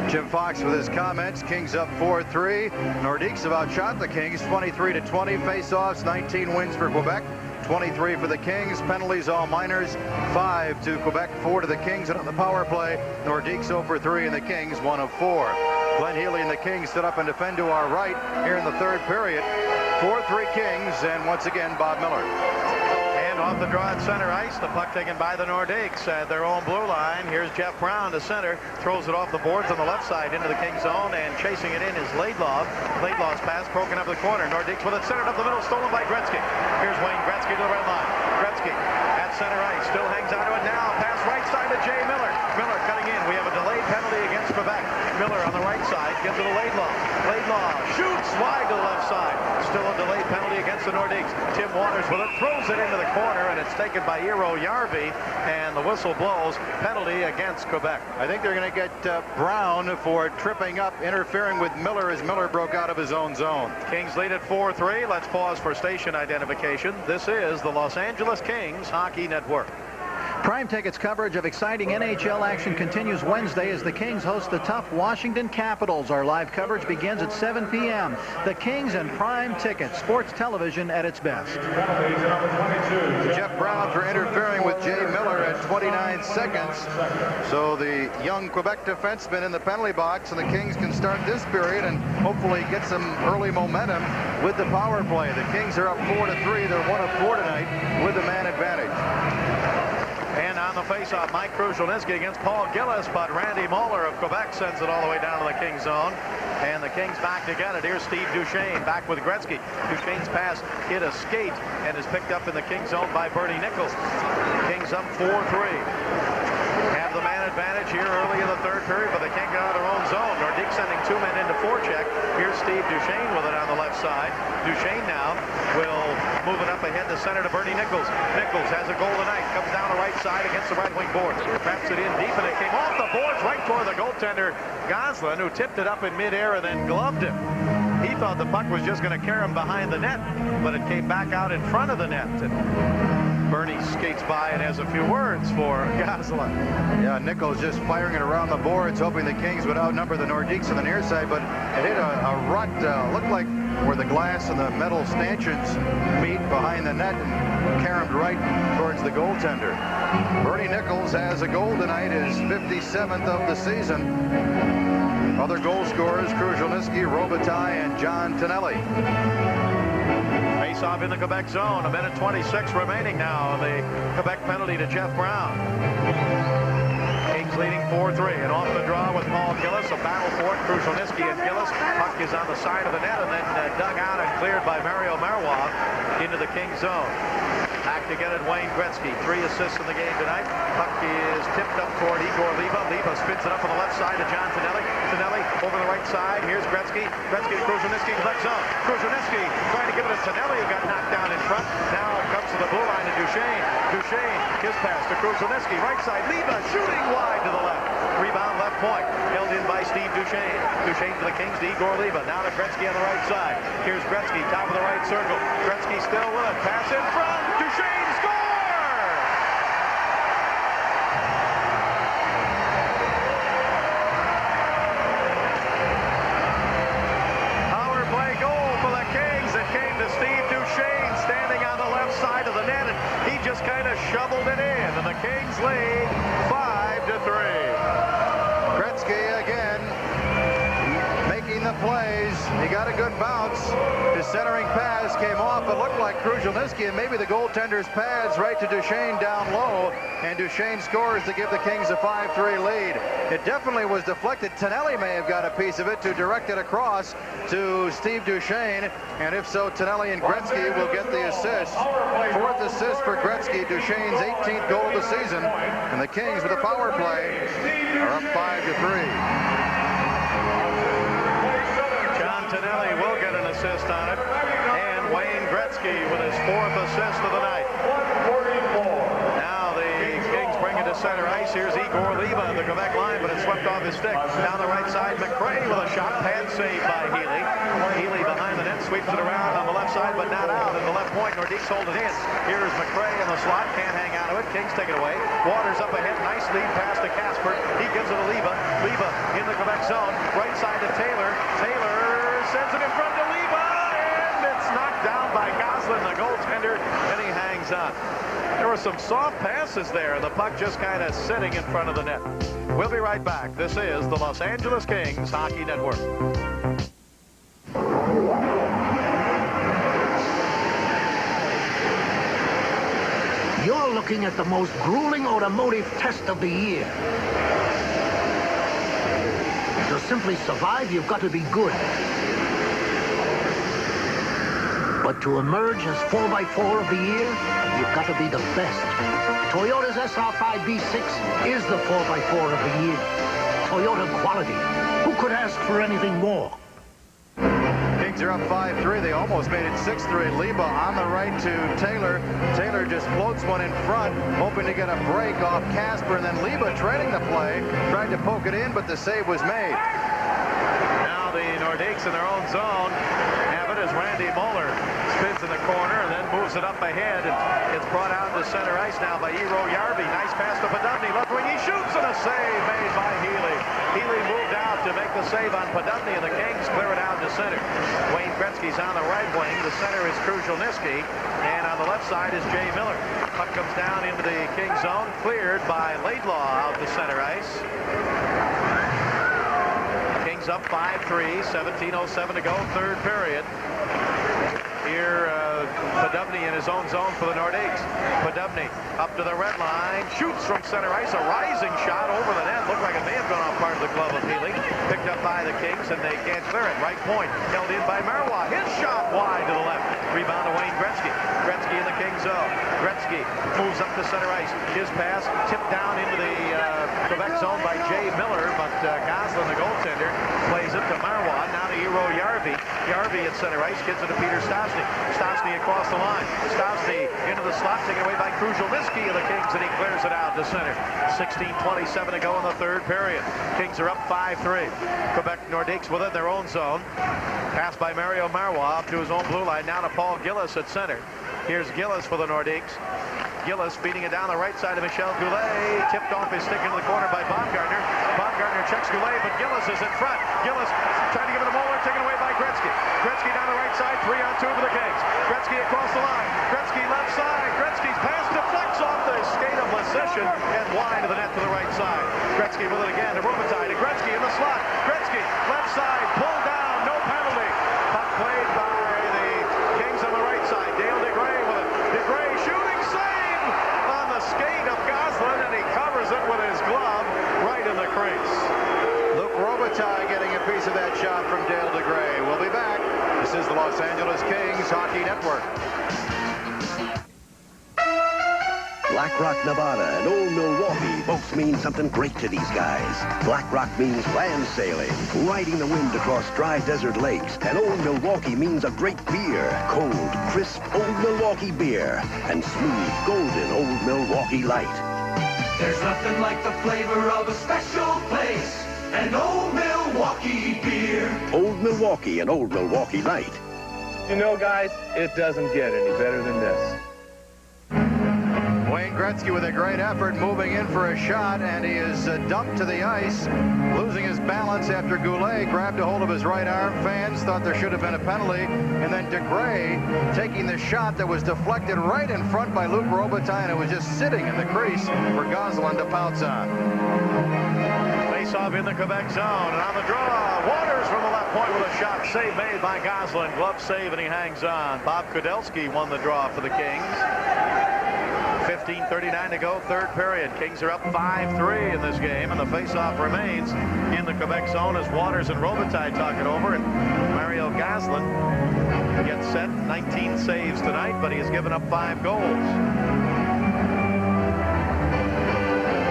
Jim Fox with his comments. Kings up 4-3. Nordiques have outshot the Kings 23-20. Face-offs, 19 wins for Quebec. 23 for the Kings. Penalties, all minors. 5 to Quebec, 4 to the Kings. And on the power play, Nordiques 0 for 3 and the Kings 1 of 4. Glenn Healy and the Kings sit up and defend to our right here in the third period. 4-3 Kings, and once again, Bob Miller. And off the draw at center ice, the puck taken by the Nordiques at their own blue line. Here's Jeff Brown to center, throws it off the boards on the left side into the Kings zone, and chasing it in is Laidlaw. Laidlaw's pass broken up the corner. Nordiques with it centered up the middle, stolen by Gretzky. Here's Wayne Gretzky to the red line. Gretzky at center ice, still hangs onto it now. Pass right side to Jay Miller. Miller cutting in. We have a delayed penalty against Quebec. Miller on the right side, gives it to Laidlaw. Laidlaw shoots wide to the left side. Still a delayed penalty against the Nordiques. Tim Waters with it, throws it into the corner, and it's taken by Eero Järvi, and the whistle blows. Penalty against Quebec. I think they're going to get Brown for tripping up, interfering with Miller as Miller broke out of his own zone. Kings lead at 4-3. Let's pause for station identification. This is the Los Angeles Kings Hockey Network. Prime Tickets coverage of exciting NHL action continues Wednesday as the Kings host the tough Washington Capitals. Our live coverage begins at 7 p.m. The Kings and Prime Tickets, sports television at its best. Jeff Brown for interfering with Jay Miller at 29 seconds. So the young Quebec defenseman in the penalty box, and the Kings can start this period and hopefully get some early momentum with the power play. The Kings are up 4-3. They're 1 of 4 tonight with the man advantage. And on the faceoff, Mike Krushelnyski against Paul Gillis, but Randy Moeller of Quebec sends it all the way down to the Kings zone. And the Kings back to get it. Here's Steve Duchesne back with Gretzky. Duchesne's pass hit a skate and is picked up in the Kings zone by Bernie Nichols. Kings up 4-3. Have the man advantage here early in the third period, but they can't get out of their own zone. Nordiques sending 2 men into forecheck. Here's Steve Duchesne with it on the left side. Duchesne now will move it up ahead to center to Bernie Nichols. Nichols has a goal tonight. Comes down the right side against the right wing boards. Traps it in deep, and it came off the boards right toward the goaltender Goslin, who tipped it up in midair and then gloved him. He thought the puck was just going to carry him behind the net, but it came back out in front of the net. And Bernie skates by and has a few words for Goslin. Yeah, Nichols just firing it around the boards, hoping the Kings would outnumber the Nordiques on the near side, but it hit a rut, looked like where the glass and the metal stanchions meet behind the net, and caromed right towards the goaltender. Bernie Nichols has a goal tonight, his 57th of the season. Other goal scorers, Krushelnyski, Robitaille, and John Tonelli. Face-off in the Quebec zone. 1:26 remaining now. The Quebec penalty to Jeff Brown. Kings leading 4-3. And off the draw with Paul Gillis. A battle for it. Krushelnyski and Gillis. Puck is on the side of the net and then dug out and cleared by Mario Marois into the Kings zone. Back to get it, Wayne Gretzky. 3 assists in the game tonight. Puck is tipped up toward Igor Liba. Liba spins it up on the left side to John Tonelli. Tonelli over the right side. Here's Gretzky. Gretzky to Kruzhelnyski, left zone. Kruzhelnyski trying to give it to Tonelli, who got knocked down in front. Now it comes to the blue line to Duchesne. Duchesne, his pass to Kruzhelnyski. Right side, Liba shooting wide to the left. Rebound left point. Held in by Steve Duchesne. Duchesne to the Kings to Igor Liba. Now to Gretzky on the right side. Here's Gretzky, top of the right circle. Gretzky still with it. Pass in front. Duchesne scores! Side of the net, and he just kind of shoveled it in, and the Kings lead 5-3. Gretzky again making the plays. He got a good bounce. His centering pass came off. It looked like Kruzhelnyski and maybe the goaltender's pads right to Duchesne down low, and Duchesne scores to give the Kings a 5-3 lead. It definitely was deflected. Tonelli may have got a piece of it to direct it across to Steve Duchesne, and if so, Tonelli and Gretzky will get the assist. Fourth assist for Gretzky, Duchesne's 18th goal of the season, and the Kings with a power play are up 5-3. John Tonelli will get an assist on it, and Wayne Gretzky with his 4th assist of the night. Now the Kings bring it to center ice. Here's Igor Liba, the Quebec line, but it's swept off his stick. Down the right side, McRae with a shot, pad save by Healy. Healy behind the net, sweeps it around on the left side, but not out. At the left point, Nordiques hold it in. Here's McRae in the slot, can't hang out of it. Kings take it away. Waters up ahead, nice lead pass to Casper. He gives it to Liba. Liba in the Quebec zone, right side to Taylor. Taylor sends it in front to Liba, and it's knocked down by Goslin, the goaltender, and he hangs on. There were some soft passes there, and the puck just kind of sitting in front of the net. We'll be right back. This is the Los Angeles Kings Hockey Network. You're looking at the most grueling automotive test of the year. To simply survive, you've got to be good. But to emerge as 4x4 of the year, you've got to be the best. Toyota's SR5B6 is the 4x4 of the year. Toyota quality. Who could ask for anything more? Kings are up 5-3. They almost made it 6-3. Liba on the right to Taylor. Taylor just floats one in front, hoping to get a break off Casper, and then Liba trailing the play, tried to poke it in, but the save was made. Now the Nordiques in their own zone have it as Randy Moeller spins in the corner and then moves it up ahead, and it's brought out to center ice now by Eero Järvi. Nice pass to Podubny, left wing, he shoots, and a save made by Healy. Healy moved out to make the save on Podubny, and the Kings clear it out to center. Wayne Gretzky's on the right wing, the center is Kruzhelnyski, and on the left side is Jay Miller. Puck comes down into the Kings zone, cleared by Laidlaw out to center ice. Kings up 5-3, 17:07 to go, third period. Here, Podubny in his own zone for the Nordiques. Podubny up to the red line, shoots from center ice, a rising shot over the net. Looked like it may have gone off part of the glove of Healy. Picked up by the Kings, and they can't clear it. Right point, held in by Marois. His shot wide to the left. Rebound to Wayne Gretzky. Gretzky in the Kings zone. Gretzky moves up to center ice. His pass tipped down into the Quebec zone by Jay Miller, but Goslin, the goaltender, plays it to Marois. Now to Eero Järvi. Järvi at center ice, gives it to Peter Stastny. Stastny across the line. Stastny into the slot, taken away by Kruzhelnyski of the Kings, and he clears it out to center. 16:27 to go in the third period. Kings are up 5-3. Quebec Nordiques within their own zone. Pass by Mario Marois up to his own blue line. Now to Paul Gillis at center. Here's Gillis for the Nordiques. Gillis feeding it down the right side of Michel Goulet. Tipped off his stick into the corner by Baumgartner. Baumgartner checks Goulet, but Gillis is in front. Gillis trying to give it to Moeller, taken away by Gretzky. Gretzky down the right side, 3-on-2 for the Kings. Gretzky across the line. Gretzky left side. Gretzky's pass deflects off the skate of Lesishin and wide to the net to the right side. Gretzky with it again to Robitaille. To Gretzky in the slot. Gretzky left side, pulled down, no penalty. Puck played by the Kings on the right side. Dale DeGray with it. DeGray shooting save on the skate of Goslin, and he covers it with his glove right in the crease. Luc Robitaille getting a piece of that shot from Dale DeGray. We'll be back. This is the Los Angeles Kings Hockey Network. Black Rock, Nevada and Old Milwaukee both mean something great to these guys. Black Rock means land sailing, riding the wind across dry desert lakes, and Old Milwaukee means a great beer, cold, crisp Old Milwaukee beer, and smooth, golden Old Milwaukee Light. There's nothing like the flavor of a special place, and Old Milwaukee beer. Old Milwaukee and Old Milwaukee Light. You know, guys, it doesn't get any better than this. Wayne Gretzky with a great effort, moving in for a shot, and he is dumped to the ice, losing his balance after Goulet grabbed a hold of his right arm. Fans thought there should have been a penalty, and then DeGray taking the shot that was deflected right in front by Luc Robitaille, and it was just sitting in the crease for Gosselin to pounce on. Face-off in the Quebec zone, and on the draw, Waters from the left point with a shot. Save made by Gosselin. Glove save, and he hangs on. Bob Kudelski won the draw for the Kings. 15:39 to go, third period. Kings are up 5-3 in this game, and the face-off remains in the Quebec zone as Waters and Robitaille talk it over, and Mario Gosselin gets set. 19 saves tonight, but he has given up 5 goals.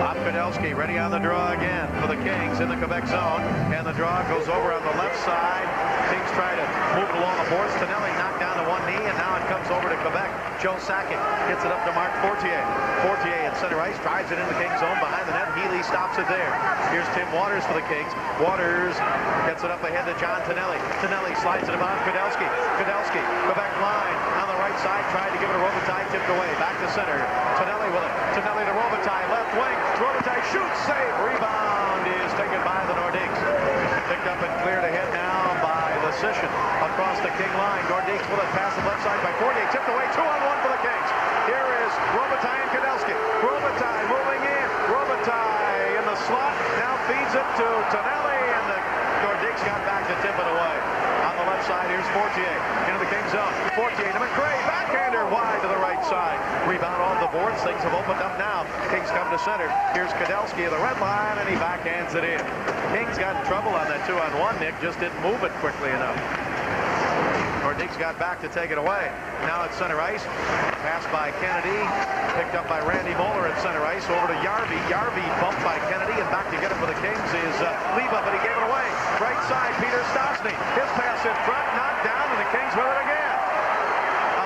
Bob Kudelski ready on the draw again for the Kings in the Quebec zone, and the draw goes over on the left side. Kings try to move along the boards. Tonelli knocked down to one knee, and now it comes over to Quebec. Joe Sakic gets it up to Mark Fortier. Fortier in center ice drives it in the Kings zone behind the net. Healy stops it there. Here's Tim Waters for the Kings. Waters gets it up ahead to John Tonelli. Tonelli slides it about Kudelski. Kudelski, Quebec line on the right side, tried to give it to Robitaille, tipped away. Back to center. Tonelli with it. Tonelli to Robitaille, left wing. Robitaille shoots, save, rebound is taken by the Nordiques. Picked up and cleared ahead now by the Sishin across the King line. Nordiques with it past the left side by Fortier, tipped away, 2-on-1 for the Kings. Here is Robitaille and Kudelski. Robitaille moving in. Robitaille in the slot, now feeds it to Tonelli, and the Nordiques got back to tip it away. On the left side, here's Fortier into the King zone. Fortier to McRae, backhander wide to the right side. Rebound off the boards, things have opened up now. Kings come to center. Here's Kudelski at the red line, and he backhands it in. Kings got in trouble on that 2-on-1, Nick, just didn't move it quickly enough. Nordiques got back to take it away. Now at center ice, pass by Kennedy, picked up by Randy Moeller at center ice, over to Yarby. Yarby bumped by Kennedy, and back to get it for the Kings is Leva, but he gave it away. Right side, Peter Stastny. His pass in front, knocked down, and the Kings with it again.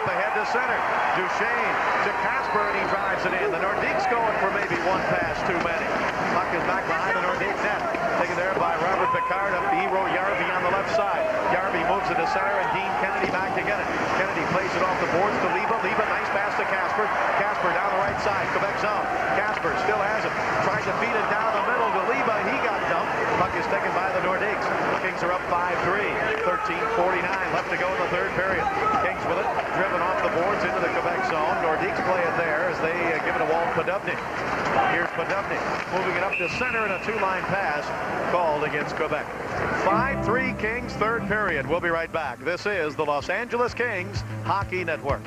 Up ahead to center. Duchesne to Casper, and he drives it in. The Nordiques going for maybe one pass too many. Puck is back behind the Nordiques net. Taken there by Robert Picard up the hero Yarby on the left side. Yarby moves it to center, and Dean Kennedy back to get it. Kennedy plays it off the boards to Leva. Leva, nice pass to Casper. Casper down the right side, Quebec zone. Casper still has it. Tries to feed it down the middle to Leva. He got dumped. Puck is taken by the Nordiques. Kings are up 5-3. 13:49 left to go in the third period. Kings with it, driven off the boards into the Quebec zone. Nordiques play it there as they give it a wall to Podubnik. Here's Podubnik moving it up to center, and a 2-line pass called against Quebec. 5-3 Kings, third period. We'll be right back. This is the Los Angeles Kings Hockey Network.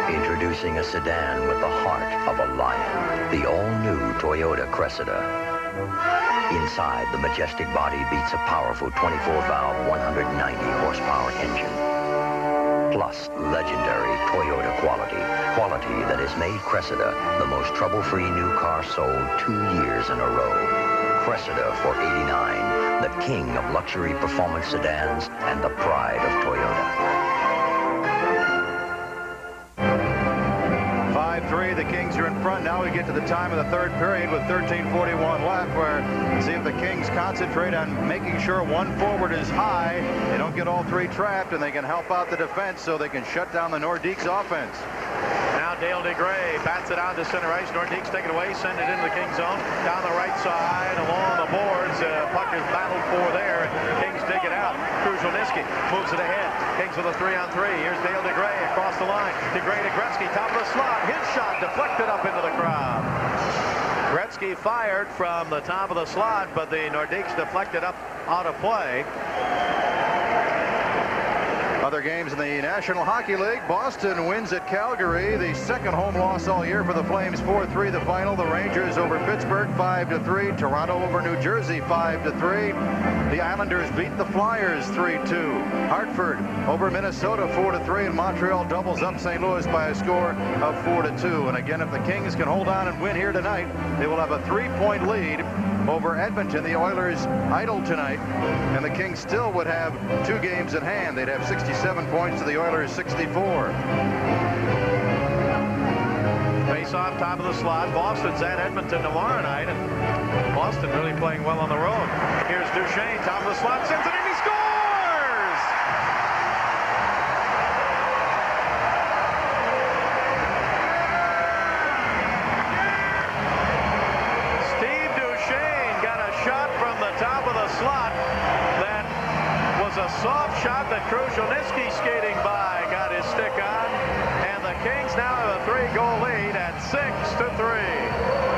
Introducing a sedan with the heart of a lion, the all-new Toyota Cressida. Inside, the majestic body beats a powerful 24-valve, 190-horsepower engine. Plus, legendary Toyota quality. Quality that has made Cressida the most trouble-free new car sold 2 years in a row. Cressida for $89, the king of luxury performance sedans and the pride of Toyota. 5-3, the Kings are in front. Now we get to the time of the third period with 13:41 left, where see if the Kings concentrate on making sure one forward is high. They don't get all three trapped, and they can help out the defense so they can shut down the Nordiques offense. Now Dale DeGray bats it out to center ice. Nordiques take it away, send it into the Kings zone. Down the right side, along the boards. Puck is battled for there. Kings dig it out. Kruzhelnyski moves it ahead. Kings with a 3-on-3. Here's Dale DeGray across the line. DeGray to Gretzky, top of the slot. His shot deflected up into the crowd. Gretzky fired from the top of the slot, but the Nordiques deflected up out of play. Other games in the National Hockey League. Boston wins at Calgary. The second home loss all year for the Flames. 4-3 the final. The Rangers over Pittsburgh 5-3. Toronto over New Jersey 5-3. The Islanders beat the Flyers 3-2. Hartford over Minnesota 4-3. And Montreal doubles up St. Louis by a score of 4-2. And again, if the Kings can hold on and win here tonight, they will have a 3-point lead over Edmonton. The Oilers idle tonight, and the Kings still would have 2 games at hand. They'd have 67 points to the Oilers 64. Face off top of the slot. Boston's at Edmonton tomorrow night, and Boston really playing well on the road. Here's Duchesne, top of the slot, sends it in, he scores! Top of the slot. That was a soft shot that Kruzhelnyski skating by got his stick on, and the Kings now have a 3-goal lead at 6-3.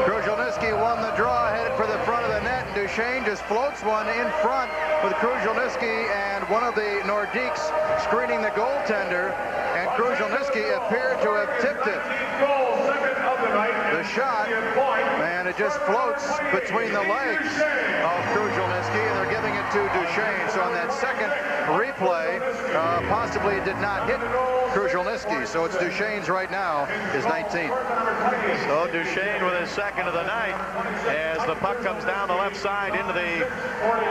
Kruzhelnyski won the draw, headed for the front of the net, and Duchesne just floats one in front with Kruzhelnyski and one of the Nordiques screening the goaltender, and Kruzhelnyski appeared to have tipped it. The shot, and it just floats between the legs of Kruzhelnyski, and they're giving it to Duchesne. So on that second replay, possibly it did not hit Kruzhelnyski. So it's Duchesne's right now, his 19th. So Duchesne with his second of the night as the puck comes down the left side into the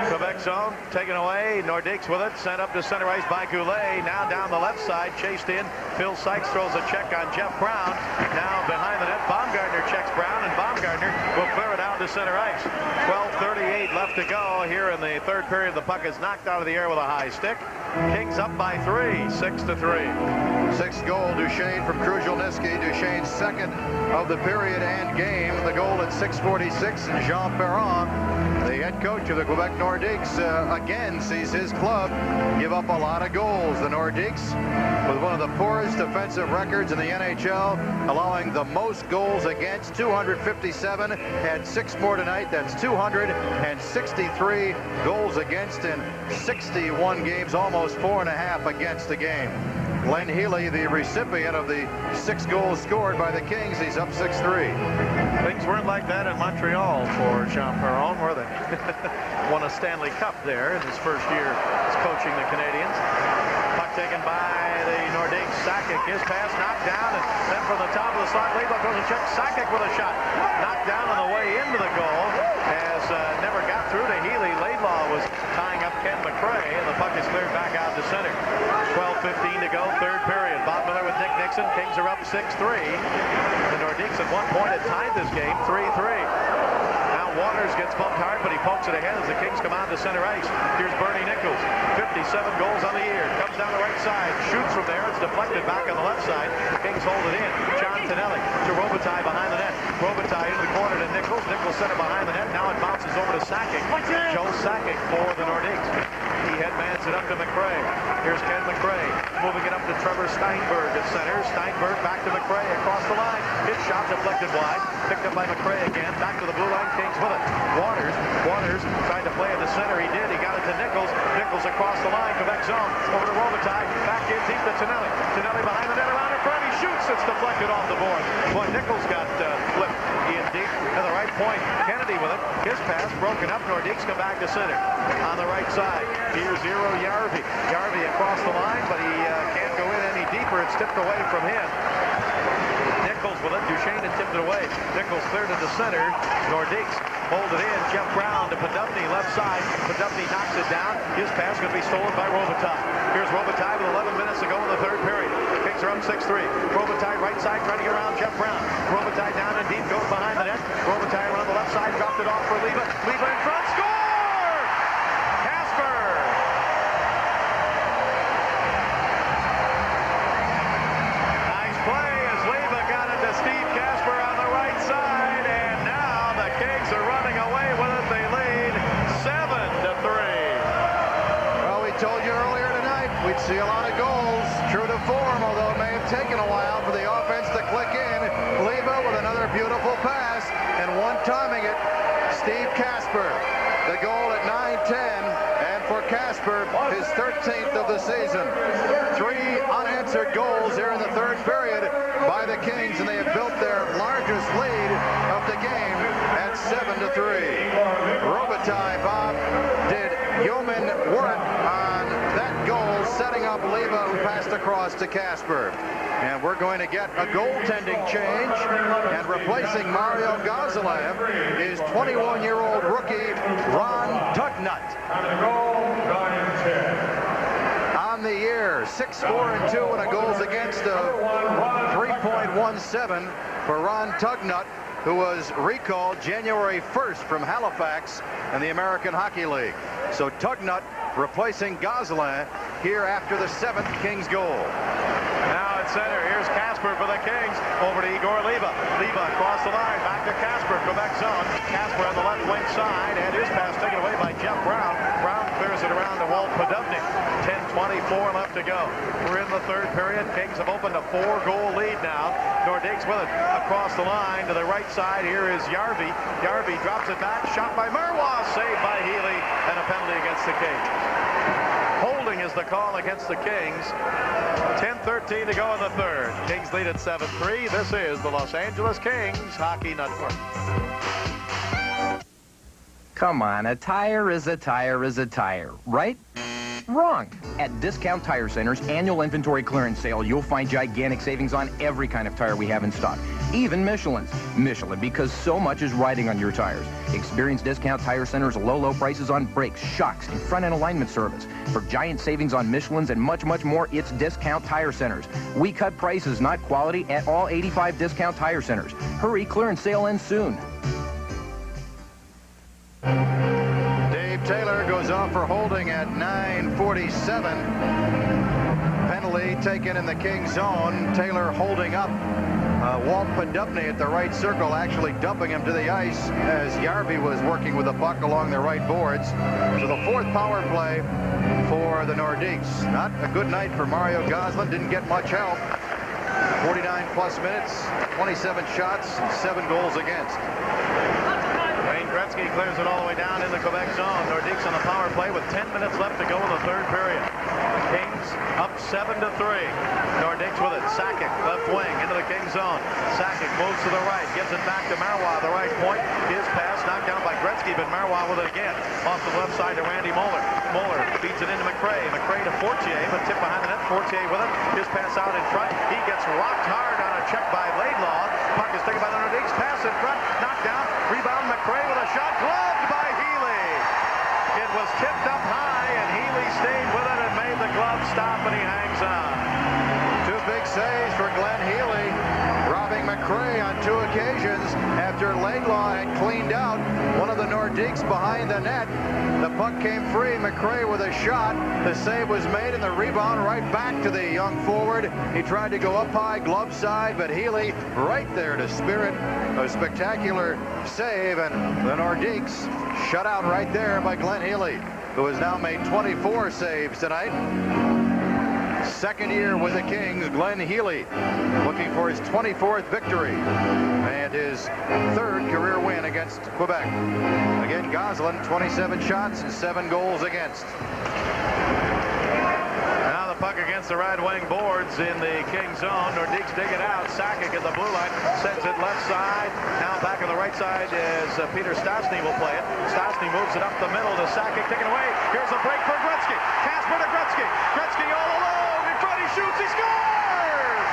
Quebec zone. Taken away, Nordiques with it, sent up to center ice by Goulet. Now down the left side, chased in. Phil Sykes throws a check on Jeff Brown. Now behind the net, Baumgartner checks Brown, and Baumgartner will clear it out to center ice. 12:38 left to go here in the third period. The puck is knocked out of the air with a high stick. Kings up by 3, 6-3. 6th goal, Duchesne from Kruzhelnyski. Duchesne's second of the period and game. The goal at 6:46, and Jean Perron, the head coach of the Quebec Nordiques, again sees his club give up a lot of goals. The Nordiques, with one of the poorest defensive records in the NHL, allowing the most goals against, 257, had 6 more tonight. That's 263 goals against in 61 games, almost 4.5 against the game. Glenn Healy, the recipient of the 6 goals scored by the Kings. He's up 6-3. Things weren't like that in Montreal for Jean Perron, were they? Won a Stanley Cup there in his first year as coaching the Canadians. Puck taken by the Nordiques. Sakic, his pass knocked down, and then from the top of the slot, Laidlaw throws a check. Sakic with a shot. Knocked down on the way into the goal as never got through to Healy. Laidlaw was tying up Ken McRae, and the puck is cleared back out to center. 12:15 to go, third period. Bob Miller with Nick Nixon. Kings are up 6-3. The Nordiques at one point had tied this game 3-3. Now Waters gets bumped hard, but he pokes it ahead as the Kings come on to center ice. Here's Bernie Nichols, 57 goals on the year. Comes down the right side, shoots from there. It's deflected back on the left side. The Kings hold it in. John Tonelli to Robitaille behind the net. Robitaille into the corner to Nichols. Nichols center behind the net. Now it bounces over to Sakic. Joe Sakic for the Nordiques. He headmans it up to McRae. Here's Ken McRae moving it up to Trevor Steinberg at center. Steinberg back to McRae across the line. His shot deflected wide. Picked up by McRae again. Back to the blue line. Kings with it. Waters tried to play at the center. He did. He got it to Nichols. Nichols across the line. Quebec zone. Over to Robitaille. Back in deep to Tonelli. Tonelli behind the net around in front. He shoots. It's deflected off the board. Boy, Nichols got flipped in deep at the right point. Kennedy with it. His pass broken up. Nordiques come back to center. On the right side. Here's Eero Järvi. Järvi across the line, but he can't go in any deeper. It's tipped away from him. Nichols with it. Duchesne had tipped it away. Nichols cleared it to center. Nordiques hold it in. Jeff Brown to Poddubny, left side. Poddubny knocks it down. His pass going to be stolen by Robitaille. Here's Robitaille with 11 minutes to go in the third period. Kings are up 6-3. Robitaille right side trying to get around Jeff Brown. Robitaille down and deep, goes behind the net. Robitaille around the left side, dropped it off for Leva. Leva in front, score! Steve Kasper on the right side, and now the Kings are running away with it. They lead 7-3. Well, we told you earlier tonight we'd see a lot of goals. True to form, although it may have taken a while for the offense to click in. Leva with another beautiful pass, and one timing it, Steve Kasper. The goal at 9:10, and for Casper, his 13th of the season. 3 unanswered goals here in the third period by the Kings, and they have built their largest lead of the game at 7-3. Robitaille, Bob, did yeoman work on that goal, setting up Leva, who passed across to Casper. And we're going to get a goaltending change, and replacing Mario Gozelev is 21-year-old rookie Ron Tugnut. On the year, 6-4-2 and a goals against of 3.17 for Ron Tugnut, who was recalled January 1st from Halifax in the American Hockey League. So Tugnut replacing Gozelev here after the 7th Kings goal. Now at center, here's Casper for the Kings. Over to Igor Leva. Leva across the line, back to Casper, Quebec zone. Casper on the left wing side, and his pass taken away by Jeff Brown. Brown clears it around to Walt Podubnik. 10:24 left to go. We're in the third period. Kings have opened a 4-goal lead now. Nordiques with it across the line to the right side. Here is Järvi. Järvi drops it back, shot by Marois, saved by Healy, and a penalty against the Kings. Holding is the call against the Kings. 10:13 to go in the third. Kings lead at 7-3. This is the Los Angeles Kings Hockey Network. Come on, a tire is a tire is a tire, right? Wrong. At Discount Tire Center's annual inventory clearance sale, you'll find gigantic savings on every kind of tire we have in stock. Even Michelin's. Michelin, because so much is riding on your tires. Experience Discount Tire Center's low prices on brakes, shocks, and front-end alignment service. For giant savings on Michelin's and much more, it's Discount Tire Centers. We cut prices, not quality, at all 85 Discount Tire Centers. Hurry, clearance sale ends soon. Dave Taylor goes off for holding at 9:47. Penalty taken in the Kings zone. Taylor holding up Walt Podubny at the right circle, actually dumping him to the ice as Järvi was working with the puck along the right boards. So the 4th power play for the Nordiques. Not a good night for Mario Gozelev. Didn't get much help. 49+ minutes, 27 shots, and 7 goals against. Wayne Gretzky clears it all the way down in the Quebec zone. Nordiques on the power play with 10 minutes left to go in the third period. Kings up 7-3. Nordiques with it. Sakic, left wing, into the Kings zone. Sakic moves to the right, gives it back to Marois, the right point. His pass knocked down by Gretzky, but Marois with it again. Off the left side to Randy Moeller. Moeller feeds it into McRae. McRae to Fortier, but tip behind the net. Fortier with it. His pass out in front. He gets rocked hard on a check by Laidlaw. Puck is taken by the Nordiques. Pass in front. Knocked down. Rebound McRae with a shot. Gloved by Healy. It was tipped up high, and Healy stayed with it and made the glove stop, and he hangs on. 2 big saves for Glenn Healy, robbing McRae on 2 occasions after Laidlaw had cleaned out one of the Nordiques behind the net. The puck came free. McRae with a shot. The save was made, and the rebound right back to the young forward. He tried to go up high, glove side, but Healy right there to spirit a spectacular save, and the Nordiques shut out right there by Glenn Healy, who has now made 24 saves tonight. 2nd year with the Kings, Glenn Healy looking for his 24th victory and his 3rd career win against Quebec. Again, Gozelev, 27 shots and 7 goals against. Now the puck against the right wing boards in the Kings zone. Nordiques dig it out. Sakic at the blue line sends it left side. Now back on the right side is Peter Stastny will play it. Stastny moves it up the middle to Sakic, taken away. Here's a break for Gretzky. Casper to Gretzky. Gretzky all alone. In front, he shoots, he scores!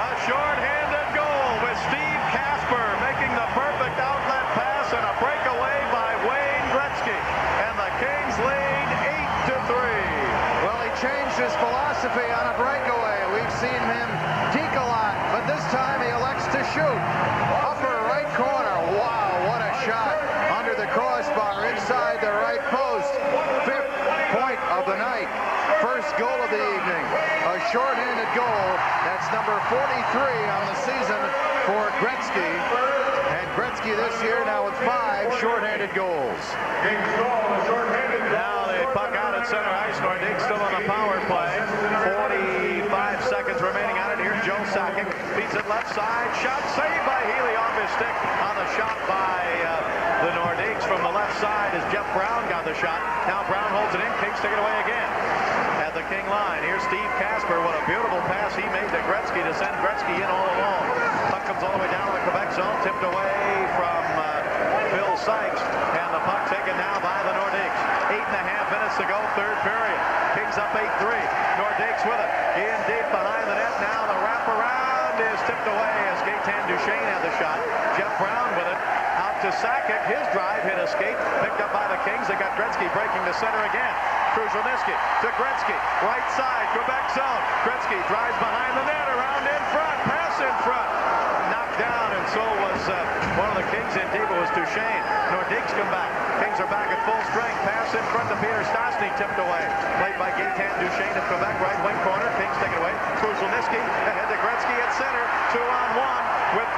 A short-handed goal with Steve Casper making the perfect outlet pass and a breakaway by Wayne Gretzky. And the Kings lead 8-3. Well, he changed his philosophy on a breakaway. We've seen him deke a lot, but this time he elects to shoot. Upper right corner. Wow, what a shot. Under the crossbar, inside the right post. 5th point of the night. First goal of the evening. A short-handed goal. That's number 43 on the season for Gretzky. And Gretzky this year now with 5 short-handed goals. Now the puck out at center ice. Nordiques still on the power play. 45 seconds remaining on it. Here's Joe Sakic feeds it left side. Shot saved by Healy off his stick on the shot by the Nordiques from the left side as Jeff Brown got the shot. Now Brown holds it in. Kings take it away again. At the King line, here's Steve Kasper. What a beautiful pass he made to Gretzky to send Gretzky in all alone. Puck comes all the way down to the Quebec zone, tipped away from Phil Sykes, and the puck taken now by the Nordiques. 8.5 minutes to go, third period. Kings up 8-3. Nordiques with it. In deep behind the net now. The wraparound is tipped away as Gaetan Duchesne had the shot. Jeff Brown with it. Out to Sakic. His drive hit a skate. Picked up by the Kings. They got Gretzky breaking the center again. Kruzhelnyski to Gretzky. Right side, Quebec zone. Gretzky drives behind the net. Around in front. Pass in front. Knocked down, and so was one of the Kings in deep. It was Duchesne. Nordiques come back. Kings are back at full strength. Pass in front to Peter Stastny. Tipped away. Played by Gaetan Duchesne of Quebec. Right wing corner. Kings take it away. Kruzhelnyski ahead to Gretzky at center. 2-on-1 with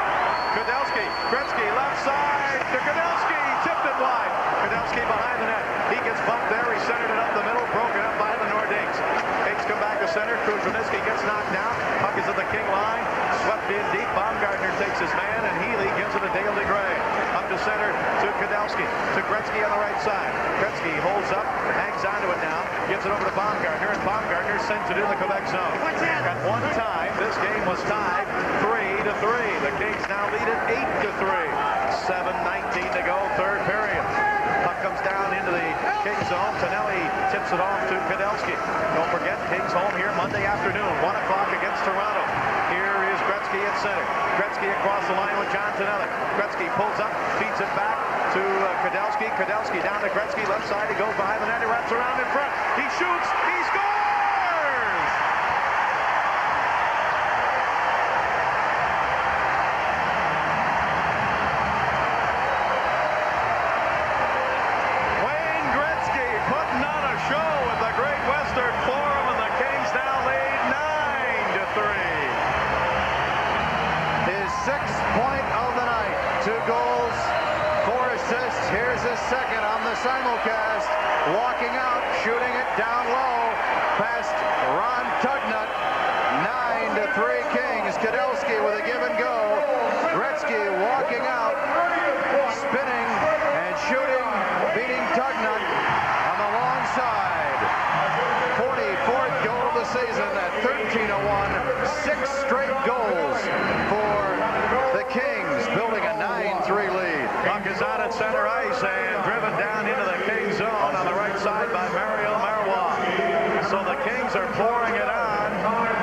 Kudelski. Gretzky left side to Kudelski. Tipped it wide. Kudelski behind the net. He gets bumped there. He centered it up the middle. Broken up by the Nordiques. Kings come back to center. Kruzhelnyski gets knocked down. Puck is at the King line. Swept in deep. Baumgartner takes his man, and Healy gives it to Dale DeGray. Up to center to Kudelski. To Gretzky on the right side. Gretzky holds up. Hangs onto it now. Gives it over to Baumgartner, and Baumgartner sends it in the Quebec zone. At one time, this game was tied 3-3. The Kings now lead it 8-3. 7:19 to go, third period. Puck comes down into the Kings zone. Tonelli tips it off to Kudelski. Don't forget, Kings home here Monday afternoon, 1 o'clock against Toronto. Here is Gretzky at center. Gretzky across the line with John Tonelli. Gretzky pulls up, feeds it back to Kudelski. Kudelski down to Gretzky, left side. He goes behind the net. He wraps around in front. He shoots. He scores! Wayne Gretzky putting on a show at the Great Western Forum, and the Kings now lead 9-3. His 6th point of the night. 2 goals, 4 assists. Here's his second on the simulcast. Walking out, shooting it down low past Ron Tugnut. 9-3 Kings. Kudelski with a give and go. Gretzky walking out, spinning and shooting, beating Tugnut on the long side. 44th goal of the season at 13-1. 6 straight goals for the Kings, building a 9-3 lead. Puck is out at center ice and driven down into the Kings zone on the right side by Mario Marois. So the Kings are pouring it on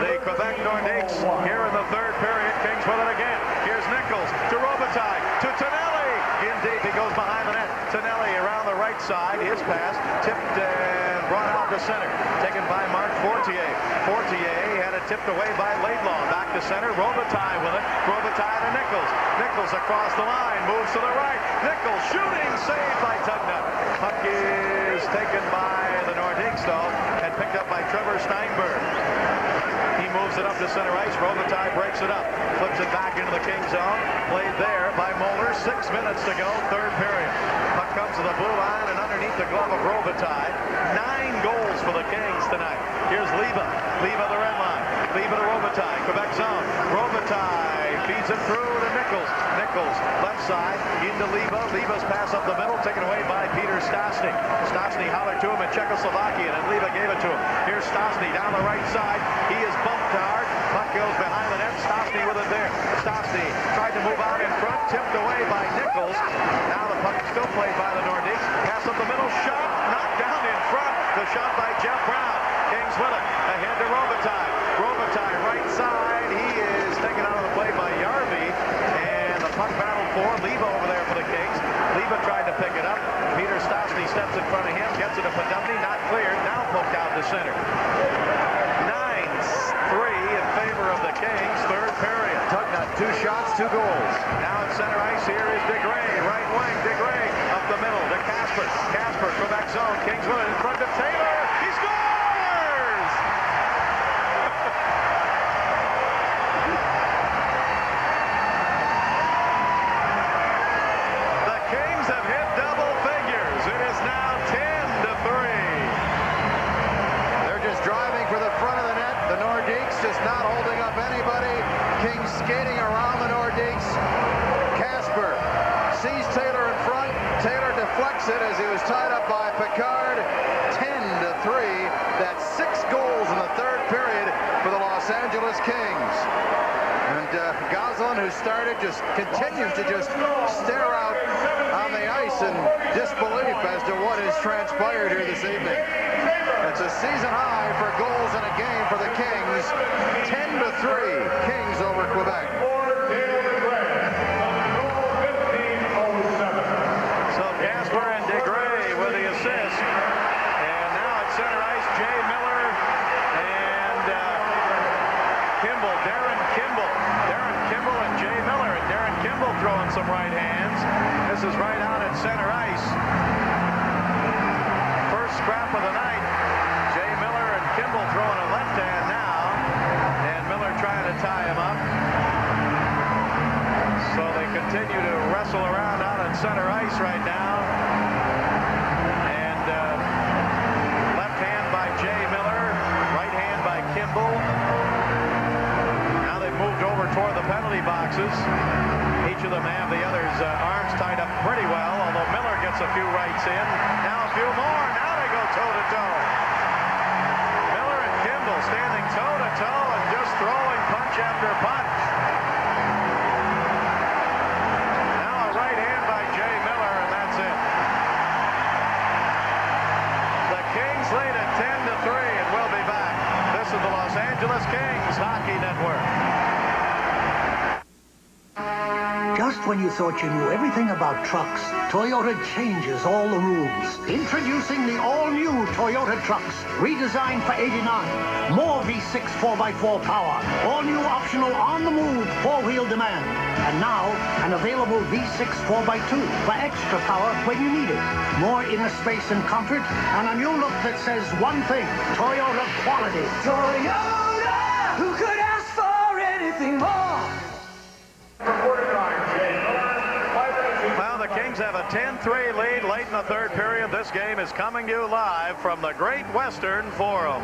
the Quebec Nordiques here in the third period. Kings with it again. Here's Nichols to Robitaille to Tonelli. In deep, he goes behind the net. Tonelli around the right side. His pass tipped and brought out to center. Taken by Mark Fortier. Fortier had it tipped away by Laidlaw. Back to center. Robitaille with it. Robitaille to Nichols. Nichols across the line. Moves to the right. Nichols shooting. Saved by Tugnut. Puck is taken by the Nordiques though and picked up by Trevor Steinberg. He moves it up to center ice. Robitaille breaks it up. Flips it back into the King zone. Played there by Moeller. 6 minutes to go. Third period. Puck comes to the blue line and underneath the glove of Robitaille. 9 goals for the Kings tonight. Here's Leva. Leva the red line. Leva to Robitaille. Quebec zone. Robitaille feeds it through to Nichols. Nichols left side into Leva. Leva's pass up the middle taken away by Peter Stastny. Stastny hollered to him in Czechoslovakian and Leva gave it to him. Here's Stastny down the right side. He is bumped hard. Puck goes behind the net. Stastny with it there. Stastny tried to move out in front. Tipped away by Nichols. Now the puck still played by the Nordiques. Pass up the middle. Shot. Knocked down in front. The shot by Jeff Brown. Kings with it. Ahead to Robitaille. Robitaille right side. He is taken out of the play by Yarby. And the puck battle for Leva over there for the Kings. Leva tried to pick it up. Peter Stastny steps in front of him. Gets it to Podumny. Not cleared. Now poked out to center. 9-3 in favor of the Kings. Third period. Tugnut, 2 shots, 2 goals. Now at center ice, here is DeGray. Right wing, DeGray up the middle to Kasper. Kasper, Quebec zone. Kings with it in front of Taylor. He scores! The Kings have hit double figures. It is now 10-3. They're just driving for the front of the net. The Nordiques just not holding up anybody. Angeles Kings. And Goslin, who started, just continues to just stare out on the ice in disbelief as to what has transpired here this evening. It's a season high for goals in a game for the Kings. 10-3, Kings over Quebec. So Gasper and DeGray with the assist. And now at center ice, Jay Miller and Kimball, Darren Kimball. Darren Kimball and Jay Miller. And Darren Kimball throwing some right hands. This is right out at center ice. First scrap of the night. Jay Miller and Kimball throwing a left hand now. And Miller trying to tie him up. So they continue to wrestle around out at center ice right now. And left hand by Jay Miller. Right hand by Kimball. Now they've moved over toward the penalty boxes. Each of them have the other's arms tied up pretty well, although Miller gets a few rights in. Now a few more. Now they go toe-to-toe. Miller and Kimball standing toe-to-toe and just throwing punch after punch. Now a right hand by Jay Miller, and that's it. The Kings lead at 10-3, and we'll be back. This is the Los Angeles Kings Hockey Network. Just when you thought you knew everything about trucks, Toyota changes all the rules. Introducing the all-new Toyota trucks, redesigned for '89. More V6 4x4 power, all-new optional on-the-move four-wheel demand. And now, an available V6 4x2 for extra power when you need it. More inner space and comfort, and a new look that says one thing, Toyota quality. Toyota, who could ask for anything more? Well, the Kings have a 10-3 lead late in the third period. This game is coming to you live from the Great Western Forum.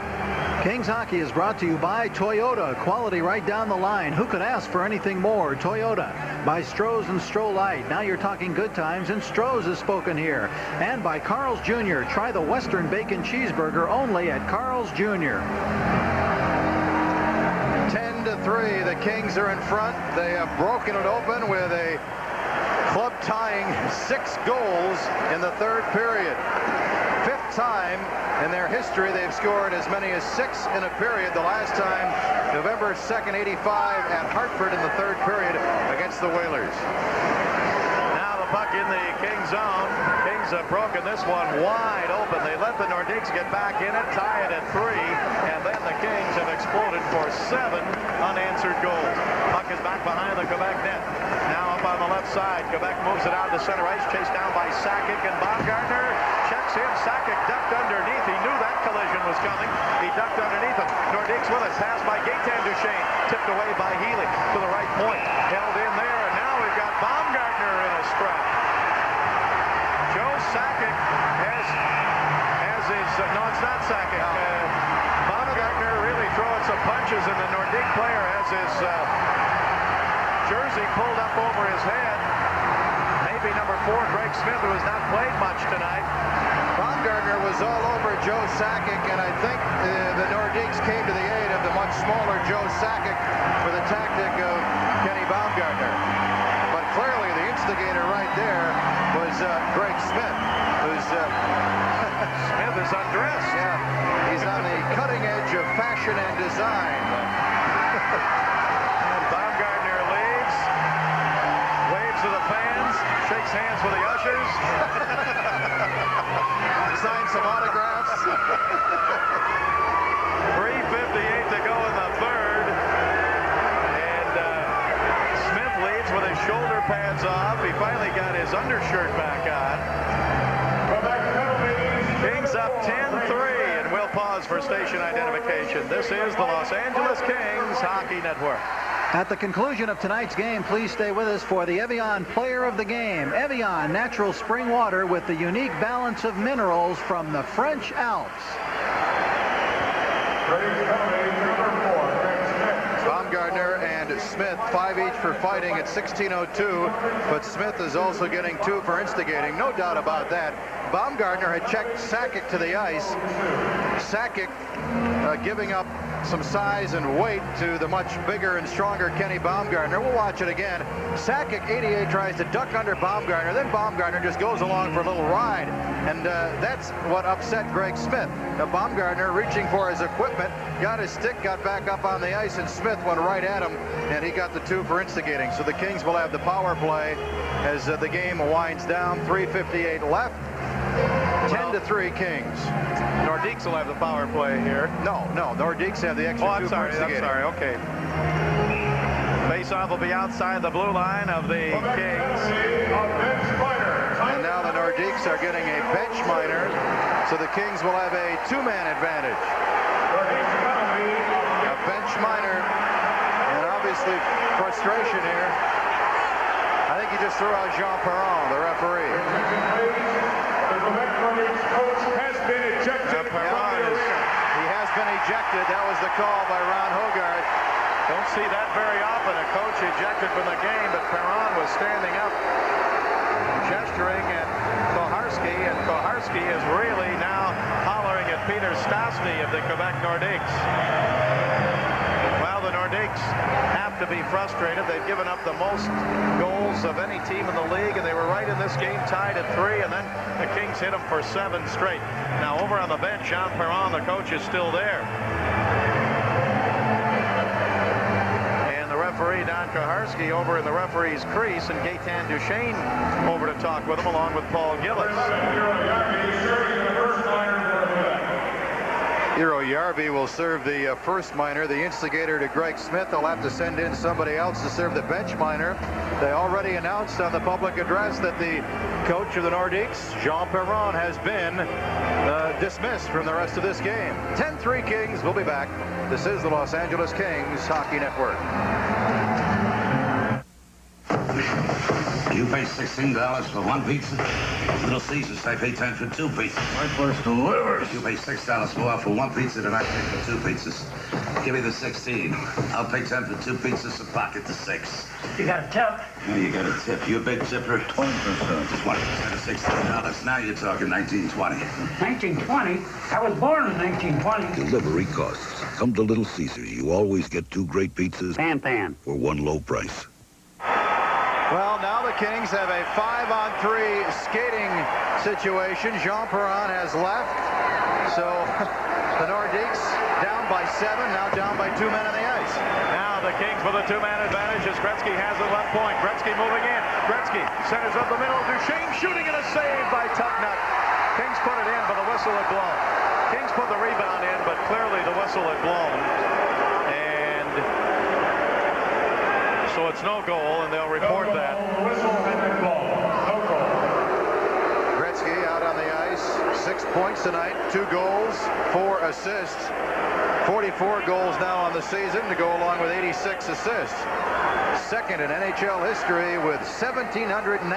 Kings Hockey is brought to you by Toyota. Quality right down the line. Who could ask for anything more? Toyota. By Stroh's and Stroh Light. Now you're talking good times, and Stroh's is spoken here. And by Carl's Jr. Try the Western Bacon Cheeseburger only at Carl's Jr. 10-3, the Kings are in front. They have broken it open with a club tying 6 goals in the third period. 5th time in their history they've scored as many as 6 in a period. The last time, November 2nd, '85 at Hartford in the third period against the Whalers. Now the puck in the Kings zone. Kings have broken this one wide open. They let the Nordiques get back in it, tie it at 3, and then the Kings have exploded for 7 unanswered goals. Puck is back behind the Quebec net. Now up on the left side, Quebec moves it out to center ice, chased down by Sakic, and Baumgartner checks in. Sakic ducked underneath. He knew that collision was coming. He ducked underneath him. Nordiques with it. Pass by Gaetan Duchesne. Tipped away by Healy to the right point. Held in there, and now we've got Baumgartner in a scrap. Joe Sakic has his... no, it's not Sakic. Baumgartner really throwing some punches, and the Nordique player has his jersey pulled up over his head. Maybe number 4, Greg Smith, who has not played much tonight. Baumgartner was all over Joe Sakic, and I think the Nordiques came to the aid of the much smaller Joe Sakic for the tactic of Kenny Baumgartner. But clearly the instigator right there was Greg Smith, who's... Smith is undressed. Yeah, he's on the cutting edge of fashion and design. And Baumgartner leaves, waves to the fans, shakes hands with the ushers. Sign some autographs. 3:58 to go in the third. And Smith leads with his shoulder pads off. He finally got his undershirt back on. Kings up 10-3, and we'll pause for station identification. This is the Los Angeles Kings Hockey Network. At the conclusion of tonight's game, please stay with us for the Evian Player of the Game. Evian, natural spring water with the unique balance of minerals from the French Alps. Baumgartner and Smith, 5 each for fighting at 16:02, but Smith is also getting 2 for instigating. No doubt about that. Baumgartner had checked Sakic to the ice. Sakic giving up some size and weight to the much bigger and stronger Kenny Baumgartner. We'll watch it again. Sakic, 88, tries to duck under Baumgartner. Then Baumgartner just goes along for a little ride. And that's what upset Greg Smith. Baumgartner, reaching for his equipment, got his stick, got back up on the ice, and Smith went right at him, and he got the 2 for instigating. So the Kings will have the power play as the game winds down. 3:58 left. 10-3 Kings. Nordiques will have the power play here. No, Nordiques have the extra 2 for instigating. I'm sorry, okay. Face-off will be outside the blue line of the Kings. And now the Nordiques are getting a bench minor, so the Kings will have a 2-man advantage. A bench minor, and obviously frustration here. I think he just threw out Jean Perron, the referee. The Quebec Nordiques coach has been ejected from the arena. He has been ejected. That was the call by Ron Hogarth. Don't see that very often, a coach ejected from the game, but Perron was standing up, gesturing at Koharski, and Koharski is really now hollering at Peter Stastny of the Quebec Nordiques. Well, the Nordiques have to be frustrated. They've given up the most goals of any team in the league, and they were right in this game, tied at 3, and then the Kings hit them for 7 straight. Now, over on the bench, Jean Perron, the coach, is still there. Referee Don Koharski over in the referee's crease, and Gaetan Duchesne over to talk with him along with Paul Gillis. Eero Järvi will serve the first minor, the instigator to Greg Smith. They'll have to send in somebody else to serve the bench minor. They already announced on the public address that the coach of the Nordiques, Jean Perron, has been dismissed from the rest of this game. 10-3 Kings. We'll be back. This is the Los Angeles Kings Hockey Network. You pay $16 for 1 pizza? Little Caesars, I pay 10 for 2 pizzas. My place delivers. You pay $6 more for 1 pizza than I pay for 2 pizzas. Give me the 16. I'll pay 10 for 2 pizzas and pocket the 6. You got a tip? Yeah, you got a tip. You a big tipper? 20%. Just 1% of $16. Now you're talking 1920. 1920? I was born in 1920. Delivery costs. Come to Little Caesars. You always get 2 great pizzas. Pan. For 1 low price. Well, now the Kings have a 5-on-3 skating situation. Jean Perron has left. So the Nordiques down by 7, now down by 2 men on the ice. Now the Kings with a 2-man advantage as Gretzky has the left point. Gretzky moving in. Gretzky centers up the middle. Duchesne shooting, and a save by Tugnutt. Kings put it in, but the whistle had blown. Kings put the rebound in, but clearly the whistle had blown. And so it's no goal, and they'll report that. Gretzky out on the ice, 6 points tonight, 2 goals, 4 assists. 44 goals now on the season to go along with 86 assists. Second in NHL history with 1,799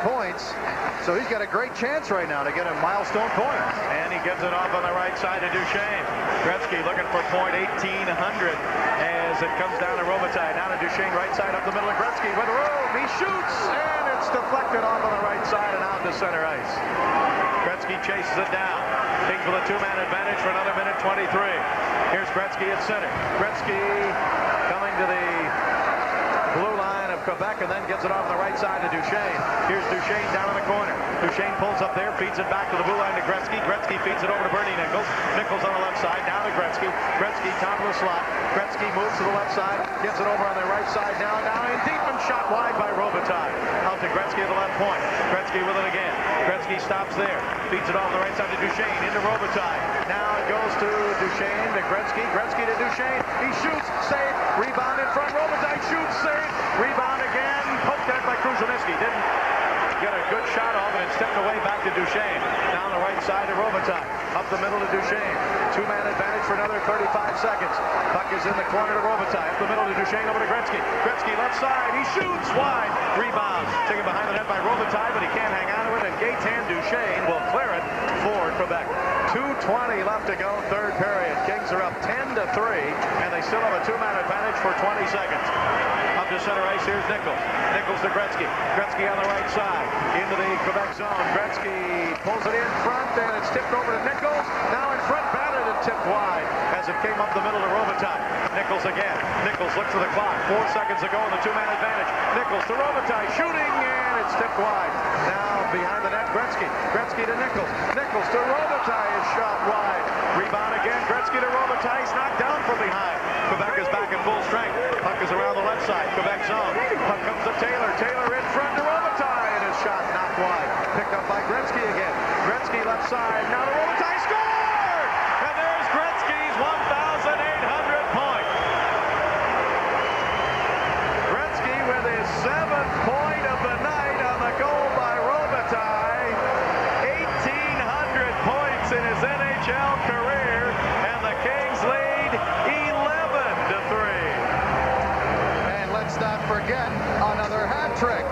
points. So he's got a great chance right now to get a milestone point. And he gets it off on the right side to Duchesne. Gretzky looking for point 1,800 as it comes down to Robitaille. Now to Duchesne, right side up the middle of Gretzky with room. He shoots, and it's deflected off on the right side and out to center ice. Gretzky chases it down. Kings with a 2-man advantage for another minute 23. Here's Gretzky at center. Gretzky coming to the blue line of Quebec and then gets it off the right side to Duchesne. Here's Duchesne down in the corner. Duchesne pulls up there, feeds it back to the blue line to Gretzky. Gretzky feeds it over to Bernie Nichols. Nichols on the left side, down to Gretzky. Gretzky top of the slot. Gretzky moves to the left side, gets it over on the right side now in deep and shot wide by Robitaille. Out to Gretzky at the left point. Gretzky with it again. Gretzky stops there, feeds it off the right side to Duchesne, into Robitaille. Now it goes to Duchesne to Gretzky. Gretzky to Duchesne. He shoots, save, rebound in front. Robitaille shoots, save, rebound again. Poked at by Kruseniski. Didn't get a good shot off, and it stepped away back to Duchesne. Down the right side to Robitaille. Up the middle to Duchesne. 2-man advantage for another 35 seconds. Puck is in the corner to Robitaille. Up the middle to Duchesne, over to Gretzky. Gretzky left side. He shoots wide. Rebound. Taken behind the net by Robitaille, but he can't hang on to it, and Gaetan Duchesne will clear it for Quebec. 2:20 left to go, third period. Kings are up 10-3, and they still have a 2-man advantage for 20 seconds. Up to center ice, here's Nichols. Nichols to Gretzky. Gretzky on the right side, into the Quebec zone. Gretzky pulls it in front, and it's tipped over to Nichols. Now in front, batted and tipped wide as it came up the middle to Robitaille. Nichols again. Nichols looks at the clock. 4 seconds to go in the two-man advantage. Nichols to Robitaille, shooting, and it's tipped wide. Now behind the net, Gretzky. Gretzky to Nichols. Nichols to Robitaille is shot wide. Rebound again. Gretzky to Robitaille. He's knocked down from behind. Quebec is back at full strength. Puck is around the left side. Quebec zone. Puck comes to Taylor. Taylor in front to Robitaille, and his shot knocked wide. Picked up by Gretzky again. Gretzky left side. Now to Robitaille. Scored! And there's Gretzky's 1,800 point. Gretzky with his 7th point of the night on the goal by Robitaille. 1,800 points in his NHL career, and the Kings lead 11-3. And let's not forget another hat trick.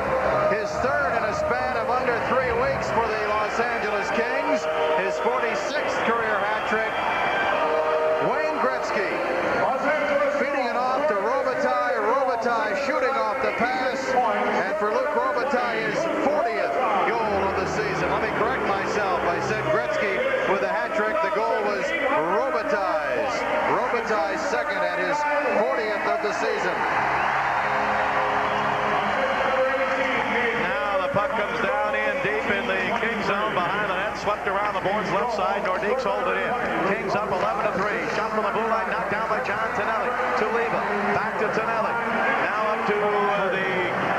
His third in a span of under 3 weeks for the Los Angeles Kings. His 46th career hat trick. Wayne Gretzky feeding it off to Robitaille. Robitaille shooting off the pass. And for Luc Robitaille, his 40th goal of the season. Let me correct myself. I said Gretzky with a hat trick. The goal was Robitaille's. Robitaille's second at his 40th of the season. Puck comes down in deep in the Kings zone behind the net, swept around the boards left side. Nordiques hold it in. Kings up 11-3. Shot from the blue line, knocked down by John Tonelli. To Leva, back to Tonelli. Now up to the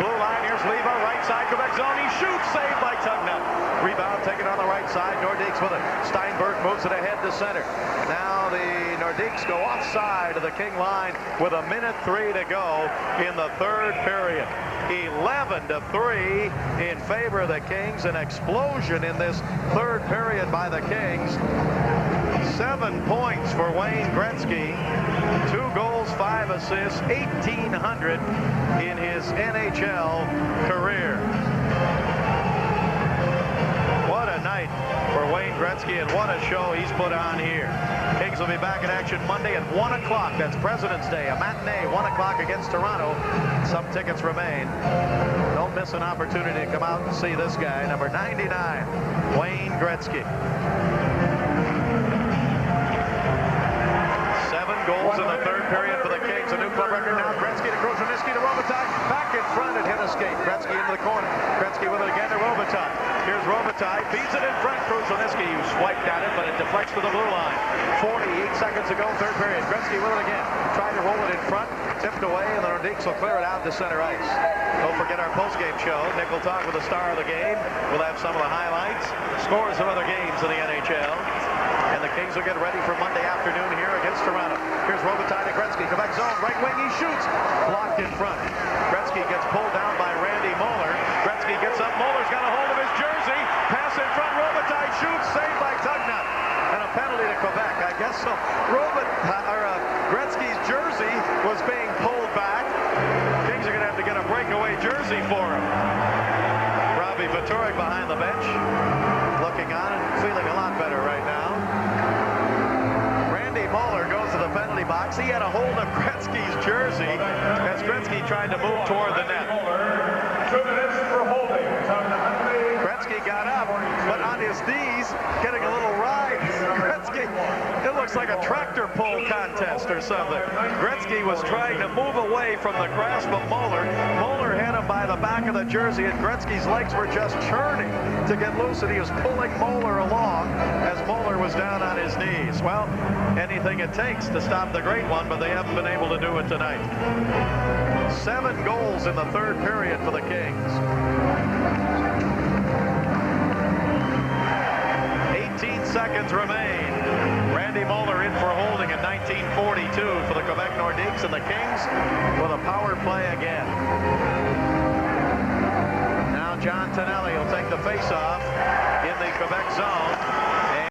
blue line. Here's Leva, right side, Quebec zone. He shoots, saved by Tugnutt. Rebound taken on the right side. Nordiques with it. Steinberg moves it ahead to center. Now the Nordiques go offside of the King line with 1:03 to go in the third period. 11-3 in favor of the Kings. An explosion in this third period by the Kings. 7 points for Wayne Gretzky. 2 goals, 5 assists, 1,800 in his NHL career. What a night for Wayne Gretzky, and what a show he's put on here. Kings will be back in action Monday at 1 o'clock. That's President's Day, a matinee, 1 o'clock against Toronto. Some tickets remain. Don't miss an opportunity to come out and see this guy, number 99, Wayne Gretzky. 7 goals in the third period for the Kings. A new club record now. Gretzky to Krushelnyski to Robitaille. Back in front, it hit escape. Gretzky into the corner. Gretzky with it again to Robitaille. Here's Robitaille. Feeds it in front. Krushelnyski swiped at it, but it deflects to the blue line. 48 seconds to go, third period. Gretzky with it again. Trying to roll it in front. Tipped away, and the Nordiques will clear it out to center ice. Don't forget our postgame show. Nick will talk with the star of the game. We'll have some of the highlights, scores of other games in the NHL. And the Kings will get ready for Monday afternoon here against Toronto. Here's Robitaille to Gretzky. Quebec zone, right wing, he shoots. Blocked in front. Gretzky gets pulled down by Randy Moller. Gretzky gets up. Moller's got a hold of his jersey. Pass in front. Robitaille shoots. Saved by Tugnutt. And a penalty to Quebec. I guess so. Gretzky's jersey was being pulled back. Kings are going to have to get a breakaway jersey for him. Robbie Vitorik behind the bench, looking on and feeling a lot better right now. Randy Moller goes to the penalty box. He had a hold of Gretzky's jersey as Gretzky tried to move toward the net. 2 minutes for holding. Gretzky got up, but on his knees, getting a little ride. Gretzky, it looks like a tractor pull contest or something. Gretzky was trying to move away from the grasp of Moller. Moller had him by the back of the jersey, and Gretzky's legs were just churning to get loose, and he was pulling Moller along as Moller was down on his knees. Well, anything it takes to stop the great one, but they haven't been able to do it tonight. 7 goals in the third period for the Kings. 18 seconds remain. Randy Moller in for holding in 1942 for the Quebec Nordiques, and the Kings with a power play again. Now John Tonelli will take the face-off in the Quebec zone.